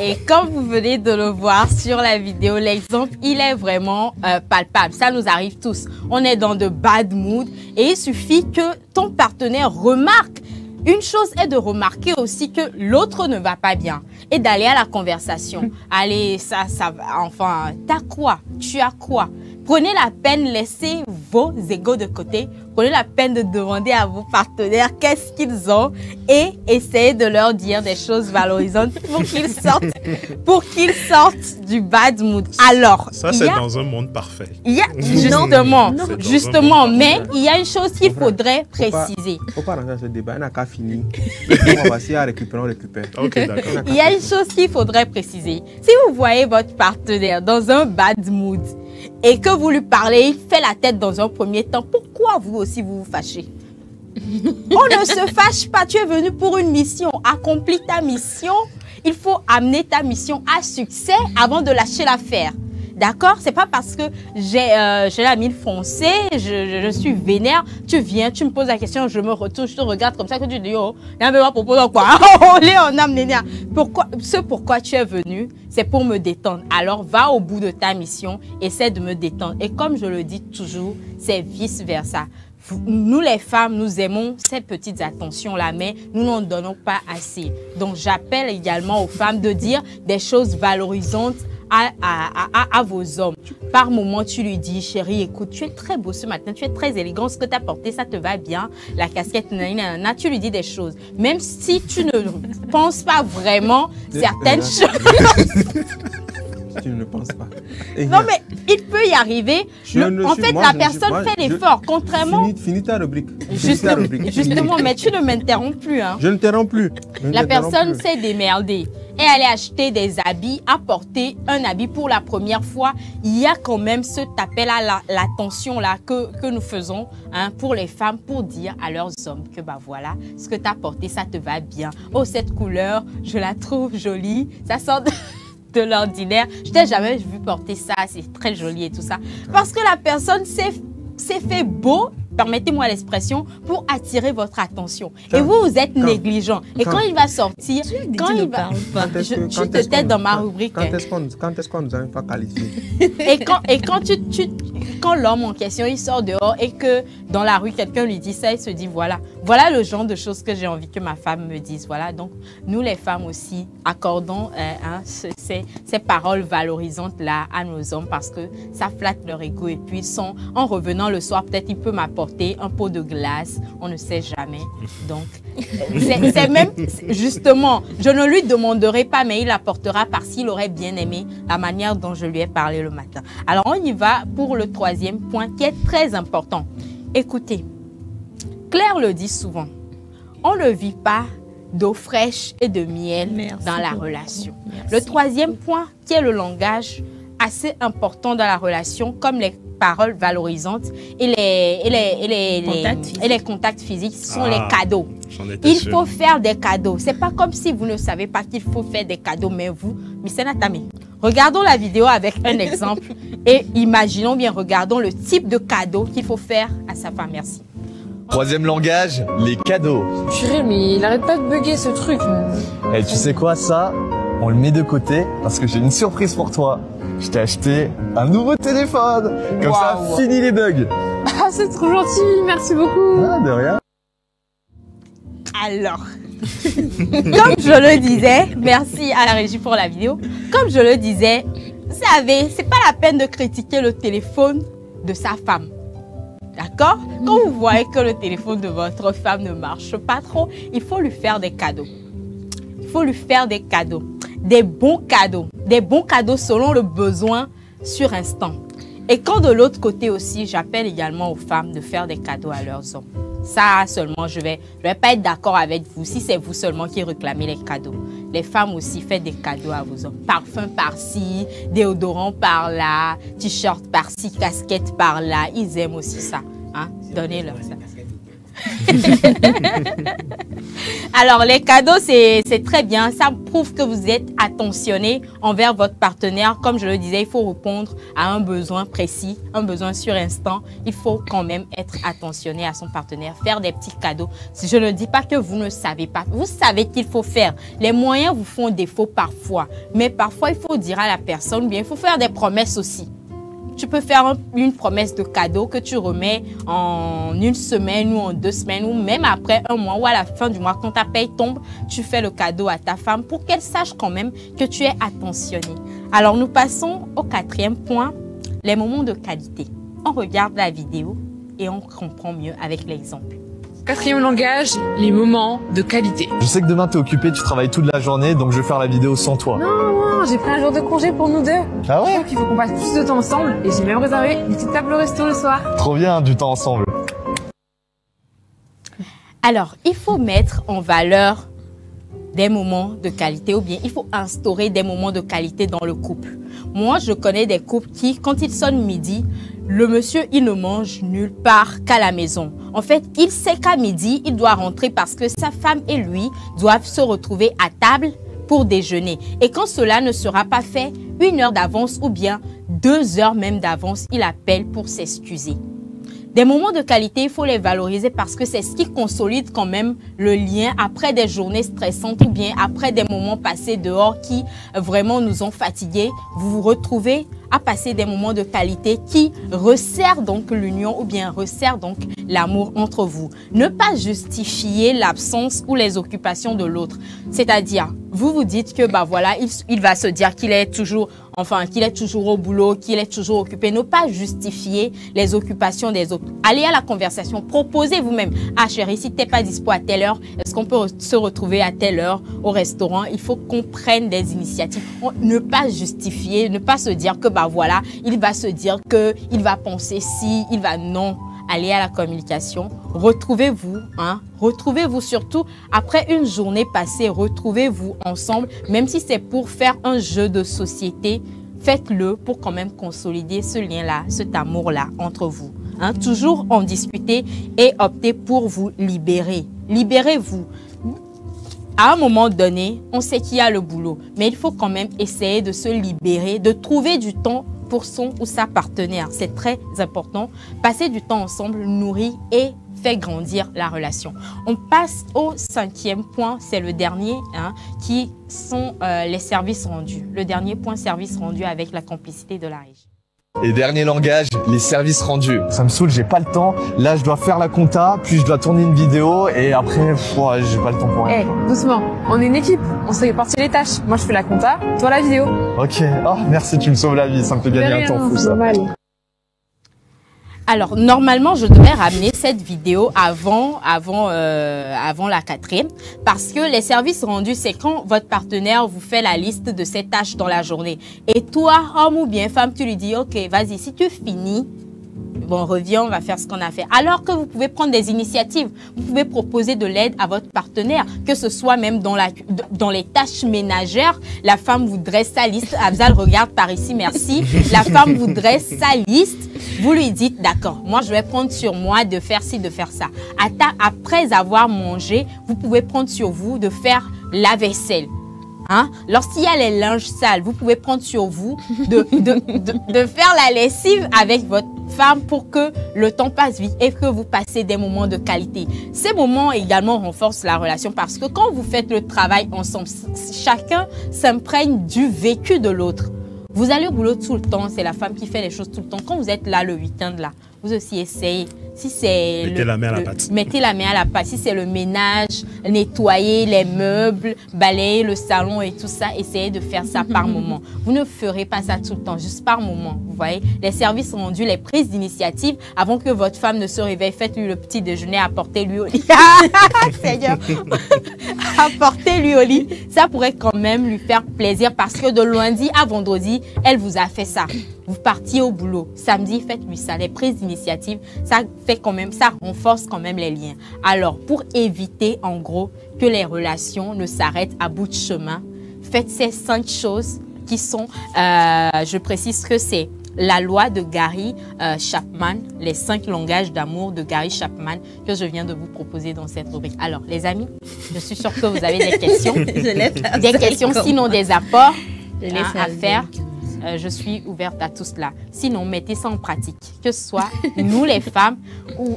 Speaker 1: Et comme vous venez de le voir sur la vidéo, l'exemple, il est vraiment palpable. Ça nous arrive tous. On est dans de bad mood et il suffit que ton partenaire remarque. Une chose est de remarquer aussi que l'autre ne va pas bien et d'aller à la conversation. Allez, ça va. Enfin, t'as quoi? Tu as quoi? Prenez la peine, laissez vos égos de côté. Prenez la peine de demander à vos partenaires qu'est-ce qu'ils ont et essayez de leur dire des choses valorisantes pour qu'ils sortent du bad mood. Alors,
Speaker 6: ça c'est dans un monde parfait.
Speaker 1: Il y a justement, mais il y a une chose qu'il faudrait préciser.
Speaker 2: Faut pas rentrer dans ce débat, on n'a qu'à finir. On va essayer à récupérer, on récupère.
Speaker 6: Ok, d'accord.
Speaker 1: Il y a une chose qu'il faudrait préciser. Si vous voyez votre partenaire dans un bad mood et que vous lui parlez, il fait la tête dans un premier temps, pourquoi vous aussi vous vous fâchez? On ne se fâche pas, tu es venu pour une mission, accomplis ta mission. Il faut amener ta mission à succès avant de lâcher l'affaire. D'accord? C'est pas parce que j'ai la mine foncée, je suis vénère, tu viens, tu me poses la question, je me retourne, je te regarde comme ça que tu dis, oh, il y a un propos quoi? Oh, on a mené. Pourquoi tu es venu, c'est pour me détendre. Alors, va au bout de ta mission, essaie de me détendre. Et comme je le dis toujours, c'est vice-versa. Nous, les femmes, nous aimons ces petites attentions-là, mais nous n'en donnons pas assez. Donc, j'appelle également aux femmes de dire des choses valorisantes à vos hommes. Par moment, tu lui dis, chérie, écoute, tu es très beau ce matin, tu es très élégant, ce que tu as porté, ça te va bien, la casquette, nanana, tu lui dis des choses. Même si tu ne penses pas vraiment certaines choses.
Speaker 2: Tu ne penses pas.
Speaker 1: Non, mais il peut y arriver. La personne fait l'effort, contrairement...
Speaker 2: Finis ta rubrique.
Speaker 1: Justement, mais tu ne m'interromps plus. Hein.
Speaker 2: Je ne t'interromps plus.
Speaker 1: La personne s'est démerdée. est allé acheter des habits, a porté un habit pour la première fois, il y a quand même cet appel à l'attention là que nous faisons pour les femmes, pour dire à leurs hommes que bah voilà, ce que tu as porté, ça te va bien. Oh, cette couleur, je la trouve jolie, ça sort de l'ordinaire. Je t'ai jamais vu porter ça, c'est très joli et tout ça. Parce que la personne s'est fait beau, permettez-moi l'expression, pour attirer votre attention. Et vous, vous êtes négligent. Et quand il va sortir, quand il va... Je te tête dans ma rubrique.
Speaker 2: Quand est-ce qu'on nous a pas qualifié?
Speaker 1: Et quand l'homme en question, il sort dehors et que dans la rue, quelqu'un lui dit ça, il se dit voilà le genre de choses que j'ai envie que ma femme me dise. Voilà, donc nous les femmes aussi, accordons ces paroles valorisantes-là à nos hommes parce que ça flatte leur ego. Et puis en revenant le soir, peut-être il peut m'apporter un pot de glace, on ne sait jamais. Donc, c'est même, justement, je ne lui demanderai pas, mais il apportera parce qu'il aurait bien aimé la manière dont je lui ai parlé le matin. Alors, on y va pour le troisième point qui est très important. Écoutez, Claire le dit souvent, on ne vit pas d'eau fraîche et de miel dans la relation. Le troisième point qui est le langage assez important dans la relation, comme les paroles valorisantes et les contacts physiques sont les cadeaux. Il faut faire des cadeaux. C'est pas comme si vous ne savez pas qu'il faut faire des cadeaux, mais vous, Misenatami, regardons la vidéo avec un exemple et imaginons bien, regardons le type de cadeau qu'il faut faire à sa femme. Merci.
Speaker 9: Troisième langage, les cadeaux.
Speaker 12: Purée, mais il arrête pas de bugger ce truc.
Speaker 10: Et tu sais quoi, ça, on le met de côté parce que j'ai une surprise pour toi. Je t'ai acheté un nouveau téléphone. Comme ça, fini les bugs.
Speaker 12: Ah, c'est trop gentil, merci beaucoup.
Speaker 10: Ah, de rien.
Speaker 1: Alors, comme je le disais, merci à la régie pour la vidéo. Comme je le disais, vous savez, c'est pas la peine de critiquer le téléphone de sa femme. D'accord? Quand vous voyez que le téléphone de votre femme ne marche pas trop, il faut lui faire des cadeaux. Il faut lui faire des cadeaux. Des bons cadeaux selon le besoin sur instant. Et quand de l'autre côté aussi, j'appelle également aux femmes de faire des cadeaux à leurs hommes. Ça seulement, je vais pas être d'accord avec vous si c'est vous seulement qui réclamez les cadeaux. Les femmes aussi, faites des cadeaux à vos hommes. Parfum par-ci, déodorant par-là, t-shirt par-ci, casquette par-là. Ils aiment aussi ça. Hein? Donnez-leur ça. Alors, les cadeaux, c'est très bien. Ça prouve que vous êtes attentionné envers votre partenaire. Comme je le disais, il faut répondre à un besoin précis, un besoin sur instant. Il faut quand même être attentionné à son partenaire, faire des petits cadeaux. Je ne dis pas que vous ne savez pas. Vous savez qu'il faut faire. Les moyens vous font défaut parfois. Mais parfois, il faut dire à la personne, bien, il faut faire des promesses aussi. Tu peux faire une promesse de cadeau que tu remets en une semaine ou en 2 semaines ou même après un mois ou à la fin du mois quand ta paye tombe, tu fais le cadeau à ta femme pour qu'elle sache quand même que tu es attentionné. Alors nous passons au 4e point, les moments de qualité. On regarde la vidéo et on comprend mieux avec l'exemple.
Speaker 11: 4e langage, les moments de qualité.
Speaker 10: Je sais que demain t'es occupé, tu travailles toute la journée, donc je vais faire la vidéo sans toi.
Speaker 12: Non, j'ai pris un jour de congé pour nous deux.
Speaker 10: Ah ouais?
Speaker 12: Je trouve qu'il faut qu'on passe plus de temps ensemble et j'ai même réservé une petite table au resto le soir.
Speaker 10: Trop bien, du temps ensemble.
Speaker 1: Alors, il faut mettre en valeur des moments de qualité ou bien il faut instaurer des moments de qualité dans le couple. Moi, je connais des couples qui, quand il sonne midi, le monsieur, il ne mange nulle part qu'à la maison. En fait, il sait qu'à midi, il doit rentrer parce que sa femme et lui doivent se retrouver à table pour déjeuner. Et quand cela ne sera pas fait, 1 heure d'avance ou bien 2 heures même d'avance, il appelle pour s'excuser. Des moments de qualité, il faut les valoriser parce que c'est ce qui consolide quand même le lien après des journées stressantes ou bien après des moments passés dehors qui vraiment nous ont fatigués. Vous vous retrouvez à passer des moments de qualité qui resserrent donc l'union ou bien resserrent donc l'amour entre vous. Ne pas justifier l'absence ou les occupations de l'autre. C'est-à-dire, vous vous dites que bah voilà, il va se dire qu'il est toujours au boulot, qu'il est toujours occupé. Ne pas justifier les occupations des autres. Allez à la conversation, proposez vous-même. Ah chérie, si tu n'es pas dispo à telle heure, est-ce qu'on peut se retrouver à telle heure au restaurant? Il faut qu'on prenne des initiatives. Ne pas justifier, ne pas se dire que bah voilà, il va se dire que il va penser si, il va non. allez à la communication, retrouvez-vous, hein, retrouvez-vous surtout après une journée passée, retrouvez-vous ensemble, même si c'est pour faire un jeu de société, faites-le pour quand même consolider ce lien-là, cet amour-là entre vous. Hein, toujours en discuter et opter pour vous libérer. Libérez-vous. À un moment donné, on sait qu'il y a le boulot, mais il faut quand même essayer de se libérer, de trouver du temps pour son ou sa partenaire. C'est très important. Passer du temps ensemble nourrit et fait grandir la relation. On passe au 5e point, c'est le dernier, hein, qui sont les services rendus. Le dernier point, service rendu avec la complicité de la régie.
Speaker 9: Et dernier langage, les services rendus.
Speaker 10: Ça me saoule, j'ai pas le temps. Là, je dois faire la compta, puis je dois tourner une vidéo, et après, j'ai pas le temps pour rien.
Speaker 12: Doucement, on est une équipe, on se répartit les tâches. Moi, je fais la compta, toi la vidéo.
Speaker 10: Ok, oh, merci, tu me sauves la vie, ça me fait gagner un temps fou, ça.
Speaker 1: Alors, normalement, je devrais ramener cette vidéo avant la 4e, parce que les services rendus, c'est quand votre partenaire vous fait la liste de ses tâches dans la journée. Et toi, homme ou bien femme, tu lui dis, ok, vas-y, si tu finis, bon, reviens, on va faire ce qu'on a fait. Alors que vous pouvez prendre des initiatives, vous pouvez proposer de l'aide à votre partenaire, que ce soit même dans les tâches ménagères. La femme vous dresse sa liste. Afzal, regarde par ici, merci. La femme vous dresse sa liste. Vous lui dites, d'accord, moi je vais prendre sur moi de faire ci, de faire ça. Après avoir mangé, vous pouvez prendre sur vous de faire la vaisselle. Hein? Lorsqu'il y a les linges sales, vous pouvez prendre sur vous de faire la lessive avec votre femme pour que le temps passe vite et que vous passez des moments de qualité. Ces moments également renforcent la relation parce que quand vous faites le travail ensemble, chacun s'imprègne du vécu de l'autre. Vous allez au boulot tout le temps, c'est la femme qui fait les choses tout le temps. Quand vous êtes là le week-end, là, vous aussi essayez. Si c'est
Speaker 6: mettez la main à la pâte.
Speaker 1: Mettez la main à la pâte. Si c'est le ménage, nettoyer les meubles, balayer le salon et tout ça, essayez de faire ça par moment. Vous ne ferez pas ça tout le temps, juste par moment. Vous voyez, les services rendus, les prises d'initiative, avant que votre femme ne se réveille, faites-lui le petit déjeuner, apportez-lui au lit. Seigneur, apportez-lui au lit. Ça pourrait quand même lui faire plaisir parce que de lundi à vendredi, elle vous a fait ça. Vous partiez au boulot. Samedi, faites-lui ça. Les prises d'initiative, ça fait quand même, ça renforce quand même les liens. Alors, pour éviter, en gros, que les relations ne s'arrêtent à bout de chemin, faites ces 5 choses qui sont, je précise que c'est la loi de Gary Chapman, les 5 langages d'amour de Gary Chapman que je viens de vous proposer dans cette rubrique. Alors, les amis, je suis sûre que vous avez des questions. Des questions, sinon des apports à faire. Je suis ouverte à tout cela. Sinon, mettez ça en pratique. Que ce soit nous les femmes ou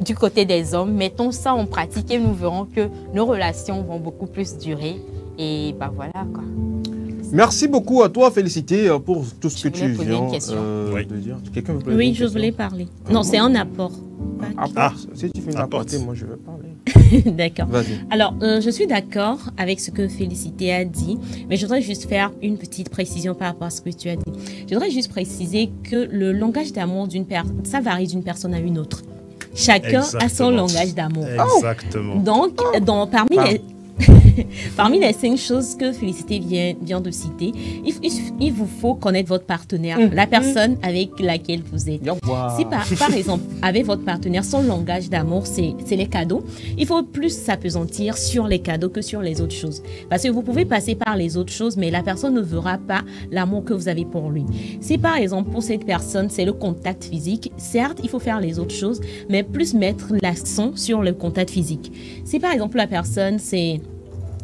Speaker 1: du côté des hommes, mettons ça en pratique et nous verrons que nos relations vont beaucoup plus durer. Et bah voilà quoi.
Speaker 2: Merci beaucoup à toi, Félicité, pour tout ce que tu viens de dire. Quelqu'un veut poser une question?
Speaker 5: Je voulais parler. Non, c'est un apport.
Speaker 2: Si tu fais une apportée, moi je veux parler.
Speaker 5: D'accord. Alors, je suis d'accord avec ce que Félicité a dit, mais je voudrais juste faire une petite précision par rapport à ce que tu as dit. Je voudrais juste préciser que le langage d'amour d'une personne, ça varie d'une personne à une autre. Chacun a son langage d'amour.
Speaker 6: Exactement.
Speaker 5: Donc, parmi les 5 choses que Félicité vient de citer, il vous faut connaître votre partenaire, la personne avec laquelle vous êtes. Si par exemple, avec votre partenaire, son langage d'amour, c'est les cadeaux, il faut plus s'appesantir sur les cadeaux que sur les autres choses. Parce que vous pouvez passer par les autres choses, mais la personne ne verra pas l'amour que vous avez pour lui. Si par exemple, pour cette personne, c'est le contact physique, certes, il faut faire les autres choses, mais plus mettre l'accent sur le contact physique. Si par exemple, la personne, c'est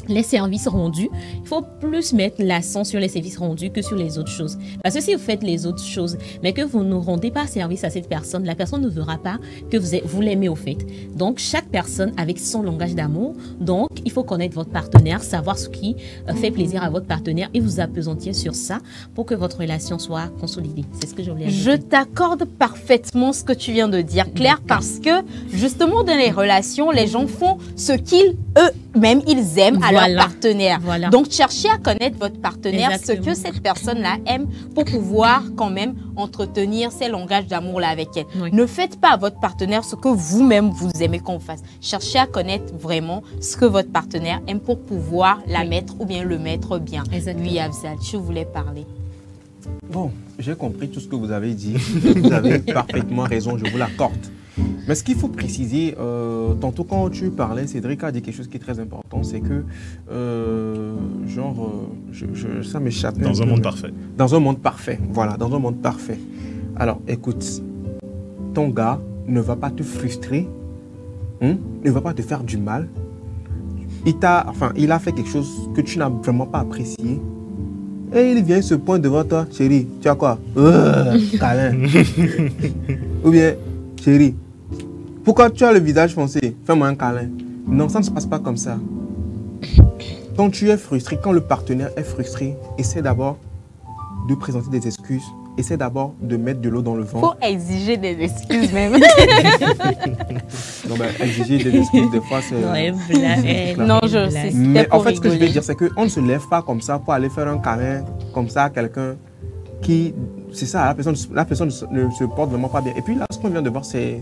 Speaker 5: les services rendus, il faut plus mettre l'accent sur les services rendus que sur les autres choses. Parce que si vous faites les autres choses, mais que vous ne rendez pas service à cette personne, la personne ne verra pas que vous l'aimez au fait. Donc, chaque personne avec son langage d'amour, donc il faut connaître votre partenaire, savoir ce qui fait plaisir à votre partenaire et vous appesantir sur ça pour que votre relation soit consolidée. C'est ce que je voulais dire.
Speaker 1: Je t'accorde parfaitement ce que tu viens de dire, Claire, parce que justement dans les relations, les gens font ce qu'ils eux-mêmes ils aiment à leur partenaire. Donc, cherchez à connaître votre partenaire, ce que cette personne-là aime pour pouvoir quand même entretenir ces langages d'amour-là avec elle. Ne faites pas à votre partenaire ce que vous-même vous aimez qu'on fasse. Cherchez à connaître vraiment ce que votre partenaire aime pour pouvoir la mettre ou bien le mettre bien. Oui, Afzal, tu voulais parler.
Speaker 2: Bon, j'ai compris tout ce que vous avez dit. Vous avez parfaitement raison, je vous l'accorde. Mais ce qu'il faut préciser, tantôt quand tu parlais, Cédric a dit quelque chose qui est très important, c'est que, ça m'échappe.
Speaker 6: Dans un monde parfait.
Speaker 2: Dans un monde parfait, voilà, dans un monde parfait. Alors, écoute, ton gars ne va pas te frustrer, ne va pas te faire du mal. Il a fait quelque chose que tu n'as vraiment pas apprécié. Et il vient se pointe devant toi, chérie, tu as quoi? Câlin. Ou bien, chérie, pourquoi tu as le visage foncé? Fais-moi un câlin. Non, ça ne se passe pas comme ça. Quand tu es frustré, quand le partenaire est frustré, essaie d'abord de présenter des excuses. Essaie d'abord de mettre de l'eau dans le vent.
Speaker 1: Il faut exiger des excuses même.
Speaker 2: Non, exiger des excuses, des fois, c'est...
Speaker 1: Non, je sais.
Speaker 2: Mais en fait, ce que je veux dire, c'est qu'on ne se lève pas comme ça pour aller faire un câlin comme ça à quelqu'un qui... C'est ça, la personne ne se porte vraiment pas bien. Et puis là, ce qu'on vient de voir, c'est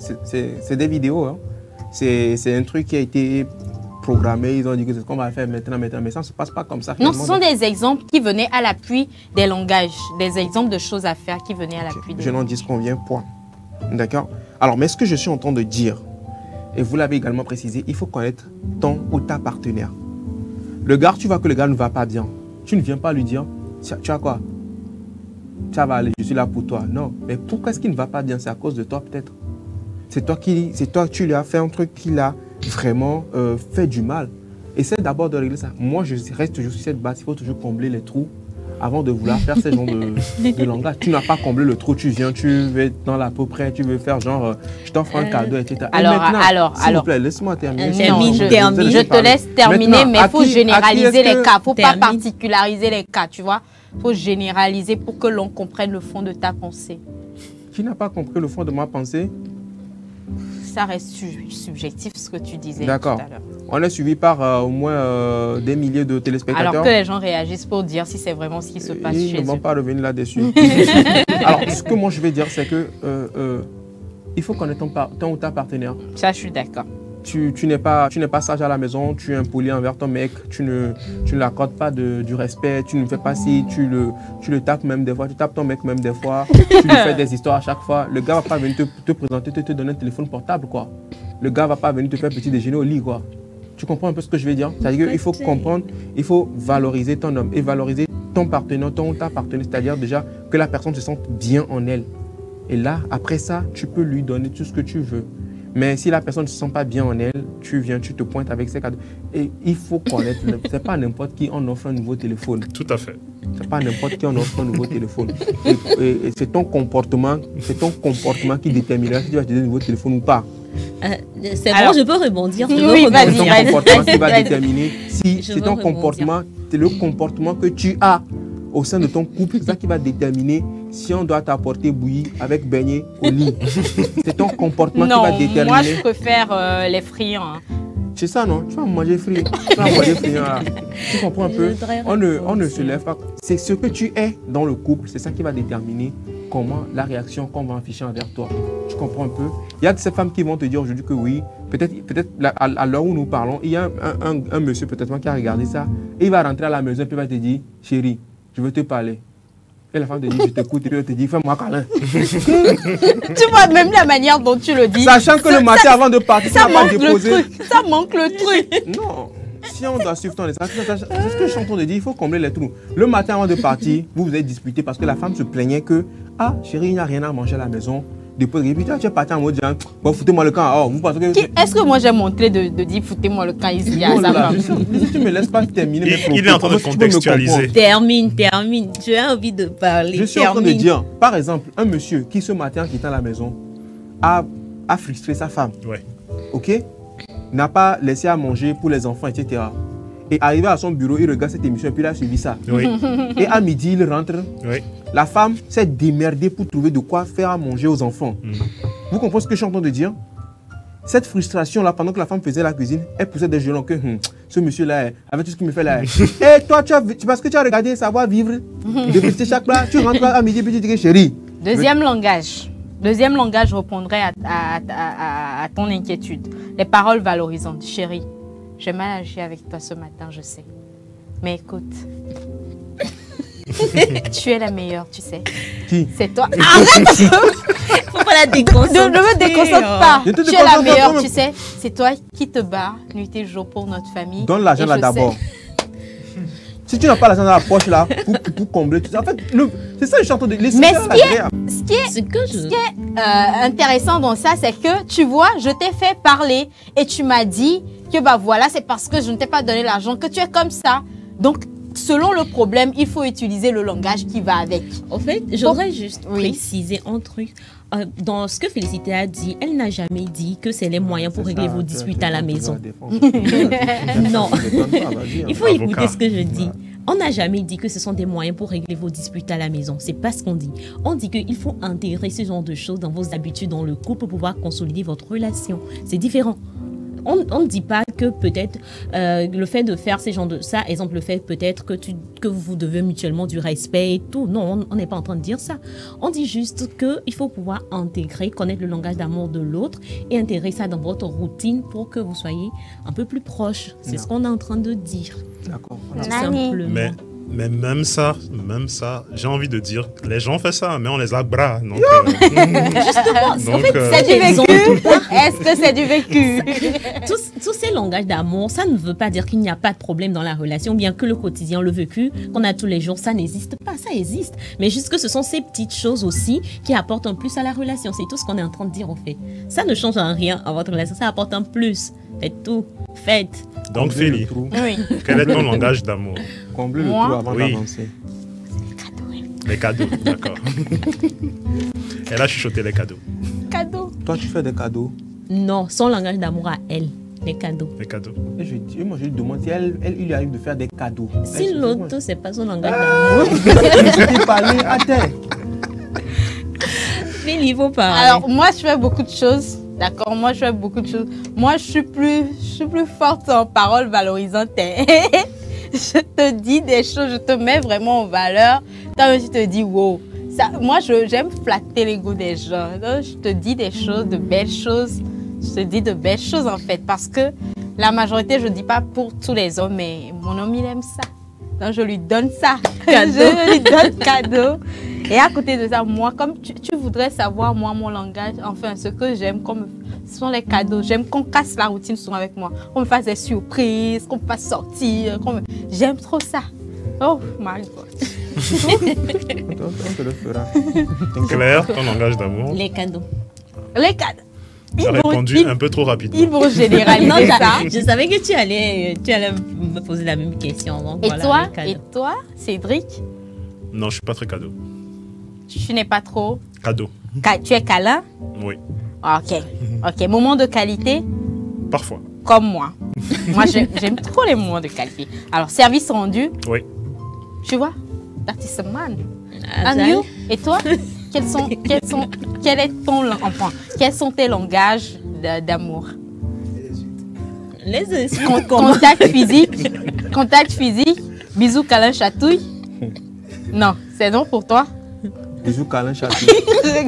Speaker 2: des vidéos. Hein. C'est un truc qui a été programmé. Ils ont dit que c'est ce qu'on va faire maintenant. Mais ça ne se passe pas comme ça.
Speaker 1: Non, ce sont des exemples qui venaient à l'appui des langages. Des exemples de choses à faire qui venaient à l'appui des
Speaker 2: Je n'en dis ce qu'on vient, point. D'accord? Alors, mais ce que je suis en train de dire, et vous l'avez également précisé, il faut connaître ton ou ta partenaire. Le gars, tu vois que le gars ne va pas bien. Tu ne viens pas lui dire, tu as quoi? Ça va aller, je suis là pour toi. Non, mais pourquoi est-ce qu'il ne va pas bien? C'est à cause de toi peut-être. C'est toi, tu lui as fait un truc qui l'a vraiment fait du mal. Essaie d'abord de régler ça. Moi, je reste toujours sur cette base. Il faut toujours combler les trous avant de vouloir faire ce genre de langage. Tu n'as pas comblé le trou, tu viens, tu veux être dans la peau près, tu veux faire genre, je t'offre un cadeau, etc.
Speaker 1: Alors,
Speaker 2: s'il vous plaît, laisse-moi terminer.
Speaker 1: Je te laisse terminer, mais il faut généraliser les cas. Il ne faut pas particulariser les cas, tu vois. Il faut généraliser pour que l'on comprenne le fond de ta pensée.
Speaker 2: Qui n'a pas compris le fond de ma pensée?
Speaker 1: Ça reste subjectif ce que tu disais.
Speaker 2: D'accord. On est suivi par au moins des milliers de téléspectateurs.
Speaker 1: Alors que les gens réagissent pour dire si c'est vraiment ce qui se passe chez eux.
Speaker 2: Ils ne vont pas revenir là-dessus. Alors, ce que moi je vais dire, c'est que il faut connaître ton ou ta partenaire.
Speaker 1: Ça, je suis d'accord.
Speaker 2: Tu n'es pas sage à la maison, tu es impoli envers ton mec, tu ne l'accordes pas du respect, tu ne fais pas si, tu le tapes même des fois, tu tapes ton mec même des fois, tu lui fais des histoires à chaque fois. Le gars va pas venir te présenter, te donner un téléphone portable, quoi. Le gars va pas venir te faire petit déjeuner au lit, quoi. Tu comprends un peu ce que je veux dire? C'est-à-dire qu'il faut comprendre, il faut valoriser ton homme et valoriser ton partenaire, ton ou ta partenaire, c'est-à-dire déjà que la personne se sente bien en elle. Et là, après ça, tu peux lui donner tout ce que tu veux. Mais si la personne ne se sent pas bien en elle, tu viens, tu te pointes avec ses cadeaux. Et il faut connaître, c'est pas n'importe qui on offre un nouveau téléphone.
Speaker 6: Tout à fait.
Speaker 2: C'est pas n'importe qui on offre un nouveau téléphone. Et c'est ton comportement qui déterminera si tu vas te donner un nouveau téléphone ou pas.
Speaker 5: C'est bon, je peux rebondir.
Speaker 2: Oui, vas-y. C'est ton comportement qui va déterminer si c'est ton comportement, c'est le comportement que tu as au sein de ton couple, c'est ça qui va déterminer si on doit t'apporter bouillie avec beignet au lit. C'est ton comportement qui va déterminer.
Speaker 1: Moi je préfère les friands. Hein.
Speaker 2: C'est ça, non? Tu vas manger frit. Tu vas manger friand. Tu comprends un peu? On ne se lève pas. C'est ce que tu es dans le couple, c'est ça qui va déterminer comment la réaction qu'on va afficher envers toi. Tu comprends un peu? Il y a de ces femmes qui vont te dire aujourd'hui que oui, peut-être à l'heure où nous parlons, il y a un monsieur peut-être qui a regardé ça, et il va rentrer à la maison et puis il va te dire, chérie, je veux te parler. Et la femme te dit, je t'écoute, et puis elle te dit, fais-moi câlin.
Speaker 1: Tu vois même la manière dont tu le dis.
Speaker 2: Sachant que le matin avant de partir,
Speaker 1: ça manque le truc. Ça manque le truc.
Speaker 2: Non. Si on doit suivre ton message, c'est ce que je suis en train de dire, il faut combler les trous. Le matin avant de partir, vous vous êtes disputé parce que la femme se plaignait que, ah, chérie, il n'y a rien à manger à la maison. Depuis, et puis tu es parti en mode genre, bon, foutez-moi le camp. Oh, vous pensez que...
Speaker 1: Est-ce que moi j'ai montré de dire foutez-moi le camp ici à sa femme?
Speaker 2: Si tu me laisses pas terminer mes propos,
Speaker 6: il est en train de contextualiser.
Speaker 5: Termine. Tu as envie de parler.
Speaker 2: Je suis en train de dire, par exemple, un monsieur qui ce matin en quittant la maison a frustré sa femme.
Speaker 6: Ouais.
Speaker 2: Ok? N'a pas laissé à manger pour les enfants, etc. Et arrivé à son bureau, il regarde cette émission et puis il a suivi ça.
Speaker 6: Oui.
Speaker 2: Et à midi, il rentre.
Speaker 6: Oui.
Speaker 2: La femme s'est démerdée pour trouver de quoi faire à manger aux enfants. Vous comprenez ce que je suis en train de dire? Cette frustration-là, pendant que la femme faisait la cuisine, elle poussait des gelons que ce monsieur-là, avec tout ce qu'il me fait là. Et toi, parce que tu as regardé Savoir Vivre, de chaque plat, tu rentres à midi et puis tu dis chérie.
Speaker 1: Deuxième langage. Deuxième langage répondrait à ton inquiétude. Les paroles valorisantes. Chérie, j'ai mal agi avec toi ce matin, je sais. Mais écoute, Tu es la meilleure, tu sais.
Speaker 2: Qui?
Speaker 1: C'est toi. Arrête.
Speaker 5: Faut pas la déconcentrer.
Speaker 1: Ne me déconcentre pas.
Speaker 2: Je te
Speaker 1: Tu es la
Speaker 2: déconcentre
Speaker 1: meilleure,
Speaker 2: pas,
Speaker 1: tu sais. C'est toi qui te bats nuit et jour pour notre famille.
Speaker 2: Donne l'argent
Speaker 1: Et
Speaker 2: là
Speaker 1: je
Speaker 2: d'abord.
Speaker 1: sais.
Speaker 2: Si tu n'as pas l'argent dans la poche là, pour combler, en fait, c'est ça que je suis en train de laisser.
Speaker 1: Mais ce qui est intéressant dans ça, c'est que tu vois, je t'ai fait parler et tu m'as dit que bah voilà, c'est parce que je ne t'ai pas donné l'argent que tu es comme ça. Donc, selon le problème, il faut utiliser le langage qui va avec.
Speaker 5: En fait, j'aurais juste précisé un truc. Dans ce que Félicité a dit, elle n'a jamais dit que c'est les moyens pour régler vos disputes à la maison. Non, il faut écouter ce que je dis. On n'a jamais dit que ce sont des moyens pour régler vos disputes à la maison. C'est pas ce qu'on dit. On dit qu'il faut intégrer ce genre de choses dans vos habitudes dans le couple pour pouvoir consolider votre relation. C'est différent. On ne dit pas que peut-être le fait de faire ces genres de ça, exemple le fait peut-être que vous devez mutuellement du respect et tout. Non, on n'est pas en train de dire ça. On dit juste qu'il faut pouvoir intégrer, connaître le langage d'amour de l'autre et intégrer ça dans votre routine pour que vous soyez un peu plus proches. C'est ce qu'on est en train de dire.
Speaker 2: D'accord.
Speaker 5: Tout simplement.
Speaker 6: Mais même ça, j'ai envie de dire, les gens font ça, mais on les a bras. Donc,
Speaker 1: justement, en fait, c'est du vécu. Est-ce que c'est du vécu?
Speaker 5: Tous ces langages d'amour, ça ne veut pas dire qu'il n'y a pas de problème dans la relation, bien que le quotidien, le vécu qu'on a tous les jours, ça n'existe pas, ça existe. Mais juste que ce sont ces petites choses aussi qui apportent un plus à la relation. C'est tout ce qu'on est en train de dire, en fait. Ça ne change en rien à votre relation, ça apporte un plus. Faites tout, faites.
Speaker 6: Donc, Félie, quel est ton langage d'amour?
Speaker 2: Combler le trou avant d'avancer.
Speaker 6: Les cadeaux, d'accord. Elle a chuchoté les cadeaux.
Speaker 1: Cadeaux.
Speaker 2: Toi, tu fais des cadeaux?
Speaker 5: Non, son langage d'amour à elle, les cadeaux.
Speaker 6: Les cadeaux.
Speaker 2: Et moi, je lui demande si il lui arrive de faire des cadeaux.
Speaker 5: Si l'autre, c'est pas son langage d'amour.
Speaker 2: Je t'ai parlé à terre.
Speaker 5: Mais il faut pas.
Speaker 1: Alors, moi, je fais beaucoup de choses. D'accord, moi, je fais beaucoup de choses. Moi, je suis plus forte en paroles valorisantes. Je te dis des choses, je te mets vraiment en valeur. Toi, tu te dis, wow. Ça, moi, j'aime flatter l'ego des gens. Donc, je te dis des choses, de belles choses. Je te dis de belles choses, en fait. Parce que la majorité, je ne dis pas pour tous les hommes, mais mon homme, il aime ça. Donc, je lui donne ça. Je lui donne cadeau. Et à côté de ça, moi, comme tu voudrais savoir, moi, mon langage, enfin, ce que j'aime, ce sont les cadeaux. J'aime qu'on casse la routine souvent avec moi. Qu'on me fasse des surprises, qu'on me fasse sortir. J'aime trop ça. Oh, my God.
Speaker 2: On te le fera.
Speaker 6: Claire, ton langage d'amour?
Speaker 5: Les cadeaux.
Speaker 1: Les cadeaux.
Speaker 6: Tu as répondu un peu trop rapidement.
Speaker 1: Ils vont généraliser ça.
Speaker 5: Je savais que tu allais me poser la même question. Donc voilà,
Speaker 1: et toi, Cédric?
Speaker 6: Non, je ne suis pas très cadeau.
Speaker 1: Tu n'es pas trop
Speaker 6: cadeau.
Speaker 1: Tu es câlin?
Speaker 6: Oui.
Speaker 1: Ok. Moment de qualité?
Speaker 6: Parfois.
Speaker 1: Comme moi. Moi, j'aime trop les moments de qualité. Alors, service rendu?
Speaker 6: Oui.
Speaker 1: Tu vois? That is a man. And you? Et toi? Quels sont tes langages d'amour?
Speaker 5: Les insultes.
Speaker 1: Contact physique, bisous, câlin, chatouille? Non, c'est non pour toi?
Speaker 2: Bisous, câlin, chatouille.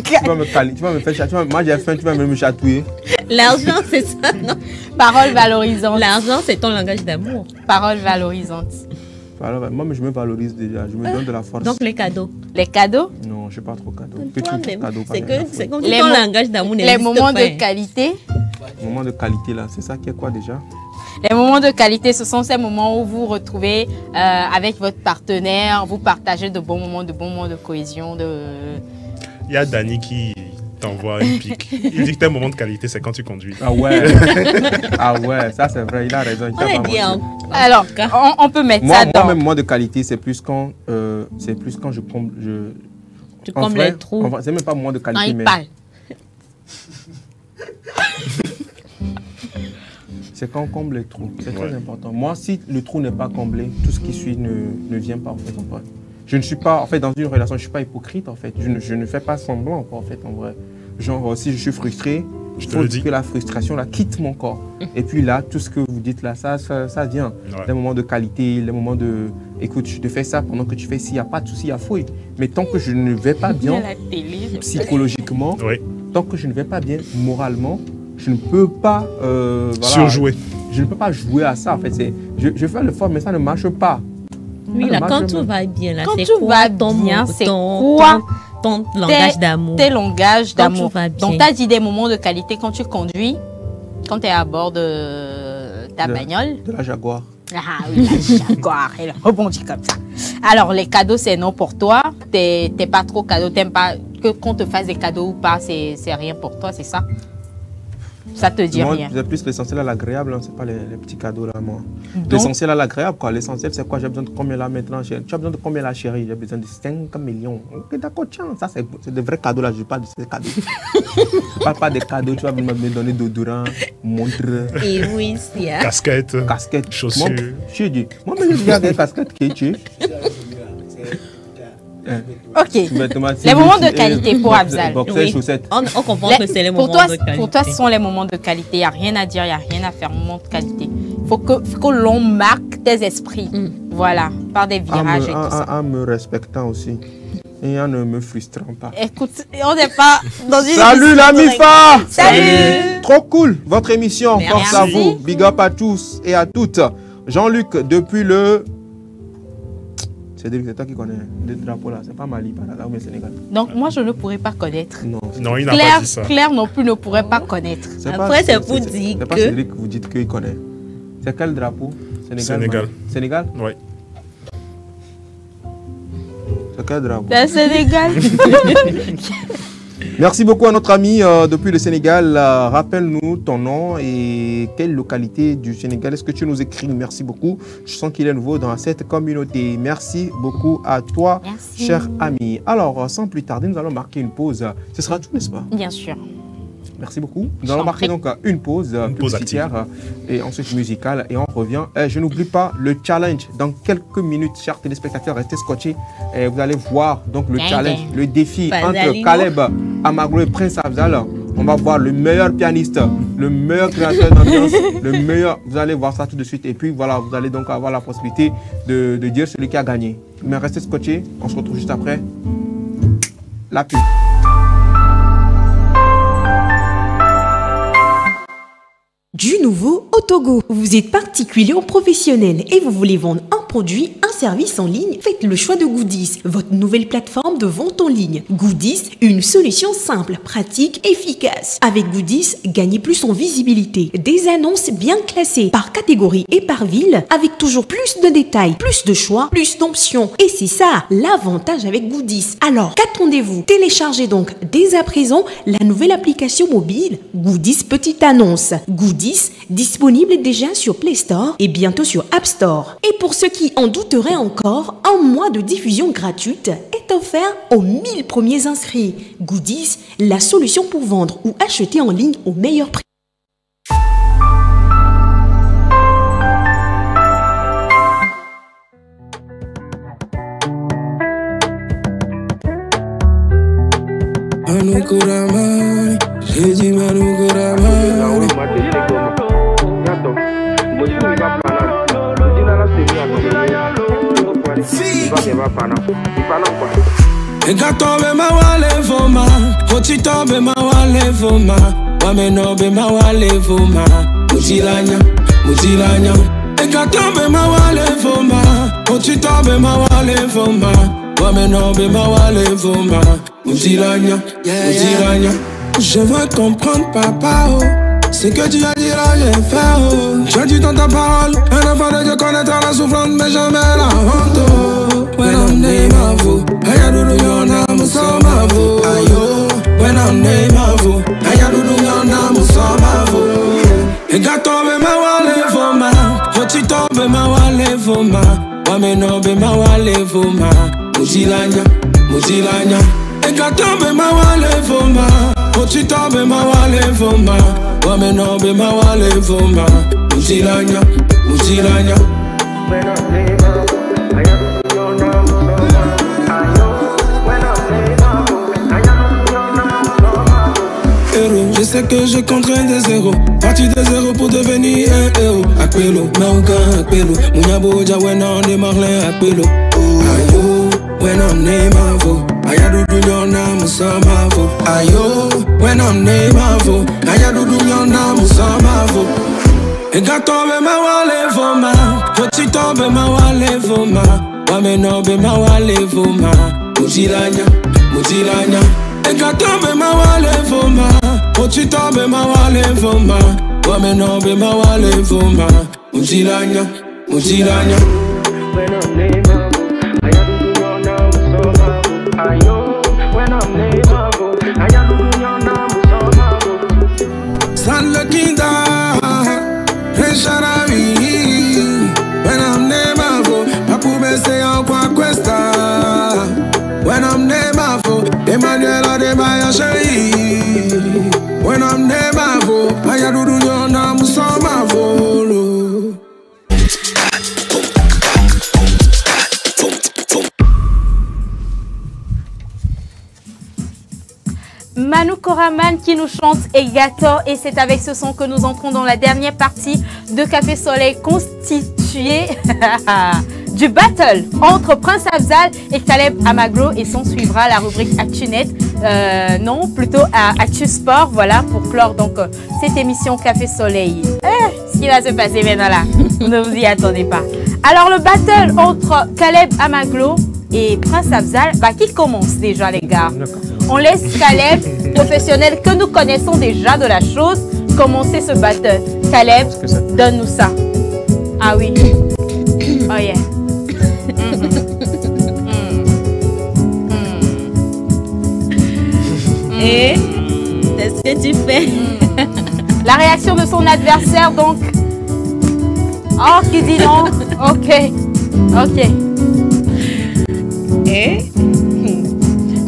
Speaker 2: Tu vas me faire chatouiller. Moi, j'ai faim, tu vas me chatouiller.
Speaker 5: L'argent, c'est ça, non?
Speaker 1: Parole valorisante.
Speaker 5: L'argent, c'est ton langage d'amour.
Speaker 1: Parole valorisante.
Speaker 2: Alors, moi, je me valorise déjà. Je me donne de la force.
Speaker 5: Donc, les cadeaux.
Speaker 1: Les cadeaux?
Speaker 2: Non, je ne suis pas trop cadeau.
Speaker 5: C'est comme si ton langage d'amour n'existe pas.
Speaker 1: Les moments de qualité?
Speaker 2: Les moments de qualité, là, c'est ça qui est quoi déjà?
Speaker 1: Les moments de qualité, ce sont ces moments où vous vous retrouvez avec votre partenaire, vous partagez de bons moments de cohésion.
Speaker 6: Il y a Dani qui t'envoie une pique. Il dit que tes moments de qualité, c'est quand tu conduis.
Speaker 2: Ah ouais. Ah ouais, ça c'est vrai, il a raison.
Speaker 1: Alors, on peut mettre ça dans...
Speaker 2: Moi, mes moments de qualité, c'est plus quand je comble...
Speaker 5: Tu combles les trous.
Speaker 2: C'est même pas un moment de qualité,
Speaker 1: mais... parle.
Speaker 2: C'est quand on comble les trous. C'est très important. Moi, si le trou n'est pas comblé, tout ce qui suit ne vient pas, en fait. Je ne suis pas, en fait, dans une relation, je ne suis pas hypocrite, en fait. Je ne fais pas semblant, en fait, en vrai. Genre, si je suis frustré, il faut que la frustration là, quitte mon corps. Et puis là, tout ce que vous dites là, ça vient. Les moments de qualité, les moments de... Écoute, je te fais ça pendant que tu fais ci, il n'y a pas de souci, il y a fouille. Mais tant que je ne vais pas bien psychologiquement, tant que je ne vais pas bien moralement, je ne peux pas...
Speaker 6: surjouer.
Speaker 2: Je ne peux pas jouer à ça, en fait. Je fais l'effort, mais ça ne marche pas.
Speaker 5: Oui, là, quand tout va bien, là,
Speaker 1: quand
Speaker 5: c'est
Speaker 1: tout
Speaker 5: quoi
Speaker 1: va
Speaker 5: ton,
Speaker 1: bien, c'est
Speaker 5: ton,
Speaker 1: quoi
Speaker 5: ton langage d'amour?
Speaker 1: Tes langages
Speaker 5: Quand
Speaker 1: d'amour.
Speaker 5: tout va bien.
Speaker 1: Donc, tu as dit des moments de qualité quand tu conduis, quand tu es à bord de ta bagnole.
Speaker 2: De la Jaguar.
Speaker 1: Ah oui, la Jaguar, elle rebondit comme ça. Alors, les cadeaux, c'est non pour toi. T'es pas trop cadeau, t'aimes pas que qu'on te fasse des cadeaux ou pas, c'est rien pour toi, c'est ça? Ça te dit
Speaker 2: Moi,
Speaker 1: rien.
Speaker 2: c'est plus l'essentiel à l'agréable, hein, c'est pas les petits cadeaux là, moi.
Speaker 1: Donc-
Speaker 2: L'essentiel à l'agréable, quoi. L'essentiel, c'est quoi? J'ai besoin de combien là maintenant, chérie? Tu as besoin de combien là, chérie? J'ai besoin de 5 millions. Ok, d'accord, tiens, ça c'est de vrais cadeaux là, je parle de ces cadeaux. Je parle pas des cadeaux, tu vas me donner d'odorant, montre.
Speaker 5: Et oui, c'est hein.
Speaker 6: Casquette,
Speaker 2: chaussures.
Speaker 6: chaussures.
Speaker 2: Je dis, moi, j'ai déjà des casquettes qui tu.
Speaker 1: Ok. Les moments de qualité pour Abzal.
Speaker 2: Boxers, chaussettes.
Speaker 5: On comprend que c'est les moments
Speaker 1: pour toi,
Speaker 5: de qualité.
Speaker 1: Pour toi, ce sont les moments de qualité. Il n'y a rien à dire, il n'y a rien à faire. Moments de qualité. Il faut que l'on marque tes esprits. Voilà, par des virages et tout ça.
Speaker 2: En me respectant aussi. Et en ne me frustrant pas.
Speaker 1: Écoute, on n'est pas dans une
Speaker 2: Salut la MIFA!
Speaker 1: Salut!
Speaker 2: Trop cool, votre émission.
Speaker 1: Merci.
Speaker 2: Force à vous. Big up à tous et à toutes. Jean-Luc, depuis le... C'est toi qui connais le drapeau là. C'est pas Mali, par là, mais Sénégal.
Speaker 1: Donc, moi, je ne pourrais pas connaître.
Speaker 6: Non, il n'a
Speaker 1: Claire,
Speaker 6: pas dit ça.
Speaker 1: Claire non plus ne pourrait pas connaître.
Speaker 5: Après, c'est pour dire
Speaker 2: C'est pas Cédric que vous dites qu'il connaît. C'est quel drapeau?
Speaker 6: Sénégal.
Speaker 2: Sénégal?
Speaker 6: Oui.
Speaker 2: C'est quel drapeau?
Speaker 1: C'est Sénégal.
Speaker 2: Merci beaucoup à notre ami depuis le Sénégal. Rappelle-nous ton nom et quelle localité du Sénégal est-ce que tu nous écris. Merci beaucoup. Je sens qu'il est nouveau dans cette communauté. Merci beaucoup à toi, cher ami. Alors, sans plus tarder, nous allons marquer une pause. Ce sera tout, n'est-ce pas?
Speaker 1: Bien sûr.
Speaker 2: Merci beaucoup. Nous allons marquer donc une pause publicitaire et ensuite musicale et on revient. Je n'oublie pas le challenge. Dans quelques minutes, chers téléspectateurs, restez scotchés. Vous allez voir donc le challenge, le défi entre Caleb Amagro et Prince Abzal. On va voir le meilleur pianiste, le meilleur créateur d'ambiance, le meilleur. Vous allez voir ça tout de suite. Et puis voilà, vous allez donc avoir la possibilité de dire celui qui a gagné. Mais restez scotchés. On se retrouve juste après la pub.
Speaker 13: Du nouveau au Togo. Vous êtes particulier ou professionnel et vous voulez vendre un produit, un service en ligne? Faites le choix de Goodies, votre nouvelle plateforme de vente en ligne. Goodies, une solution simple, pratique, efficace. Avec Goodies, gagnez plus en visibilité. Des annonces bien classées par catégorie et par ville, avec toujours plus de détails, plus de choix, plus d'options. Et c'est ça, l'avantage avec Goodies. Alors, qu'attendez-vous? Téléchargez donc dès à présent la nouvelle application mobile Goodies Petite Annonce. Goodies, disponible déjà sur Play Store et bientôt sur App Store. Et pour ceux qui en douteraient encore, un mois de diffusion gratuite est offert aux 1000 premiers inscrits. Goodies, la solution pour vendre ou acheter en ligne au meilleur prix.
Speaker 14: Egato be ma wale voma, otito be ma wale voma, wameno be ma wale voma, mutilanya, mutilanya. Egato be ma wale voma, otito be ma wale voma, wameno be ma wale voma, mutilanya, mutilanya. Je veux comprendre papa oh. Ce que tu as dit là, j'ai fait oh. Tu as dit dans ta parole, un enfant de Dieu connaîtra la souffrance mais jamais la honte oh. When I'm name of you, I do do your name so my vo. Ayo, when I'm name of you, I do do your name so my vo. E gato be ma wale voma, ochito be ma wale voma, wameno be ma wale voma, mutilanya, mutilanya. E gato be ma wale voma, ochito be ma wale voma, wameno be ma wale voma, mutilanya, mutilanya. When I'm name of you, I do do your name so my vo. Ayo, when I'm name of you, I do do your name so my vo. Héros, je sais que je compterai des zéros, parti de zéro pour devenir un héros. Akpelo, Mauga, Akpelo, Mounaboja, when on est Marlin, Akpelo. Ayo, when I'm name of you, I do do your name so my vo. Ayo, when I'm name of you, I do do your name so my vo. E gato be ma wale voma, ochito be ma wale voma, wameno be mawale voma. Mujilanya, mujilanya. Ekato be mawale voma. Ochito be mawale voma. Wameno be mawale voma. Mujilanya, mujilanya. When I'm neighbor, I do your name so much. Ayo, when I'm neighbor, I do your name so much. San Lakinda, Resharavi. When I'm neighbor, Papu Bese on Questa. When I'm neighbor, Emmanuel de Bayashai. When I'm neighbor, I do your name so much.
Speaker 1: Manu Koraman qui nous chante Egator, et c'est avec ce son que nous entrons dans la dernière partie de Café Soleil constituée du battle entre Prince Afzal et Caleb Amaglo, et s'en suivra la rubrique ActuNet, non plutôt Actu Sport, voilà, pour clore donc cette émission Café Soleil. Ce qui va se passer maintenant là, ne vous y attendez pas. Alors le battle entre Caleb Amaglo et Prince Afzal, qui commence déjà les gars? On laisse Caleb, professionnel que nous connaissons déjà de la chose, commencer ce battle. Caleb, donne-nous ça. Ah oui. Oh yeah.
Speaker 5: Et qu'est-ce que tu fais?
Speaker 1: La réaction de son adversaire donc. Oh, qui dit non? Ok. Ok.
Speaker 5: Et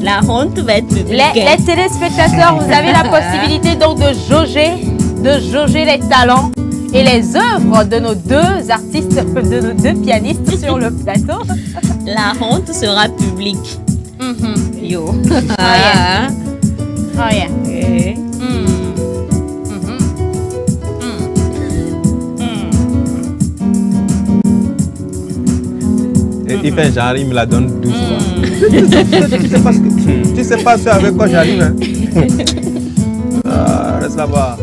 Speaker 5: la honte va être publique.
Speaker 1: Les téléspectateurs, vous avez la possibilité donc de jauger les talents et les œuvres de nos deux artistes, de nos deux pianistes sur le plateau.
Speaker 5: La honte sera publique. Yo.
Speaker 1: Oh yeah. Oh yeah.
Speaker 5: Okay.
Speaker 2: Et il fait genre, il me la donne doucement. Tu sais pas ce avec quoi j'arrive. Hein? Reste là-bas.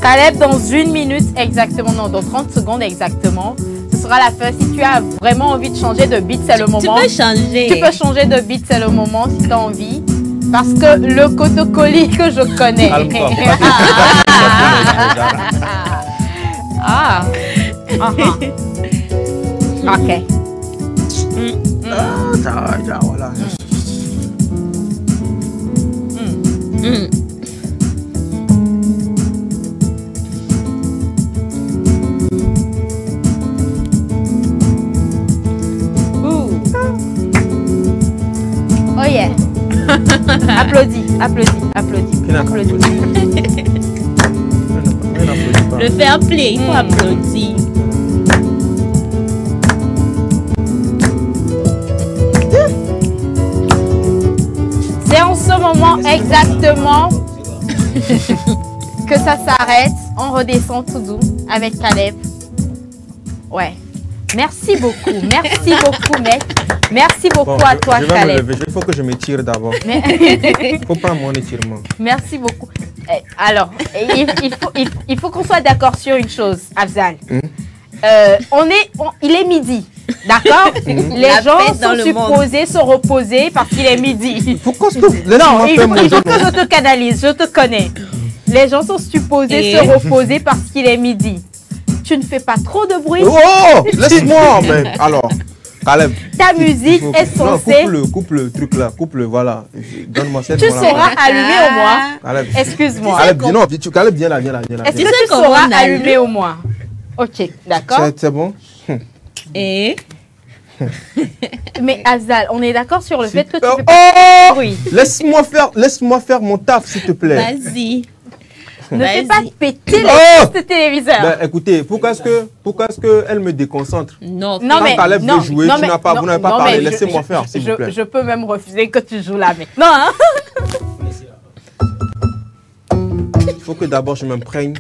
Speaker 1: Caleb, dans 1 minute exactement, non, dans 30 secondes exactement, ce sera la fin. Si tu as vraiment envie de changer de beat, c'est le moment.
Speaker 5: Tu peux changer.
Speaker 1: Tu peux changer de beat, c'est le moment si tu as envie. Parce que le cotocoli que je connais. Ok.
Speaker 2: Voilà.
Speaker 1: Oh yeah. Applaudis, applaudis, applaudis. Applaudis.
Speaker 5: Le fair play, il faut applaudir.
Speaker 1: C'est en ce moment exactement que ça s'arrête. On redescend tout doux avec Caleb. Ouais. Merci beaucoup, mec. Merci beaucoup à toi, Caleb.
Speaker 2: Il faut que je m'étire d'abord. Il faut pas mon étirement.
Speaker 1: Merci beaucoup. Alors, il faut qu'on soit d'accord sur une chose, Afzal. Il est midi, d'accord? Les gens sont supposés se reposer parce qu'il est midi.
Speaker 2: Pourquoi
Speaker 1: non, il faut que je te canalise, je te connais. Les gens sont supposés se reposer parce qu'il est midi. Tu ne fais pas trop de bruit.
Speaker 2: Oh, laisse-moi. Mais alors, Caleb.
Speaker 1: Ta musique est censée.
Speaker 2: Coupe le truc là, voilà. Donne-moi cette.
Speaker 1: Tu sauras allumer au moins. Excuse-moi.
Speaker 2: Caleb, non, Caleb, viens là.
Speaker 1: Est-ce que tu sauras allumer au moins? Ok, d'accord.
Speaker 2: C'est bon.
Speaker 5: Et
Speaker 1: mais Afzal, on est d'accord sur le fait que tu fais
Speaker 2: pas oui. Laisse-moi faire mon taf, s'il te plaît.
Speaker 5: Vas-y.
Speaker 1: Ne fais pas péter les téléviseurs.
Speaker 2: Ben, écoutez, pourquoi est-ce que elle me déconcentre?
Speaker 5: Non,
Speaker 1: mais
Speaker 2: Caleb veut jouer, vous n'avez pas parlé. Laissez-moi faire, s'il vous plaît.
Speaker 1: Je peux même refuser que tu joues là, mais non. Hein?
Speaker 2: Il faut que d'abord je m'imprègne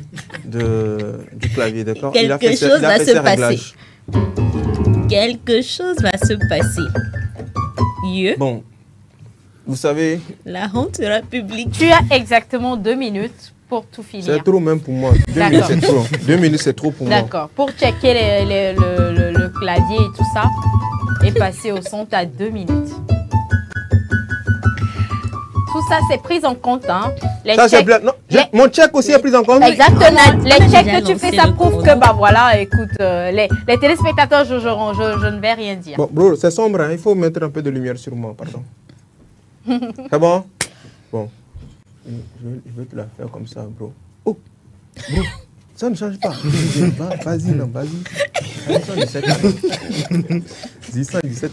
Speaker 2: du clavier, d'accord?
Speaker 5: Quelque chose va se passer. Quelque chose va se passer.
Speaker 2: Bon, vous savez...
Speaker 5: La honte sera publique.
Speaker 1: Tu as exactement 2 minutes pour tout finir.
Speaker 2: C'est trop même pour moi. 2 minutes, c'est trop. 2 minutes, c'est trop pour moi.
Speaker 1: D'accord. Pour checker le clavier et tout ça. Et passer au son, tu as 2 minutes. Tout ça, c'est pris en compte. Hein.
Speaker 2: Ça, c'est bien. Non, mon check aussi est pris en compte.
Speaker 1: Exactement. Les checks que tu fais, ça prouve que, bah voilà, écoute, les téléspectateurs, je ne vais rien dire.
Speaker 2: Bon, bro, c'est sombre, hein. Il faut mettre un peu de lumière sur moi, pardon. C'est bon? Bon. Je vais te la faire comme ça, bro. Oh, bro, ça ne change pas. Vas-y, non, vas-y. 117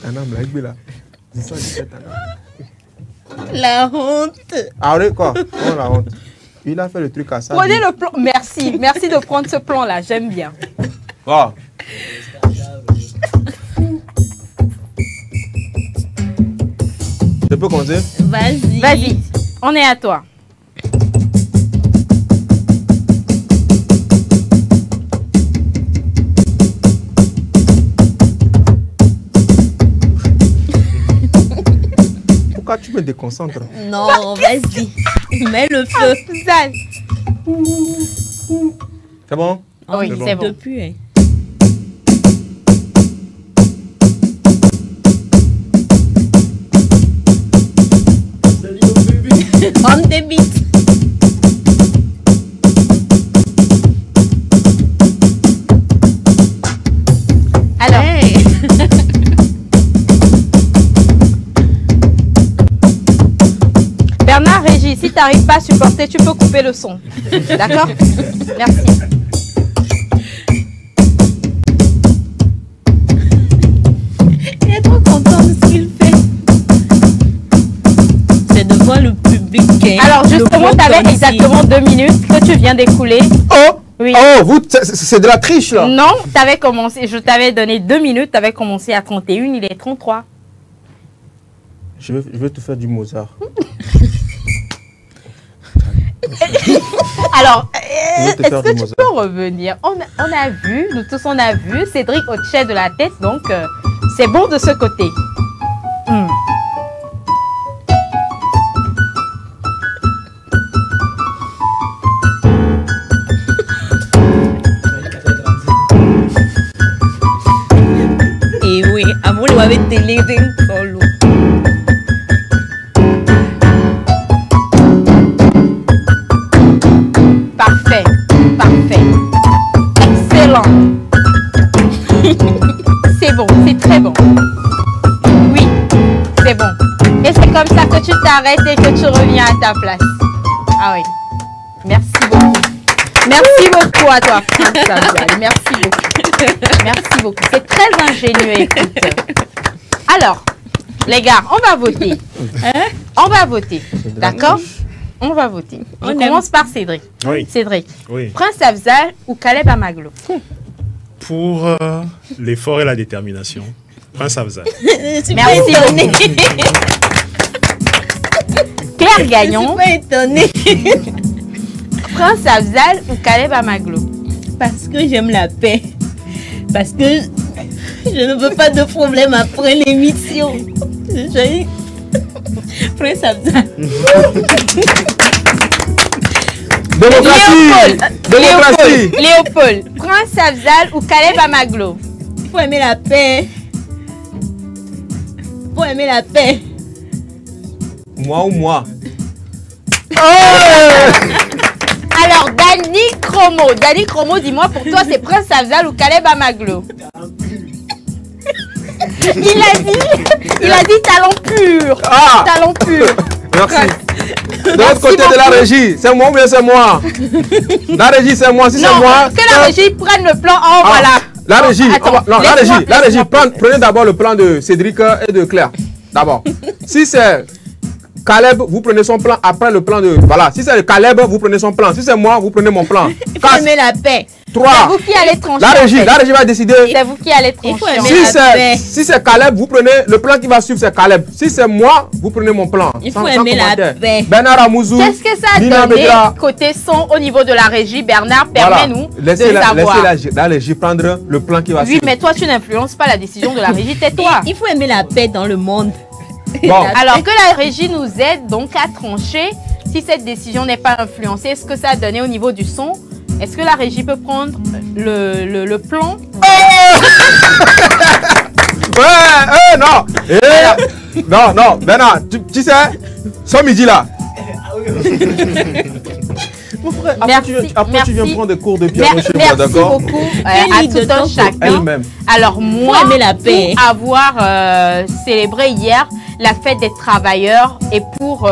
Speaker 2: ans, là. 117 ans.
Speaker 5: La honte.
Speaker 2: Ah oui, quoi? Oh, la honte. Il a fait le truc à ça.
Speaker 1: Prenez le plan. Merci. Merci de prendre ce plan-là. J'aime bien.
Speaker 2: Oh. Je peux commencer?
Speaker 5: Vas-y.
Speaker 1: Vas-y. On est à toi.
Speaker 2: Pourquoi tu me déconcentres?
Speaker 5: Non, vas-y. Mets le feu.
Speaker 2: C'est bon?
Speaker 1: Oui, c'est bon.
Speaker 5: Depuis, hein. On débite.
Speaker 1: Alors. Hey. Bernard, Régis, si tu n'arrives pas à supporter, tu peux couper le son. D'accord? Merci.
Speaker 5: Il est trop content de ce qu'il fait. C'est devant le public.
Speaker 1: Alors justement, tu avais exactement 2 minutes que tu viens d'écouler.
Speaker 2: Oh!
Speaker 1: Oui.
Speaker 2: Oh, c'est de la triche là.
Speaker 1: Non, tu avais commencé, je t'avais donné 2 minutes, tu avais commencé à 31, il est 33.
Speaker 2: Je vais te faire du Mozart.
Speaker 1: Alors, est-ce que tu peux revenir? On a vu, nous tous on a vu, Cédric hochait de la tête, donc c'est bon de ce côté.
Speaker 5: Et oui, amour, il va être télé dans l'eau.
Speaker 1: Parfait, parfait. Excellent. C'est bon, c'est très bon. Oui, c'est bon. Et c'est comme ça que tu t'arrêtes et que tu reviens à ta place. Ah oui. Merci beaucoup. Merci beaucoup à toi, Franck Samuel. Merci beaucoup. Merci beaucoup. C'est très ingénieux, écoute. Alors, les gars, on va voter. Hein? On va voter. D'accord? On va voter. On commence par Cédric.
Speaker 6: Oui.
Speaker 1: Cédric.
Speaker 6: Oui.
Speaker 1: Prince Afzal ou Caleb Amaglo?
Speaker 6: Pour l'effort et la détermination, Prince Afzal.
Speaker 1: Merci. Claire Gagnon.
Speaker 5: Je suis pas étonnée.
Speaker 1: Prince Afzal ou Caleb Amaglo?
Speaker 5: Parce que j'aime la paix. Parce que je ne veux pas de problème après l'émission. Prince Afzal.
Speaker 2: Démocratie. Démocratie.
Speaker 1: Léopold. Prince Afzal ou Caleb Amaglo?
Speaker 5: Il faut aimer la paix. Il faut aimer la paix.
Speaker 2: Moi ou moi?
Speaker 1: Alors, Dani Chromo, dis-moi, pour toi, c'est Prince Afzal ou Caleb Amaglo? Il a dit talent pur.
Speaker 2: Ah.
Speaker 1: Talent pur.
Speaker 2: Merci. De l'autre côté de la régie, c'est moi ou bien c'est moi? La régie, c'est moi. Si c'est moi.
Speaker 1: Que la régie prenne le plan. Oh, voilà.
Speaker 2: La régie,
Speaker 1: attends,
Speaker 2: non, la régie, prenez d'abord le plan de Cédric et de Claire. D'abord. Si c'est Caleb, vous prenez son plan après le plan de... Voilà. Si c'est Caleb, vous prenez son plan. Si c'est moi, vous prenez mon plan.
Speaker 5: Il faut aimer la paix.
Speaker 2: 3.
Speaker 1: C'est vous qui allez trancher.
Speaker 2: La régie va décider.
Speaker 1: C'est vous qui allez trancher.
Speaker 2: Si c'est Caleb, vous prenez le plan qui va suivre, c'est Caleb. Si c'est moi, vous prenez mon plan.
Speaker 5: Il faut aimer la paix.
Speaker 2: Bernard Amouzou.
Speaker 1: Qu'est-ce que ça a donné côté son au niveau de la régie? Bernard, permets-nous de savoir.
Speaker 2: Laissez la régie prendre le plan qui va suivre.
Speaker 1: Oui, mais toi, tu n'influences pas la décision de la régie, tais-toi.
Speaker 5: Il faut aimer la paix dans le monde.
Speaker 2: Bon.
Speaker 1: Alors que la régie nous aide donc à trancher si cette décision n'est pas influencée. Est-ce que ça a donné au niveau du son? Est-ce que la régie peut prendre le plan
Speaker 2: Ouais, non. Non, Bernard, tu sais, ce midi là. Mon frère, après tu viens prendre des cours de piano chez moi, d'accord?
Speaker 1: Merci beaucoup à tout un chacun. Alors moi, pour avoir célébré hier la fête des travailleurs et pour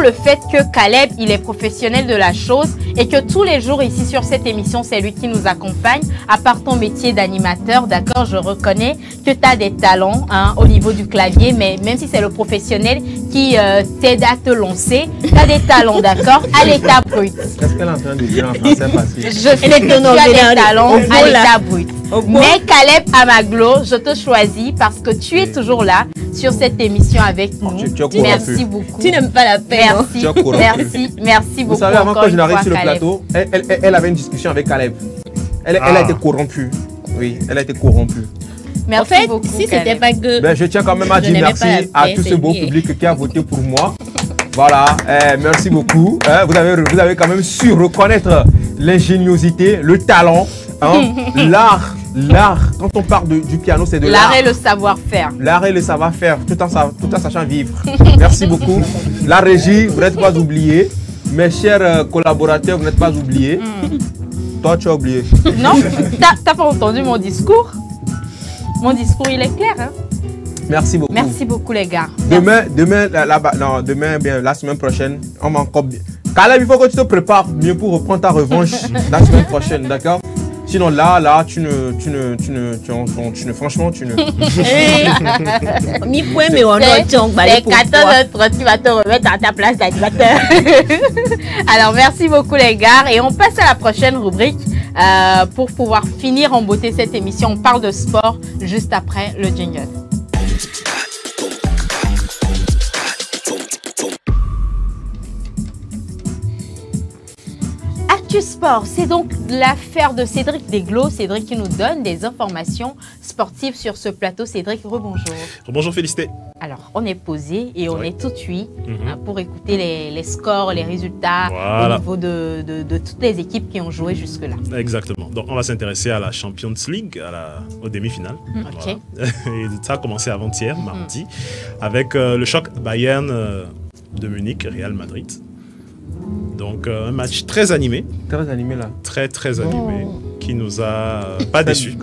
Speaker 1: le fait que Caleb, il est professionnel de la chose et que tous les jours ici sur cette émission, c'est lui qui nous accompagne. À part ton métier d'animateur, d'accord, je reconnais que tu as des talents au niveau du clavier, mais même si c'est le professionnel qui t'aide à te lancer, tu as des talents, d'accord, à l'état brut.
Speaker 2: Qu'est-ce qu'elle est en train de dire en français facile?
Speaker 1: Je sais que tu as des talents à l'état brut. Mais Caleb Amaglo, je te choisis parce que tu es toujours là sur cette émission avec nous. Merci beaucoup.
Speaker 5: Tu n'aimes pas la paix.
Speaker 1: Merci beaucoup.
Speaker 2: Vous savez, avant que je n'arrive sur le plateau, elle avait une discussion avec Caleb. Elle a été corrompue. Oui, elle a été corrompue.
Speaker 1: Merci beaucoup.
Speaker 5: Si c'était pas que.
Speaker 2: Je tiens quand même à dire merci à tout ce beau public qui a voté pour moi. Voilà, merci beaucoup. Vous avez quand même su reconnaître l'ingéniosité, le talent, l'art. Quand on parle du piano, c'est de l'art.
Speaker 1: L'art et le savoir-faire.
Speaker 2: L'art et le savoir-faire, tout en sachant vivre. Merci beaucoup. La régie, vous n'êtes pas oubliés. Mes chers collaborateurs, vous n'êtes pas oubliés. Toi, tu as oublié.
Speaker 1: Non, t'as pas entendu mon discours? Mon discours, il est clair, hein?
Speaker 2: Merci beaucoup.
Speaker 1: Merci beaucoup, les gars.
Speaker 2: Demain, la semaine prochaine, on va encore bien. Caleb, il faut que tu te prépares mieux pour reprendre ta revanche la semaine prochaine, d'accord? Sinon, là, franchement, tu ne.
Speaker 5: Mi-point, mais on a
Speaker 1: les 14h30, tu vas te remettre à ta place d'animateur. Alors, merci beaucoup, les gars. Et on passe à la prochaine rubrique pour pouvoir finir en beauté cette émission. On parle de sport juste après le jingle. Sport, c'est donc l'affaire de Cédric Deglo. Cédric qui nous donne des informations sportives sur ce plateau. Cédric, rebonjour.
Speaker 6: Rebonjour Félicité.
Speaker 1: Alors, on est posé et on est tout de suite pour écouter les scores, les résultats au niveau de toutes les équipes qui ont joué jusque-là.
Speaker 6: Exactement. Donc, on va s'intéresser à la Champions League, aux demi-finales.
Speaker 1: Okay.
Speaker 6: Voilà. Et ça a commencé avant-hier, mardi, avec le choc Bayern de Munich, Real Madrid. Donc un match très animé.
Speaker 2: Très animé là.
Speaker 6: Très animé. Qui nous a pas déçus.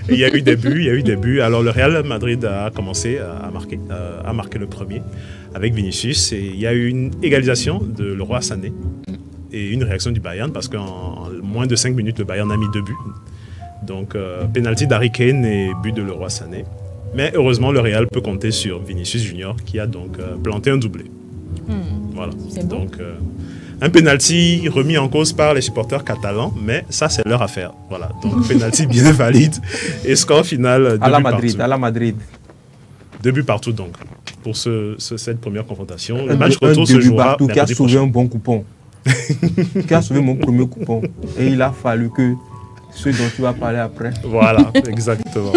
Speaker 6: Il y a eu des buts. Alors le Real Madrid a commencé à marquer le premier avec Vinicius. Et il y a eu une égalisation de Leroy Sané. Et une réaction du Bayern parce qu'en moins de 5 minutes, le Bayern a mis 2 buts. Donc penalty d'Harry Kane et but de Leroy Sané. Mais heureusement, le Real peut compter sur Vinicius Junior qui a donc planté un doublé. Voilà. Donc, un penalty remis en cause par les supporters catalans, mais ça, c'est leur affaire. Voilà. Donc, penalty bien valide. Et score final,
Speaker 2: à la Madrid.
Speaker 6: 2 buts partout, donc, pour cette première confrontation. Le match retour se jouera mercredi
Speaker 2: qui a sauvé un bon coupon. Qui a sauvé mon premier coupon. Et il a fallu que ceux dont tu vas parler après.
Speaker 6: Voilà, exactement.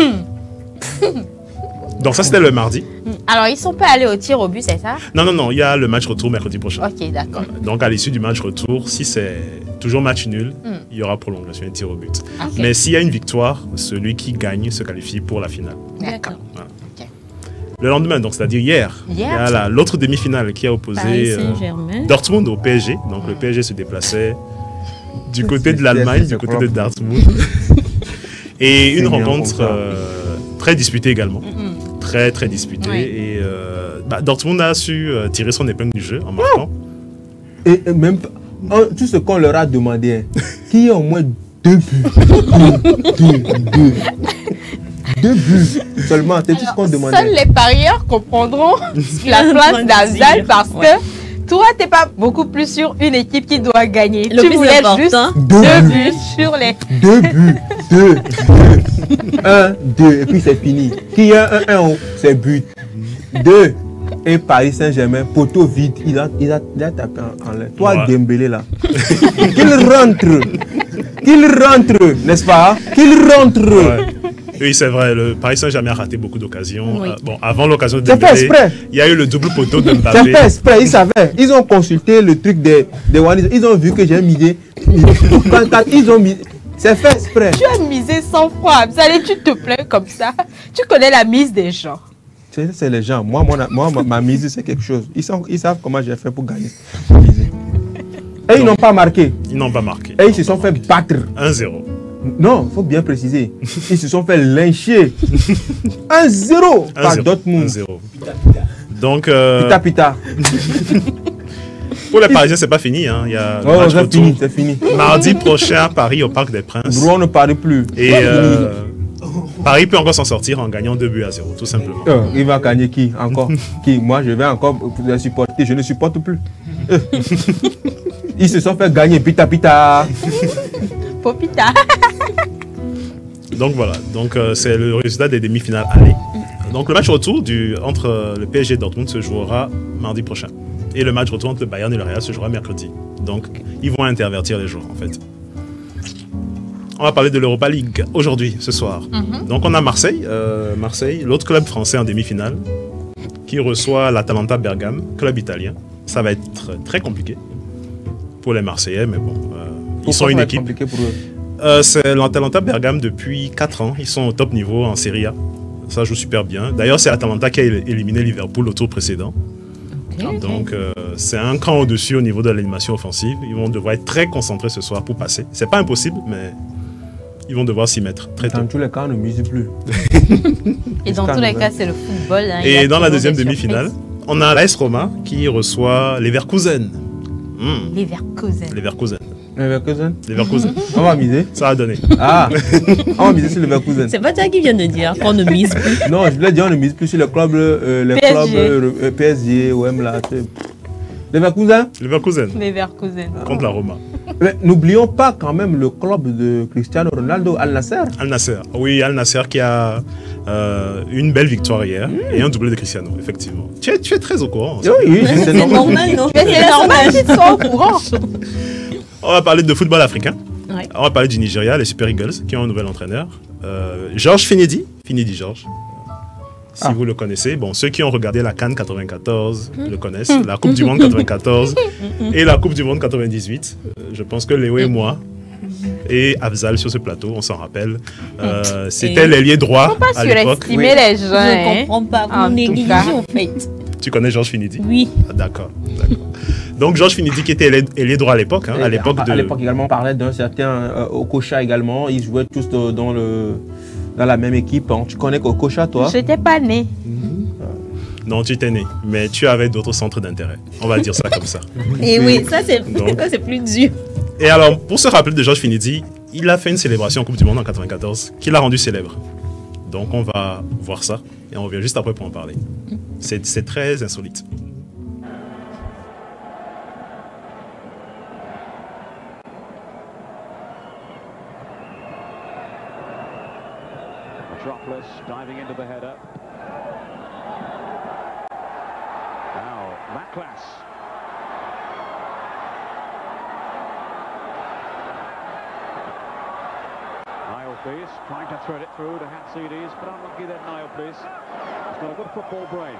Speaker 6: Donc ça, c'était le mardi.
Speaker 1: Alors, ils ne sont pas allés au tir au but, c'est ça?
Speaker 6: Non, il y a le match retour mercredi prochain.
Speaker 1: Ok, d'accord.
Speaker 6: Donc, à l'issue du match retour, si c'est toujours match nul, il y aura prolongation et tir au but. Okay. Mais s'il y a une victoire, celui qui gagne se qualifie pour la finale.
Speaker 1: D'accord.
Speaker 6: Voilà. Okay. Le lendemain, donc c'est-à-dire hier, il y a l'autre demi-finale qui a opposé Dortmund au PSG. Donc, le PSG se déplaçait du côté de l'Allemagne, du côté de Dortmund. Et une rencontre très disputée également. Très disputé. Oui. Et Dortmund a su tirer son épingle du jeu en marquant.
Speaker 2: Et même tout ce qu'on leur a demandé, qu'il y ait au moins 2 buts. 2 buts seulement, c'est tout ce qu'on demandait.
Speaker 1: Seuls les parieurs comprendront la place d'Azal parce que toi, tu n'es pas beaucoup plus sur une équipe qui doit gagner.
Speaker 5: Le
Speaker 1: tu voulais juste 2 buts sur les...
Speaker 2: 2 buts. 1, 2, et puis c'est fini. Qui y a 1, c'est but. 2, et Paris Saint-Germain, poteau vide, il a tapé en l'air. Toi, Dembélé là, qu'il rentre, n'est-ce pas? Qu'il rentre.
Speaker 6: Ouais. Oui, c'est vrai, le Paris Saint-Germain a raté beaucoup d'occasions.
Speaker 1: Oui.
Speaker 6: Bon, avant l'occasion de Dembélé, il y a eu le double poteau de Mbappé.
Speaker 2: C'est fait exprès, ils savaient. Ils ont consulté le truc des Wallis. Ils ont vu que j'ai misé. Ils ont mis. C'est fait exprès.
Speaker 1: Tu as misé 100 francs. Abzal, tu te plains comme ça. Tu connais la mise des gens.
Speaker 2: C'est les gens. Moi, ma mise, c'est quelque chose. Ils savent comment j'ai fait pour gagner. Et ils n'ont pas marqué.
Speaker 6: Ils n'ont pas marqué.
Speaker 2: Et ils se sont fait battre.
Speaker 6: 1-0.
Speaker 2: Non, il faut bien préciser. Ils se sont fait lyncher. 1-0 par Dortmund.
Speaker 6: 1-0. Donc,
Speaker 2: Pita.
Speaker 6: Pour les Parisiens, c'est pas fini. Hein. Il y a
Speaker 2: c'est fini.
Speaker 6: Mardi prochain à Paris, au Parc des Princes.
Speaker 2: Bro, on ne parie plus.
Speaker 6: Et Paris peut encore s'en sortir en gagnant 2-0, tout simplement.
Speaker 2: Il va gagner qui encore? Qui? Moi, je vais encore supporter. Je ne supporte plus. Ils se sont fait gagner. Pita.
Speaker 1: Popita.
Speaker 6: Donc voilà. Donc c'est le résultat des demi-finales aller. Donc le match retour entre le PSG et Dortmund se jouera mardi prochain. Et le match retour entre le Bayern et le Real se jouera mercredi. Donc ils vont intervertir les jours en fait. On va parler de l'Europa League aujourd'hui, ce soir. Donc on a Marseille, l'autre club français en demi-finale, qui reçoit l'Atalanta Bergame, club italien. Ça va être très compliqué pour les Marseillais, mais bon, ils sont une équipe.
Speaker 2: Compliqué pour eux.
Speaker 6: C'est l'Atalanta Bergame depuis 4 ans. Ils sont au top niveau en Serie A. Ça joue super bien. D'ailleurs, c'est l'Atalanta qui a éliminé Liverpool au tour précédent. Donc, c'est un cran au-dessus au niveau de l'animation offensive. Ils vont devoir être très concentrés ce soir pour passer. C'est pas impossible, mais ils vont devoir s'y mettre très tôt.
Speaker 2: Dans tous les cas, on ne mise plus.
Speaker 1: Et dans tous les cas, c'est le football. Hein,
Speaker 6: et dans la deuxième demi-finale, on a l'AS Roma qui reçoit Leverkusen. Leverkusen.
Speaker 2: On va miser.
Speaker 6: Ça a donné.
Speaker 2: On va miser sur Leverkusen.
Speaker 5: C'est pas toi qui viens de dire qu'on ne mise plus.
Speaker 2: Non, je voulais dire on ne mise plus sur les clubs PSG, OM là.
Speaker 6: Leverkusen. Contre la Roma.
Speaker 2: Mais n'oublions pas quand même le club de Cristiano Ronaldo, Al Nasser.
Speaker 6: Oui, Al Nasser qui a une belle victoire hier et un doublé de Cristiano, effectivement. Tu es très au courant.
Speaker 2: Oui,
Speaker 5: c'est normal, non?
Speaker 1: Mais c'est normal qu'ils soient au courant.
Speaker 6: On va parler de football africain.
Speaker 5: Ouais.
Speaker 6: On va parler du Nigeria, les Super Eagles, qui ont un nouvel entraîneur. Georges Finidi Georges. Si vous le connaissez, bon, ceux qui ont regardé la CAN 94 le connaissent, la Coupe du Monde 94 et la Coupe du Monde 98. Je pense que Léo et moi et Abzal sur ce plateau, on s'en rappelle. C'était l'ailier droit à l'époque.
Speaker 1: Faut pas surestimer les gens.
Speaker 5: Je ne comprends pas, vous négligez en fait.
Speaker 6: Tu connais Georges Finidi?
Speaker 5: Oui.
Speaker 6: D'accord. Donc Georges Finidi qui était ailier droit à l'époque. Hein, à l'époque
Speaker 2: également, on parlait d'un certain Okocha également. Ils jouaient tous dans la même équipe. Tu connais Okocha, toi?
Speaker 1: Je n'étais pas né.
Speaker 6: Non, tu étais né, mais tu avais d'autres centres d'intérêt. On va dire ça comme ça.
Speaker 5: Et oui, ça c'est plus dur.
Speaker 6: Et alors, pour se rappeler de Georges Finidi, il a fait une célébration en Coupe du Monde en 94 qui l'a rendu célèbre. Donc on va voir ça et on revient juste après pour en parler. C'est très insolite.
Speaker 15: Metropolis diving into the header. Now, Maclass. Niall Pearce trying to thread it through to Hatzides, but unlucky then Niall Pearce. He's got a good football brain.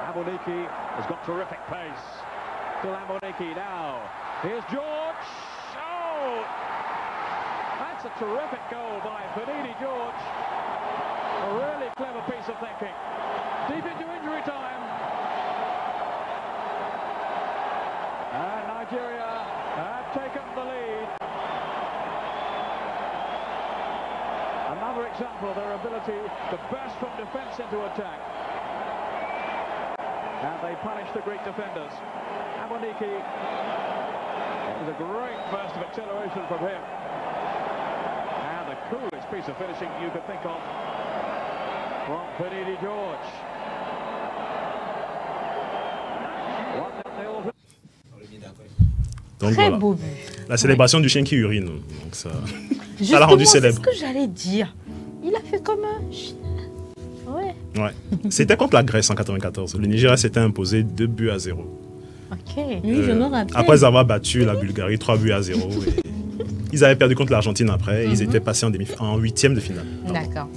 Speaker 15: Aboniki has got terrific pace. Still Aboniki now. Here's George. Oh! That's a terrific goal by Benini George. A really clever piece of thinking. Deep into injury time. And Nigeria have taken the lead. Another example of their ability to burst from defence into attack. And they punish the Greek defenders. Aboniki, it was a great burst of acceleration from him. And the coolest piece of finishing you could think of from Benini George. 1-0.
Speaker 6: Donc,
Speaker 1: très
Speaker 6: voilà.
Speaker 1: beau but.
Speaker 6: La célébration du chien qui urine. Donc ça l'a rendu célèbre.
Speaker 1: C'est ce que j'allais dire. Il a fait comme un chien.
Speaker 6: Ouais. C'était contre la Grèce en 94. Le Nigeria s'était imposé 2-0.
Speaker 1: Ok.
Speaker 5: Oui, je me rappelle.
Speaker 6: Après avoir battu la Bulgarie 3-0. Et ils avaient perdu contre l'Argentine après. Ils étaient passés en huitième de finale.
Speaker 1: D'accord.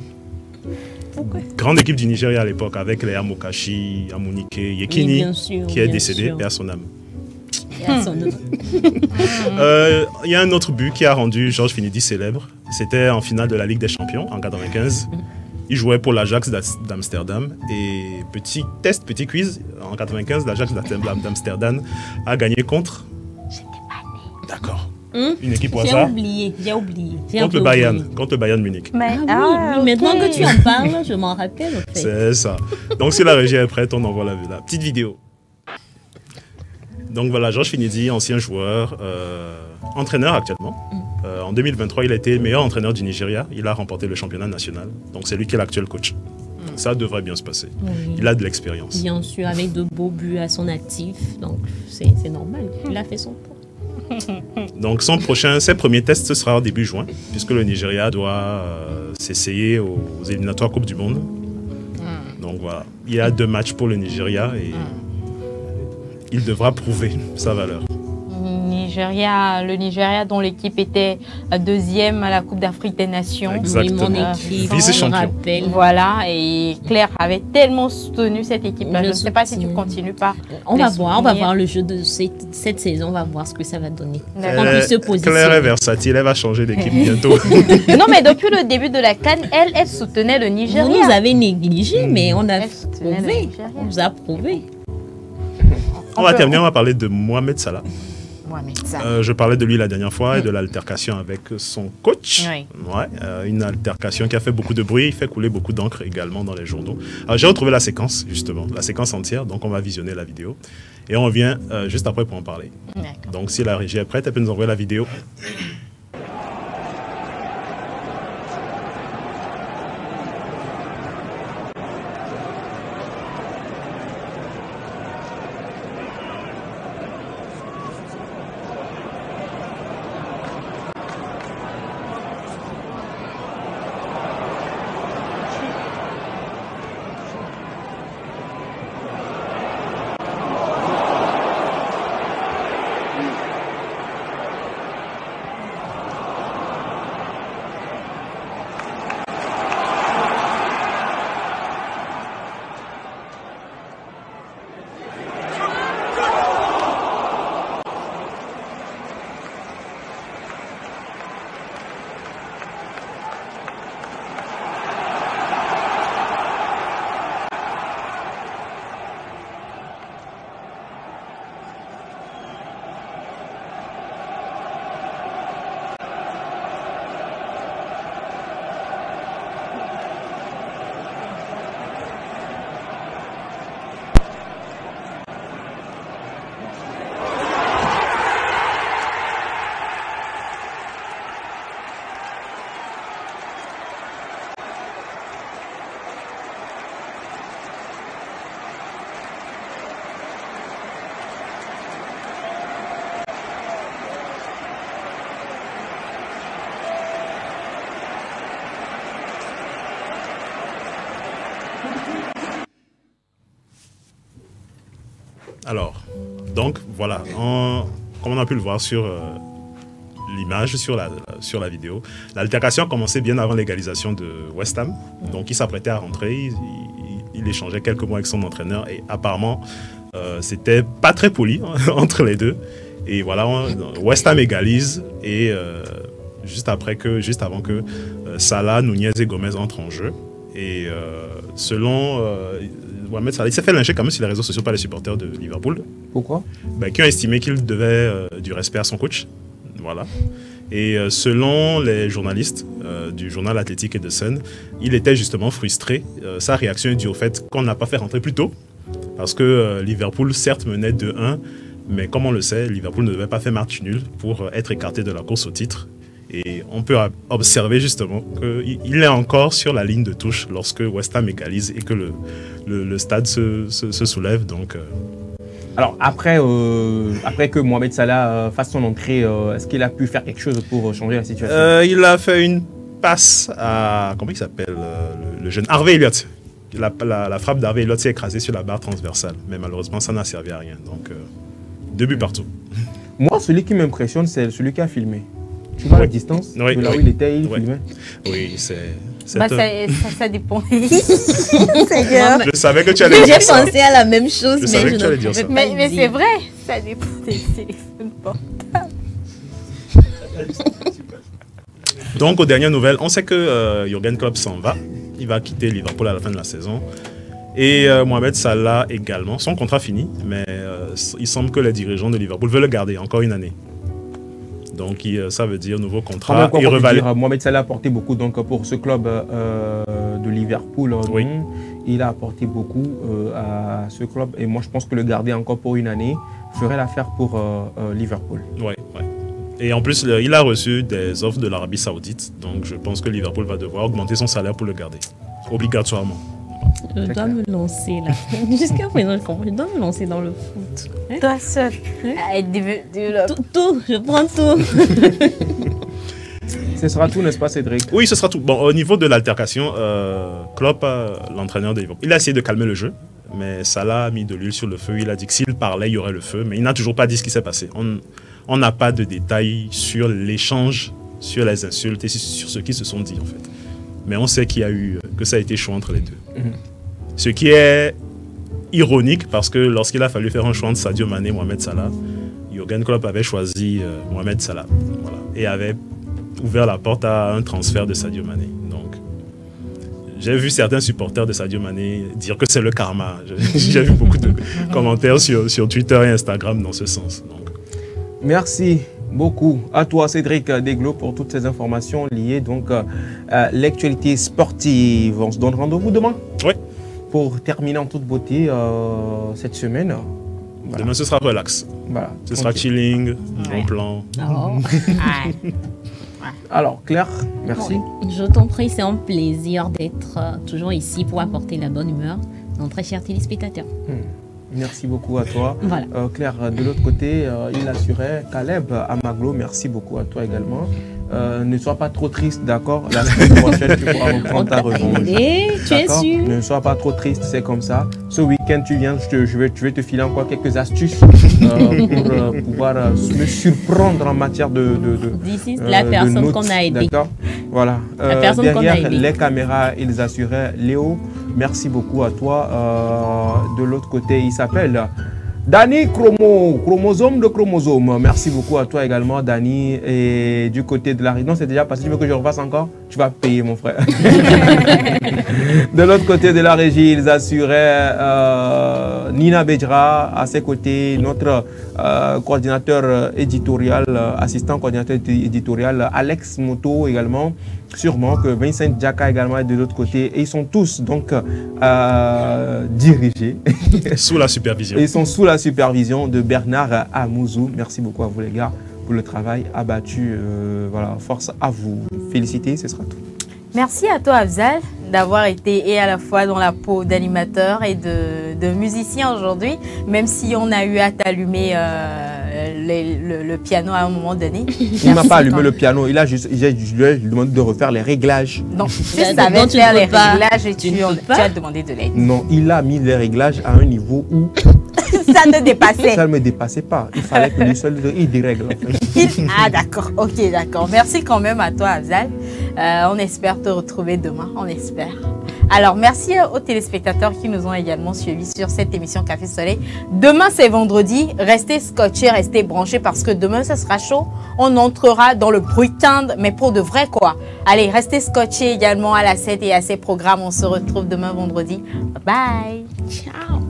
Speaker 6: Grande équipe du Nigeria à l'époque avec les Amokachi, Amunike, Yekini,
Speaker 5: oui, sûr,
Speaker 6: qui est décédé et à son âme. Il y a un autre but qui a rendu Georges Finidi célèbre. C'était en finale de la Ligue des Champions en 95. Il jouait pour l'Ajax d'Amsterdam. Et petit quiz, en 95, l'Ajax d'Amsterdam a gagné contre... D'accord. Une équipe au hasard.
Speaker 5: J'ai oublié.
Speaker 6: Contre le Bayern Munich.
Speaker 5: Mais, maintenant que tu en parles, je m'en rappelle. En fait.
Speaker 6: C'est ça. Donc si la régie est prête, on envoie la petite vidéo. Donc voilà, Georges Finidi, ancien joueur, entraîneur actuellement. En 2023, il a été meilleur entraîneur du Nigeria. Il a remporté le championnat national. Donc c'est lui qui est l'actuel coach. Donc ça devrait bien se passer.
Speaker 5: Oui.
Speaker 6: Il a de l'expérience.
Speaker 5: Bien sûr, avec de beaux buts à son actif. Donc c'est normal. Il a fait son temps.
Speaker 6: Donc ses premiers tests, ce sera au début juin, puisque le Nigeria doit s'essayer aux éliminatoires Coupe du Monde. Donc voilà, il y a 2 matchs pour le Nigeria et il devra prouver sa valeur.
Speaker 1: Le Nigeria dont l'équipe était 2e à la Coupe d'Afrique des Nations.
Speaker 6: Exactement. Vice-champion.
Speaker 1: Voilà, et Claire avait tellement soutenu cette équipe-là. Je ne sais pas si tu continues pas.
Speaker 5: On va voir le jeu de cette saison, on va voir ce que ça va donner.
Speaker 6: Claire est versatile, elle va changer d'équipe bientôt.
Speaker 1: Non, mais depuis le début de la CAN, elle soutenait le Nigeria.
Speaker 5: Vous nous avez négligé, mais on a prouvé. On vous a prouvé.
Speaker 6: On va terminer, on va parler de Mohamed Salah. Je parlais de lui la dernière fois et de l'altercation avec son coach.
Speaker 1: Oui.
Speaker 6: Une altercation qui a fait beaucoup de bruit, fait couler beaucoup d'encre également dans les journaux. J'ai retrouvé la séquence, justement, la séquence entière, donc on va visionner la vidéo. Et on revient juste après pour en parler. Donc si la régie est prête, elle peut nous envoyer la vidéo. Alors, donc voilà, comme on a pu le voir sur l'image, sur la vidéo, l'altercation a commencé bien avant l'égalisation de West Ham. Donc il s'apprêtait à rentrer, il échangeait quelques mots avec son entraîneur et apparemment c'était pas très poli entre les deux. Et voilà, West Ham égalise et juste avant que Salah, Nunez et Gomez entrent en jeu. Et selon Mohamed Salah, il s'est fait lyncher quand même sur les réseaux sociaux par les supporters de Liverpool.
Speaker 2: Pourquoi?
Speaker 6: Qui ont estimé qu'il devait du respect à son coach. Voilà. Et selon les journalistes du journal Athletic et de Sun, il était justement frustré. Sa réaction est due au fait qu'on n'a pas fait rentrer plus tôt. Parce que Liverpool, certes, menait 2-1, mais comme on le sait, Liverpool ne devait pas faire match nul pour être écarté de la course au titre. Et on peut observer justement qu'il est encore sur la ligne de touche lorsque West Ham égalise et que le stade se soulève. Donc,
Speaker 2: Alors après que Mohamed Salah fasse son entrée, est-ce qu'il a pu faire quelque chose pour changer la situation?
Speaker 6: Il a fait une passe à, comment il s'appelle, le jeune Harvey Elliott. La frappe d'Harvey Elliott s'est écrasée sur la barre transversale, mais malheureusement ça n'a servi à rien. Donc 2 buts partout.
Speaker 2: Moi, celui qui m'impressionne, c'est celui qui a filmé. Tu vois la distance de là où il était, il filmait.
Speaker 6: Oui, c'est...
Speaker 1: Ça dépend.
Speaker 6: Je savais que tu allais dire ça.
Speaker 5: J'ai pensé à la même chose, mais je ne
Speaker 1: Mais c'est vrai, Ça dépend des téléphones portables.
Speaker 6: Donc, aux dernières nouvelles, on sait que Jürgen Klopp s'en va. Il va quitter Liverpool à la fin de la saison. Et Mohamed Salah également. Son contrat fini, mais il semble que les dirigeants de Liverpool veulent le garder encore une année. Donc, ça veut dire nouveau contrat.
Speaker 2: Mohamed Salah a apporté beaucoup donc, pour ce club de Liverpool.
Speaker 6: Oui.
Speaker 2: Il a apporté beaucoup à ce club. Et moi, je pense que le garder encore pour une année ferait l'affaire pour Liverpool.
Speaker 6: Oui, oui. Et en plus, il a reçu des offres de l'Arabie Saoudite. Donc, je pense que Liverpool va devoir augmenter son salaire pour le garder. Obligatoirement.
Speaker 5: Je dois me lancer là. Jusqu'à présent, je comprends. Je dois me lancer dans le foot.
Speaker 1: Toi seul.
Speaker 5: Tout, je prends tout.
Speaker 2: Ce sera tout, n'est-ce pas, Cédric?
Speaker 6: Oui, ce sera tout. Bon, au niveau de l'altercation, Klopp, l'entraîneur de Liverpool, il a essayé de calmer le jeu, mais Salah a mis de l'huile sur le feu. Il a dit que s'il parlait, il y aurait le feu, mais il n'a toujours pas dit ce qui s'est passé. On n'a pas de détails sur l'échange, sur les insultes et sur ce qu'ils se sont dit, en fait. Mais on sait qu'il y a eu, que ça a été chaud entre les deux. Ce qui est ironique, parce que lorsqu'il a fallu faire un choix entre Sadio Mané et Mohamed Salah, Jürgen Klopp avait choisi Mohamed Salah, voilà, et avait ouvert la porte à un transfert de Sadio Mané. Donc, j'ai vu certains supporters de Sadio Mané dire que c'est le karma. J'ai vu beaucoup de commentaires sur Twitter et Instagram dans ce sens. Donc.
Speaker 2: Merci beaucoup à toi, Cédric Deglo, pour toutes ces informations liées donc à l'actualité sportive. On se donne rendez-vous demain.
Speaker 6: Oui.
Speaker 2: Pour terminer en toute beauté cette semaine.
Speaker 6: Voilà. Demain, ce sera relax.
Speaker 2: Voilà.
Speaker 6: Ce sera chilling, bon plan.
Speaker 5: Oh.
Speaker 2: Alors, Claire, merci.
Speaker 5: Je t'en prie, c'est un plaisir d'être toujours ici pour apporter la bonne humeur à nos très chers téléspectateurs.
Speaker 2: Merci beaucoup à toi.
Speaker 5: Voilà.
Speaker 2: Claire, de l'autre côté, il assurait Caleb Amaglo, merci beaucoup à toi également. Ne sois pas trop triste, d'accord? La semaine prochaine, tu pourras reprendre ta revanche.
Speaker 5: Tu es sûr?
Speaker 2: Ne sois pas trop triste, c'est comme ça. Ce week-end, tu viens, je vais te filer encore quelques astuces pour pouvoir me surprendre en matière de
Speaker 5: D'ici la personne qu'on a aidée.
Speaker 2: D'accord? Voilà.
Speaker 5: La personne qu'on a aidée.
Speaker 2: Les caméras, ils assuraient Léo. Merci beaucoup à toi. De l'autre côté, il s'appelle Dani Chromosome de Chromosome. Merci beaucoup à toi également, Dani. Et du côté de la région, c'est déjà passé. Tu veux que je refasse encore? Tu vas payer, mon frère. De l'autre côté de la régie, ils assuraient Nina Bedra. À ses côtés, notre coordinateur éditorial, assistant coordinateur éditorial, Alex Moto également. Sûrement que Vincent Djaka également est de l'autre côté. Et ils sont tous donc dirigés.
Speaker 6: Sous la supervision.
Speaker 2: Ils sont sous la supervision de Bernard Amouzou. Merci beaucoup à vous les gars pour le travail abattu. Voilà, force à vous. Féliciter, ce sera tout.
Speaker 1: Merci à toi, Afzal, d'avoir été et à la fois dans la peau d'animateur et de musicien aujourd'hui, même si on a eu à t'allumer le piano à un moment donné.
Speaker 2: Il ne m'a pas allumé le piano, il a juste, je lui ai demandé de refaire les réglages.
Speaker 1: Donc, tu savais faire les réglages et tu as demandé de l'aide.
Speaker 2: Non, il a mis les réglages à un niveau où...
Speaker 1: Ça ne dépassait.
Speaker 2: Ça ne me dépassait pas. Il fallait que lui seul, il dérègle.
Speaker 1: Ah d'accord, ok, d'accord. Merci quand même à toi, Afzal. On espère te retrouver demain, on espère. Alors, merci aux téléspectateurs qui nous ont également suivis sur cette émission Café Soleil. Demain, c'est vendredi. Restez scotchés, restez branchés parce que demain, ça sera chaud. On entrera dans le bruitin, mais pour de vrai, quoi. Allez, restez scotchés également à la 7 et à ces programmes. On se retrouve demain vendredi. Bye bye.
Speaker 5: Ciao.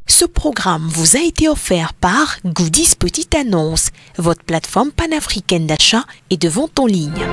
Speaker 13: Ce programme vous a été offert par Goodies Petite Annonce, votre plateforme panafricaine d'achat et de vente en ligne.